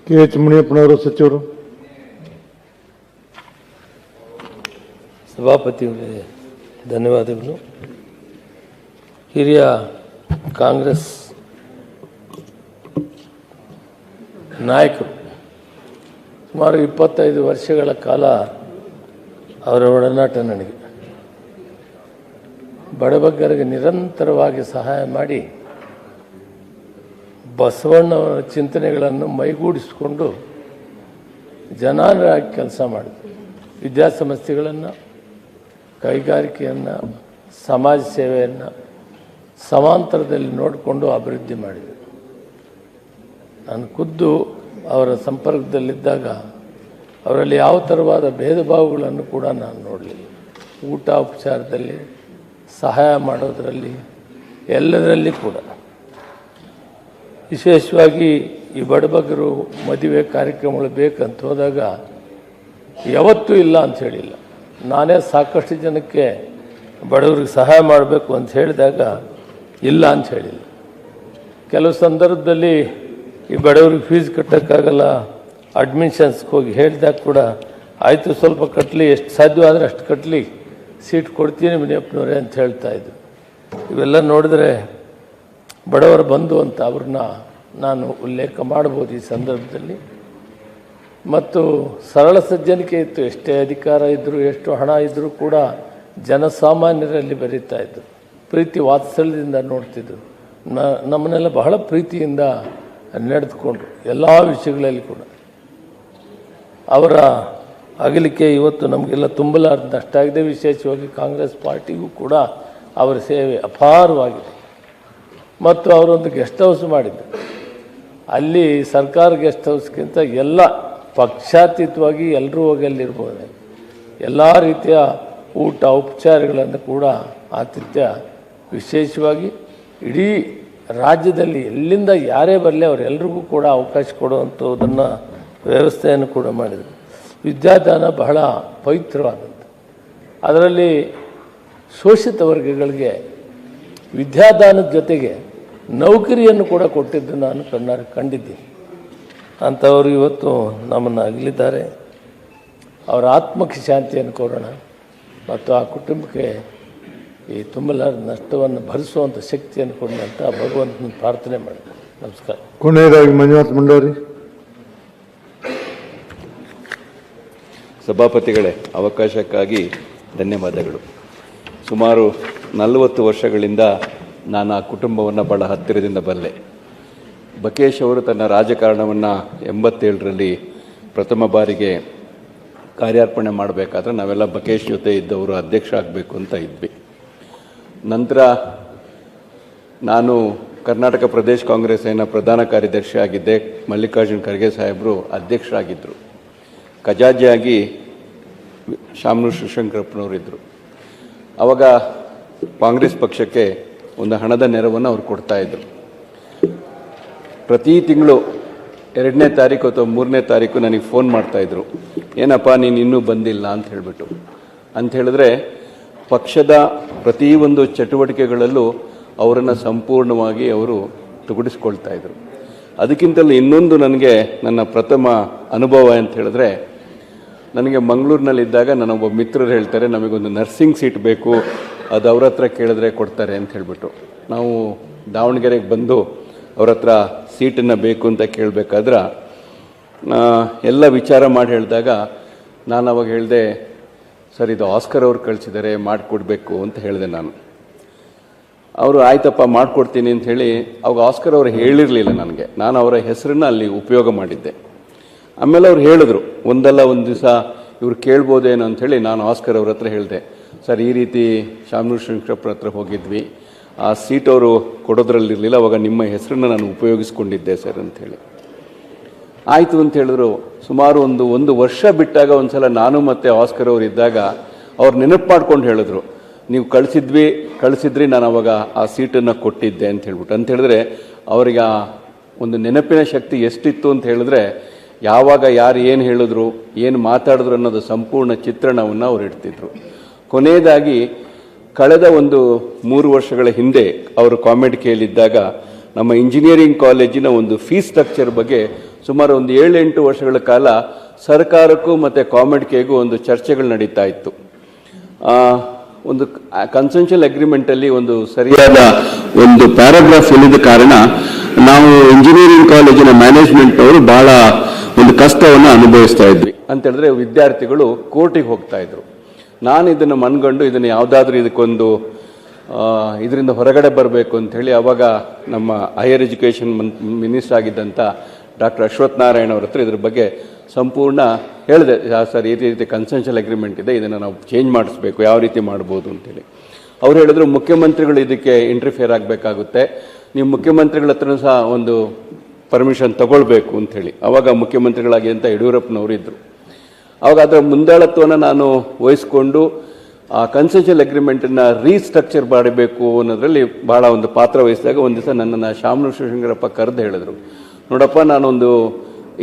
ಕೆ.ಎಚ್. ಮುನಿಯಪ್ಪನವರು ಸಚಿವರು. ಸಭಾಪತಿಯವರಿಗೆ ಧನ್ಯವಾದಗಳು. ಹಿರಿಯ ಕಾಂಗ್ರೆಸ್ ನಾಯಕರು ಸುಮಾರು 25 ವರ್ಷಗಳ ಕಾಲ ಅವರ ಒಡನಾಟ ನನಗೆ. ಬಡಬಗ್ಗರಿಗೆ ನಿರಂತರವಾಗಿ ಸಹಾಯ ಮಾಡಿ ಬಸವಣ್ಣವರ ಚಿಂತನೆಗಳನ್ನು ಮೈಗೂಡಿಸಿಕೊಂಡು ಜನಾಂಗರಾಗಿ ಕೆಲಸ ಮಾಡಿದ್ರು. ವಿದ್ಯಾಸಂಸ್ಥೆಗಳನ್ನು, ಕೈಗಾರಿಕೆಯನ್ನು, ಸಮಾಜ ಸೇವೆಯನ್ನು ಸಮಾಂತರದಲ್ಲಿ ನೋಡಿಕೊಂಡು ಅಭಿವೃದ್ಧಿ ಮಾಡಿದರು. ನಾನು ಖುದ್ದು ಅವರ ಸಂಪರ್ಕದಲ್ಲಿದ್ದಾಗ ಅವರಲ್ಲಿ ಯಾವ ಥರವಾದ ಭೇದ ಭಾವಗಳನ್ನು ಕೂಡ ನಾನು ನೋಡಲಿಲ್ಲ. ಊಟ ಉಪಚಾರದಲ್ಲಿ, ಸಹಾಯ ಮಾಡೋದರಲ್ಲಿ, ಎಲ್ಲದರಲ್ಲಿ ಕೂಡ. ವಿಶೇಷವಾಗಿ ಈ ಬಡಬಗ್ಗರು ಮದುವೆ ಕಾರ್ಯಕ್ರಮಗಳು ಬೇಕಂತ ಹೋದಾಗ ಯಾವತ್ತೂ ಇಲ್ಲ ಅಂತ ಹೇಳಿಲ್ಲ. ನಾನೇ ಸಾಕಷ್ಟು ಜನಕ್ಕೆ ಬಡವರಿಗೆ ಸಹಾಯ ಮಾಡಬೇಕು ಅಂತ ಹೇಳಿದಾಗ ಇಲ್ಲ ಅಂತ ಹೇಳಿಲ್ಲ. ಕೆಲವು ಸಂದರ್ಭದಲ್ಲಿ ಈ ಬಡವರಿಗೆ ಫೀಸ್ ಕಟ್ಟೋಕ್ಕಾಗಲ್ಲ, ಅಡ್ಮಿಷನ್ಸ್ಗೆ ಹೋಗಿ ಹೇಳಿದಾಗ ಕೂಡ ಆಯಿತು ಸ್ವಲ್ಪ ಕಟ್ಟಲಿ, ಎಷ್ಟು ಸಾಧ್ಯವಾದರೆ ಅಷ್ಟು ಕಟ್ಟಲಿ, ಸೀಟ್ ಕೊಡ್ತೀನಿ ಮುನಿಯಪ್ಪನವರೇ ಅಂತ ಹೇಳ್ತಾಯಿದ್ರು. ಇವೆಲ್ಲ ನೋಡಿದ್ರೆ ಬಡವರ ಬಂಧು ಅಂತ ಅವ್ರನ್ನ ನಾನು ಉಲ್ಲೇಖ ಮಾಡ್ಬೋದು ಈ ಸಂದರ್ಭದಲ್ಲಿ. ಮತ್ತು ಸರಳ ಸಜ್ಜನಿಕೆ ಇತ್ತು. ಎಷ್ಟೇ ಅಧಿಕಾರ ಇದ್ದರೂ, ಎಷ್ಟು ಹಣ ಇದ್ದರೂ ಕೂಡ ಜನಸಾಮಾನ್ಯರಲ್ಲಿ ಬರೀತಾ ಇದ್ರು. ಪ್ರೀತಿ ವಾತ್ಸಲ್ಯದಿಂದ ನೋಡ್ತಿದ್ರು. ನಮ್ಮನ್ನೆಲ್ಲ ಬಹಳ ಪ್ರೀತಿಯಿಂದ ನಡೆದುಕೊಂಡ್ರು ಎಲ್ಲ ವಿಷಯಗಳಲ್ಲಿ ಕೂಡ. ಅವರ ಅಗಲಿಕೆ ಇವತ್ತು ನಮಗೆಲ್ಲ ತುಂಬಲಾರ್ದು ನಷ್ಟ ಆಗಿದೆ. ವಿಶೇಷವಾಗಿ ಕಾಂಗ್ರೆಸ್ ಪಾರ್ಟಿಗೂ ಕೂಡ ಅವರ ಸೇವೆ ಅಪಾರವಾಗಿದೆ. ಮತ್ತು ಅವರೊಂದು ಗೆಸ್ಟ್ ಹೌಸ್ ಮಾಡಿದ್ರು. ಅಲ್ಲಿ ಸರ್ಕಾರ ಗೆಸ್ಟ್ ಹೌಸ್ಗಿಂತ ಎಲ್ಲ ಪಕ್ಷಾತೀತವಾಗಿ ಎಲ್ಲರೂ ಹೋಗಿ ಅಲ್ಲಿರ್ಬೋದು. ಎಲ್ಲ ರೀತಿಯ ಊಟ ಉಪಚಾರಗಳನ್ನು ಕೂಡ ಆತಿಥ್ಯ ವಿಶೇಷವಾಗಿ ಇಡೀ ರಾಜ್ಯದಲ್ಲಿ ಎಲ್ಲಿಂದ ಯಾರೇ ಬರಲಿ ಅವರೆಲ್ಲರಿಗೂ ಕೂಡ ಅವಕಾಶ ಕೊಡುವಂಥದ್ದನ್ನು ವ್ಯವಸ್ಥೆಯನ್ನು ಕೂಡ ಮಾಡಿದರು. ವಿದ್ಯಾದಾನ ಬಹಳ ಪವಿತ್ರವಾದಂಥ, ಅದರಲ್ಲಿ ಶೋಷಿತ ವರ್ಗಗಳಿಗೆ ವಿದ್ಯಾದಾನದ ಜೊತೆಗೆ ನೌಕರಿಯನ್ನು ಕೂಡ ಕೊಟ್ಟಿದ್ದು ನಾನು ಕಣ್ಣಾರೆ ಕಂಡಿದ್ದೀನಿ. ಅಂಥವರು ಇವತ್ತು ನಮ್ಮನ್ನು ಅಗಲಿದ್ದಾರೆ. ಅವರ ಆತ್ಮಕ್ಕೆ ಶಾಂತಿಯನ್ನು ಕೋರೋಣ ಮತ್ತು ಆ ಕುಟುಂಬಕ್ಕೆ ಈ ತುಂಬಲಾರದ ನಷ್ಟವನ್ನು ಭರಿಸುವಂಥ ಶಕ್ತಿಯನ್ನು ಕೊಡಲಿ ಅಂತ ಭಗವಂತನ ಪ್ರಾರ್ಥನೆ ಮಾಡಿದೆ. ನಮಸ್ಕಾರ. ಕೊನೆಯದಾಗಿ ಮಂಜುನಾಥ್ ಮಂಡವರಿ. ಸಭಾಪತಿಗಳೇ, ಅವಕಾಶಕ್ಕಾಗಿ ಧನ್ಯವಾದಗಳು. ಸುಮಾರು 40 ವರ್ಷಗಳಿಂದ ನಾನು ಆ ಕುಟುಂಬವನ್ನು ಭಾಳ ಹತ್ತಿರದಿಂದ ಬಲ್ಲೆ. ಬಕೇಶ್ ಅವರು ತನ್ನ ರಾಜಕಾರಣವನ್ನು 87ರಲ್ಲಿ ಪ್ರಥಮ ಬಾರಿಗೆ ಕಾರ್ಯಾರ್ಪಣೆ ಮಾಡಬೇಕಾದ್ರೆ ನಾವೆಲ್ಲ ಬಕೇಶ್ ಜೊತೆ ಇದ್ದವರು ಅಧ್ಯಕ್ಷ ಆಗಬೇಕು ಅಂತ ಇದ್ವಿ. ನಂತರ ನಾನು ಕರ್ನಾಟಕ ಪ್ರದೇಶ ಕಾಂಗ್ರೆಸ್ಸಿನ ಪ್ರಧಾನ ಕಾರ್ಯದರ್ಶಿ ಆಗಿದ್ದೆ. ಮಲ್ಲಿಕಾರ್ಜುನ್ ಖರ್ಗೆ ಸಾಹೇಬರು ಅಧ್ಯಕ್ಷರಾಗಿದ್ದರು. ಖಜಾಂಚಿಯಾಗಿ ಶಾಮನೂರು ಶಿವಶಂಕರಪ್ಪನವರಿದ್ದರು. ಆವಾಗ ಕಾಂಗ್ರೆಸ್ ಪಕ್ಷಕ್ಕೆ ಒಂದು ಹಣದ ನೆರವನ್ನು ಅವ್ರು ಕೊಡ್ತಾಯಿದ್ರು. ಪ್ರತಿ ತಿಂಗಳು 2ನೇ ತಾರೀಕು ಅಥವಾ 3ನೇ ತಾರೀಕು ನನಗೆ ಫೋನ್ ಮಾಡ್ತಾಯಿದ್ರು, ಏನಪ್ಪ ನೀನು ಇನ್ನೂ ಬಂದಿಲ್ಲ ಅಂತ ಹೇಳಿಬಿಟ್ಟು. ಅಂತ ಹೇಳಿದ್ರೆ ಪಕ್ಷದ ಪ್ರತಿಯೊಂದು ಚಟುವಟಿಕೆಗಳಲ್ಲೂ ಅವರನ್ನು ಸಂಪೂರ್ಣವಾಗಿ ಅವರು ತೊಡಗಿಸ್ಕೊಳ್ತಾ ಇದ್ರು. ಅದಕ್ಕಿಂತಲೂ ಇನ್ನೊಂದು ನನಗೆ ನನ್ನ ಪ್ರಥಮ ಅನುಭವ ಅಂತ ಹೇಳಿದ್ರೆ, ನನಗೆ ಮಂಗಳೂರಿನಲ್ಲಿದ್ದಾಗ ನನ್ನೊಬ್ಬ ಮಿತ್ರರು ಹೇಳ್ತಾರೆ, ನಮಗೊಂದು ನರ್ಸಿಂಗ್ ಸೀಟ್ ಬೇಕು, ಅದು ಅವ್ರ ಹತ್ರ ಕೇಳಿದ್ರೆ ಕೊಡ್ತಾರೆ ಅಂತ ಹೇಳಿಬಿಟ್ಟು. ನಾವು ದಾವಣಗೆರೆಗೆ ಬಂದು ಅವ್ರ ಹತ್ರ ಸೀಟನ್ನು ಬೇಕು ಅಂತ ಕೇಳಬೇಕಾದ್ರೆ ಎಲ್ಲ ವಿಚಾರ ಮಾಡಿ ಹೇಳಿದಾಗ ನಾನು ಅವಾಗ ಹೇಳಿದೆ, ಸರ್ ಇದು ಆಸ್ಕರ್ ಅವ್ರು ಕಳಿಸಿದ್ದಾರೆ, ಮಾಡಿಕೊಡ್ಬೇಕು ಅಂತ ಹೇಳಿದೆ ನಾನು. ಅವರು ಆಯ್ತಪ್ಪ ಮಾಡಿಕೊಡ್ತೀನಿ ಅಂತ ಹೇಳಿ, ಅವಾಗ ಆಸ್ಕರ್ ಅವರು ಹೇಳಿರಲಿಲ್ಲ ನನಗೆ, ನಾನು ಅವರ ಹೆಸರನ್ನ ಅಲ್ಲಿ ಉಪಯೋಗ ಮಾಡಿದ್ದೆ. ಆಮೇಲೆ ಅವ್ರು ಹೇಳಿದ್ರು, ಒಂದಲ್ಲ ಒಂದು ದಿವಸ ಇವ್ರು ಕೇಳ್ಬೋದೇನೋ ಅಂಥೇಳಿ ನಾನು ಆಸ್ಕರ್ ಅವ್ರ ಹತ್ರ ಹೇಳಿದೆ, ಸರ್ ಈ ರೀತಿ ಶಾಮನೂರು ಶಿವಶಂಕರಪ್ಪರ ಹತ್ರ ಹೋಗಿದ್ವಿ, ಆ ಸೀಟ್ ಅವರು ಕೊಡೋದ್ರಲ್ಲಿರಲಿಲ್ಲ, ಅವಾಗ ನಿಮ್ಮ ಹೆಸರನ್ನ ನಾನು ಉಪಯೋಗಿಸ್ಕೊಂಡಿದ್ದೆ ಸರ್ ಅಂಥೇಳಿ. ಆಯಿತು ಅಂತ ಹೇಳಿದ್ರು. ಸುಮಾರು ಒಂದು ವರ್ಷ ಬಿಟ್ಟಾಗ ಒಂದು ಸಲ ನಾನು ಮತ್ತು ಆಸ್ಕರ್ ಅವರು ಇದ್ದಾಗ ಅವ್ರು ನೆನಪು ಮಾಡ್ಕೊಂಡು ಹೇಳಿದ್ರು, ನೀವು ಕಳಿಸಿದ್ರಿ, ನಾನು ಅವಾಗ ಆ ಸೀಟನ್ನು ಕೊಟ್ಟಿದ್ದೆ ಅಂತ ಹೇಳ್ಬಿಟ್ಟು. ಅಂತ ಹೇಳಿದ್ರೆ ಅವರಿಗೆ ಆ ಒಂದು ನೆನಪಿನ ಶಕ್ತಿ ಎಷ್ಟಿತ್ತು ಅಂತ ಹೇಳಿದ್ರೆ, ಯಾವಾಗ ಯಾರು ಏನು ಹೇಳಿದ್ರು, ಏನು ಮಾತಾಡಿದ್ರು ಅನ್ನೋದು ಸಂಪೂರ್ಣ ಚಿತ್ರಣವನ್ನು ಅವ್ರು ಇಡ್ತಿದ್ರು. ಕೊನೆಯದಾಗಿ ಕಳೆದ 3 ವರ್ಷಗಳ ಹಿಂದೆ ಅವರು ಕಾಮೆಂಟ್ ಕೇಳಿದ್ದಾಗ ನಮ್ಮ ಇಂಜಿನಿಯರಿಂಗ್ ಕಾಲೇಜಿನ ಒಂದು ಫೀಸ್ ಸ್ಟ್ರಕ್ಚರ್ ಬಗ್ಗೆ ಸುಮಾರು 7-8 ವರ್ಷಗಳ ಕಾಲ ಸರ್ಕಾರಕ್ಕೂ ಮತ್ತು ಕಾಮೆಂಟ್ ಕೇಗೂ ಒಂದು ಚರ್ಚೆಗಳು ನಡೀತಾ ಇತ್ತು. ಒಂದು ಕನ್ಸೆನ್ಷಿಯಲ್ ಅಗ್ರಿಮೆಂಟಲ್ಲಿ ಒಂದು ಸರಿಯಾದ ಒಂದು ಪ್ಯಾರಾಗ್ರಾಫ್ ಇಲ್ಲದ ಕಾರಣ ನಾವು ಇಂಜಿನಿಯರಿಂಗ್ ಕಾಲೇಜಿನ ಮ್ಯಾನೇಜ್ಮೆಂಟ್ ಅವರು ಬಹಳ ಒಂದು ಕಷ್ಟವನ್ನು ಅನುಭವಿಸ್ತಾ ಇದ್ವಿ. ಅಂತ ಹೇಳಿದ್ರೆ ವಿದ್ಯಾರ್ಥಿಗಳು ಕೋರ್ಟಿಗೆ ಹೋಗ್ತಾ ಇದ್ರು. ನಾನು ಇದನ್ನು ಮನಗಂಡು ಇದನ್ನು ಯಾವುದಾದ್ರೂ ಇದಕ್ಕೊಂದು ಇದರಿಂದ ಹೊರಗಡೆ ಬರಬೇಕು ಅಂಥೇಳಿ ಅವಾಗ ನಮ್ಮ ಹೈಯರ್ ಎಜುಕೇಷನ್ ಮಿನಿಸ್ಟರ್ ಆಗಿದ್ದಂಥ ಡಾಕ್ಟರ್ ಅಶ್ವಥ್ ನಾರಾಯಣ ಅವ್ರ ಹತ್ರ ಇದ್ರ ಬಗ್ಗೆ ಸಂಪೂರ್ಣ ಹೇಳಿದೆ, ಸರ್ ಈ ರೀತಿ ಕನ್ಸೆನ್ಷಿಯಲ್ ಅಗ್ರಿಮೆಂಟ್ ಇದೆ, ಇದನ್ನು ನಾವು ಚೇಂಜ್ ಮಾಡಿಸ್ಬೇಕು, ಯಾವ ರೀತಿ ಮಾಡ್ಬೋದು ಅಂತೇಳಿ. ಅವ್ರು ಹೇಳಿದ್ರು, ಮುಖ್ಯಮಂತ್ರಿಗಳು ಇದಕ್ಕೆ ಇಂಟರ್ಫಿಯರ್ ಆಗಬೇಕಾಗುತ್ತೆ, ನೀವು ಮುಖ್ಯಮಂತ್ರಿಗಳ ಹತ್ರನೂ ಸಹ ಒಂದು ಪರ್ಮಿಷನ್ ತಗೊಳ್ಬೇಕು ಅಂಥೇಳಿ. ಅವಾಗ ಮುಖ್ಯಮಂತ್ರಿಗಳಾಗಿದ್ದಂಥ ಯಡಿಯೂರಪ್ಪನವರು ಇದ್ದರು. ಅವಾಗ ಅದರ ಮುಂದಾಳತ್ವವನ್ನು ನಾನು ವಹಿಸ್ಕೊಂಡು ಆ ಕನ್ಸೆನ್ಷಿಯಲ್ ಅಗ್ರಿಮೆಂಟನ್ನು ರೀಸ್ಟ್ರಕ್ಚರ್ ಮಾಡಬೇಕು ಅನ್ನೋದರಲ್ಲಿ ಭಾಳ ಒಂದು ಪಾತ್ರ ವಹಿಸಿದಾಗ ಒಂದು ದಿವಸ ನನ್ನನ್ನು ಶಾಮನೂರು ಶಿವಶಂಕರಪ್ಪ ಕರೆದು ಹೇಳಿದ್ರು, ನೋಡಪ್ಪ ನಾನೊಂದು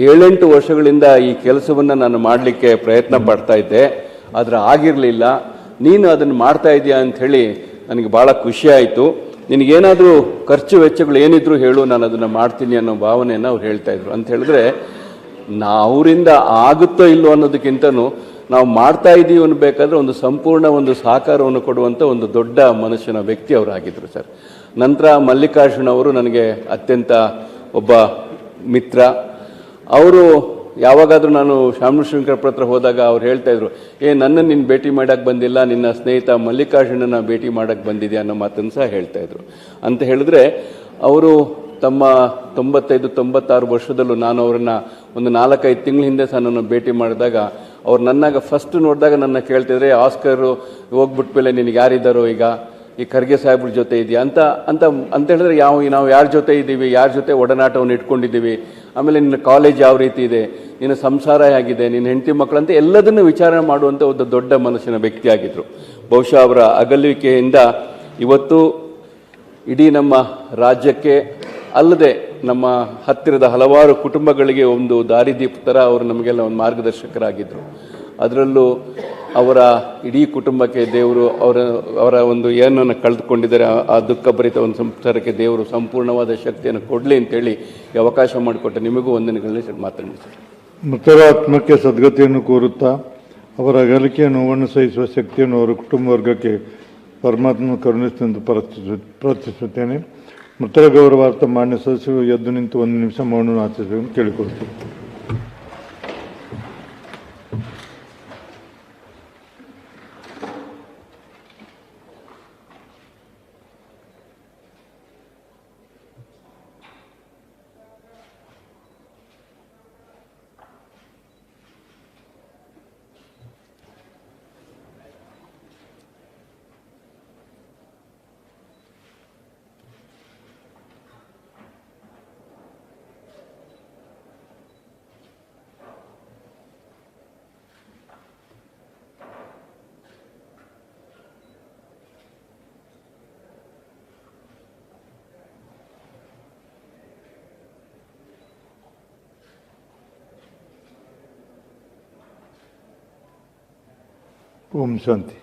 7-8 ವರ್ಷಗಳಿಂದ ಈ ಕೆಲಸವನ್ನು ನಾನು ಮಾಡಲಿಕ್ಕೆ ಪ್ರಯತ್ನ ಪಡ್ತಾ ಇದ್ದೆ, ಆದರೆ ಆಗಿರಲಿಲ್ಲ, ನೀನು ಅದನ್ನು ಮಾಡ್ತಾ ಇದೆಯಾ ಅಂಥೇಳಿ ನನಗೆ ಭಾಳ ಖುಷಿ ಆಯಿತು, ನಿನಗೇನಾದರೂ ಖರ್ಚು ವೆಚ್ಚಗಳು ಏನಿದ್ರು ಹೇಳು, ನಾನು ಅದನ್ನು ಮಾಡ್ತೀನಿ ಅನ್ನೋ ಭಾವನೆಯನ್ನು ಅವ್ರು ಹೇಳ್ತಾಯಿದ್ರು. ಅಂತ ಹೇಳಿದ್ರೆ ಅವರಿಂದ ಆಗುತ್ತೋ ಇಲ್ಲೋ ಅನ್ನೋದಕ್ಕಿಂತನೂ ನಾವು ಮಾಡ್ತಾ ಇದ್ದೀವಿ ಅನ್ಬೇಕಾದ್ರೆ ಒಂದು ಸಂಪೂರ್ಣ ಒಂದು ಸಹಕಾರವನ್ನು ಕೊಡುವಂಥ ಒಂದು ದೊಡ್ಡ ಮನುಷ್ಯನ ವ್ಯಕ್ತಿ ಅವರಾಗಿದ್ದರು ಸರ್. ನಂತರ ಮಲ್ಲಿಕಾರ್ಜುನ್ ಅವರು ನನಗೆ ಅತ್ಯಂತ ಒಬ್ಬ ಮಿತ್ರ. ಅವರು ಯಾವಾಗಾದರೂ ನಾನು ಶಾಮನೂರು ಶಿವಶಂಕರಪ್ಪ ಹತ್ರ ಹೋದಾಗ ಅವ್ರು ಹೇಳ್ತಾಯಿದ್ರು, ನನ್ನನ್ನು ನೀನು ಭೇಟಿ ಮಾಡೋಕ್ಕೆ ಬಂದಿಲ್ಲ, ನಿನ್ನ ಸ್ನೇಹಿತ ಮಲ್ಲಿಕಾರ್ಜುನನ್ನ ಭೇಟಿ ಮಾಡೋಕ್ಕೆ ಬಂದಿದೆಯಾ ಅನ್ನೋ ಮಾತನ್ನು ಸಹ ಹೇಳ್ತಾಯಿದ್ರು. ಅಂತ ಹೇಳಿದ್ರೆ ಅವರು ತಮ್ಮ 95-96 ವರ್ಷದಲ್ಲೂ ನಾನು ಅವರನ್ನು ಒಂದು 4-5 ತಿಂಗಳ ಹಿಂದೆ ಸಹ ನಾನು ಭೇಟಿ ಮಾಡಿದಾಗ ಅವ್ರು ನನ್ನಾಗ ಫಸ್ಟ್ ನೋಡಿದಾಗ ನನ್ನ ಕೇಳ್ತಿದ್ರೆ, ಆಸ್ಕರು ಹೋಗ್ಬಿಟ್ಮೇಲೆ ನಿನಗೆ ಯಾರಿದ್ದಾರೋ ಈಗ ಈ ಖರ್ಗೆ ಸಾಹೇಬ್ರ ಜೊತೆ ಇದೆಯಾ ಅಂತ ಹೇಳಿದ್ರೆ ನಾವು ಯಾರ ಜೊತೆ ಇದ್ದೀವಿ, ಯಾರ ಜೊತೆ ಒಡನಾಟವನ್ನು ಇಟ್ಕೊಂಡಿದ್ದೀವಿ, ಆಮೇಲೆ ನಿನ್ನ ಕಾಲೇಜ್ ಯಾವ ರೀತಿ ಇದೆ, ನಿನ್ನ ಸಂಸಾರ ಹೇಗಿದೆ, ನಿನ್ನ ಹೆಂಡತಿ ಮಕ್ಕಳಂತ ಎಲ್ಲದನ್ನು ವಿಚಾರಣೆ ಮಾಡುವಂಥ ಒಂದು ದೊಡ್ಡ ಮನುಷ್ಯನ ವ್ಯಕ್ತಿಯಾಗಿದ್ದರು. ಬಹುಶಃ ಅವರ ಅಗಲುವಿಕೆಯಿಂದ ಇವತ್ತು ಇಡೀ ನಮ್ಮ ರಾಜ್ಯಕ್ಕೆ ಅಲ್ಲದೆ ನಮ್ಮ ಹತ್ತಿರದ ಹಲವಾರು ಕುಟುಂಬಗಳಿಗೆ ಒಂದು ದಾರಿದೀಪ ಥರ ಅವರು ನಮಗೆಲ್ಲ ಒಂದು ಮಾರ್ಗದರ್ಶಕರಾಗಿದ್ದರು. ಅದರಲ್ಲೂ ಅವರ ಇಡೀ ಕುಟುಂಬಕ್ಕೆ ದೇವರು ಅವರ ಒಂದು ಏನನ್ನು ಕಳೆದುಕೊಂಡಿದ್ದಾರೆ ಆ ದುಃಖಭರಿತ ಒಂದು ಸಂಸಾರಕ್ಕೆ ದೇವರು ಸಂಪೂರ್ಣವಾದ ಶಕ್ತಿಯನ್ನು ಕೊಡಲಿ ಅಂತೇಳಿ ಈ ಅವಕಾಶ ಮಾಡಿಕೊಟ್ಟ ನಿಮಗೂ ವಂದನೆಗಳಲ್ಲಿ ಮಾತಾಡಿ ಸರ್. ಮೃತರ ಆತ್ಮಕ್ಕೆ ಸದ್ಗತಿಯನ್ನು ಕೋರುತ್ತಾ ಅವರ ಅಗಲಿಕೆಯ ನೋವನ್ನು ಸಹಿಸುವ ಶಕ್ತಿಯನ್ನು ಅವರ ಕುಟುಂಬ ವರ್ಗಕ್ಕೆ ಪರಮಾತ್ಮ ಕರುಣಿಸಲೆಂದು ಪ್ರಾರ್ಥಿಸುತ್ತೇನೆ. ಮೃತರ ಗೌರವಾರ್ಥ ಮಾನ್ಯ ಸದಸ್ಯರು ಎದ್ದು ನಿಂತು 1 ನಿಮಿಷ ಮೌನವನ್ನು ಆಚರಿಸಲು ಕೇಳಿಕೊಳ್ತೀವಿ. ಓಂ ಶಾಂತಿ.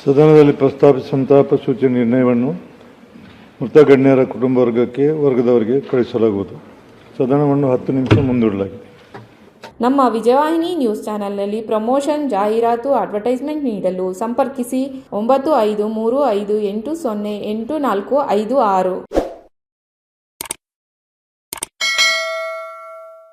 ಸದನದಲ್ಲಿ ಪ್ರಸ್ತಾಪಿಸಿದ ಸಂತಾಪ ಸೂಚನೆ ನಿರ್ಣಯವನ್ನು ಮೃತ ಗಣ್ಯರ ಕುಟುಂಬ ವರ್ಗದವರಿಗೆ ಕಳಿಸಲಾಗುವುದು. ಸದನವನ್ನು 10 ನಿಮಿಷ ಮುಂದೂಡಲಾಗಿದೆ. ನಮ್ಮ ವಿಜಯವಾಹಿನಿ ನ್ಯೂಸ್ ಚಾನೆಲ್ನಲ್ಲಿ ಪ್ರಮೋಷನ್, ಜಾಹೀರಾತು, ಅಡ್ವರ್ಟೈಸ್ಮೆಂಟ್ ನೀಡಲು ಸಂಪರ್ಕಿಸಿ 9535808456.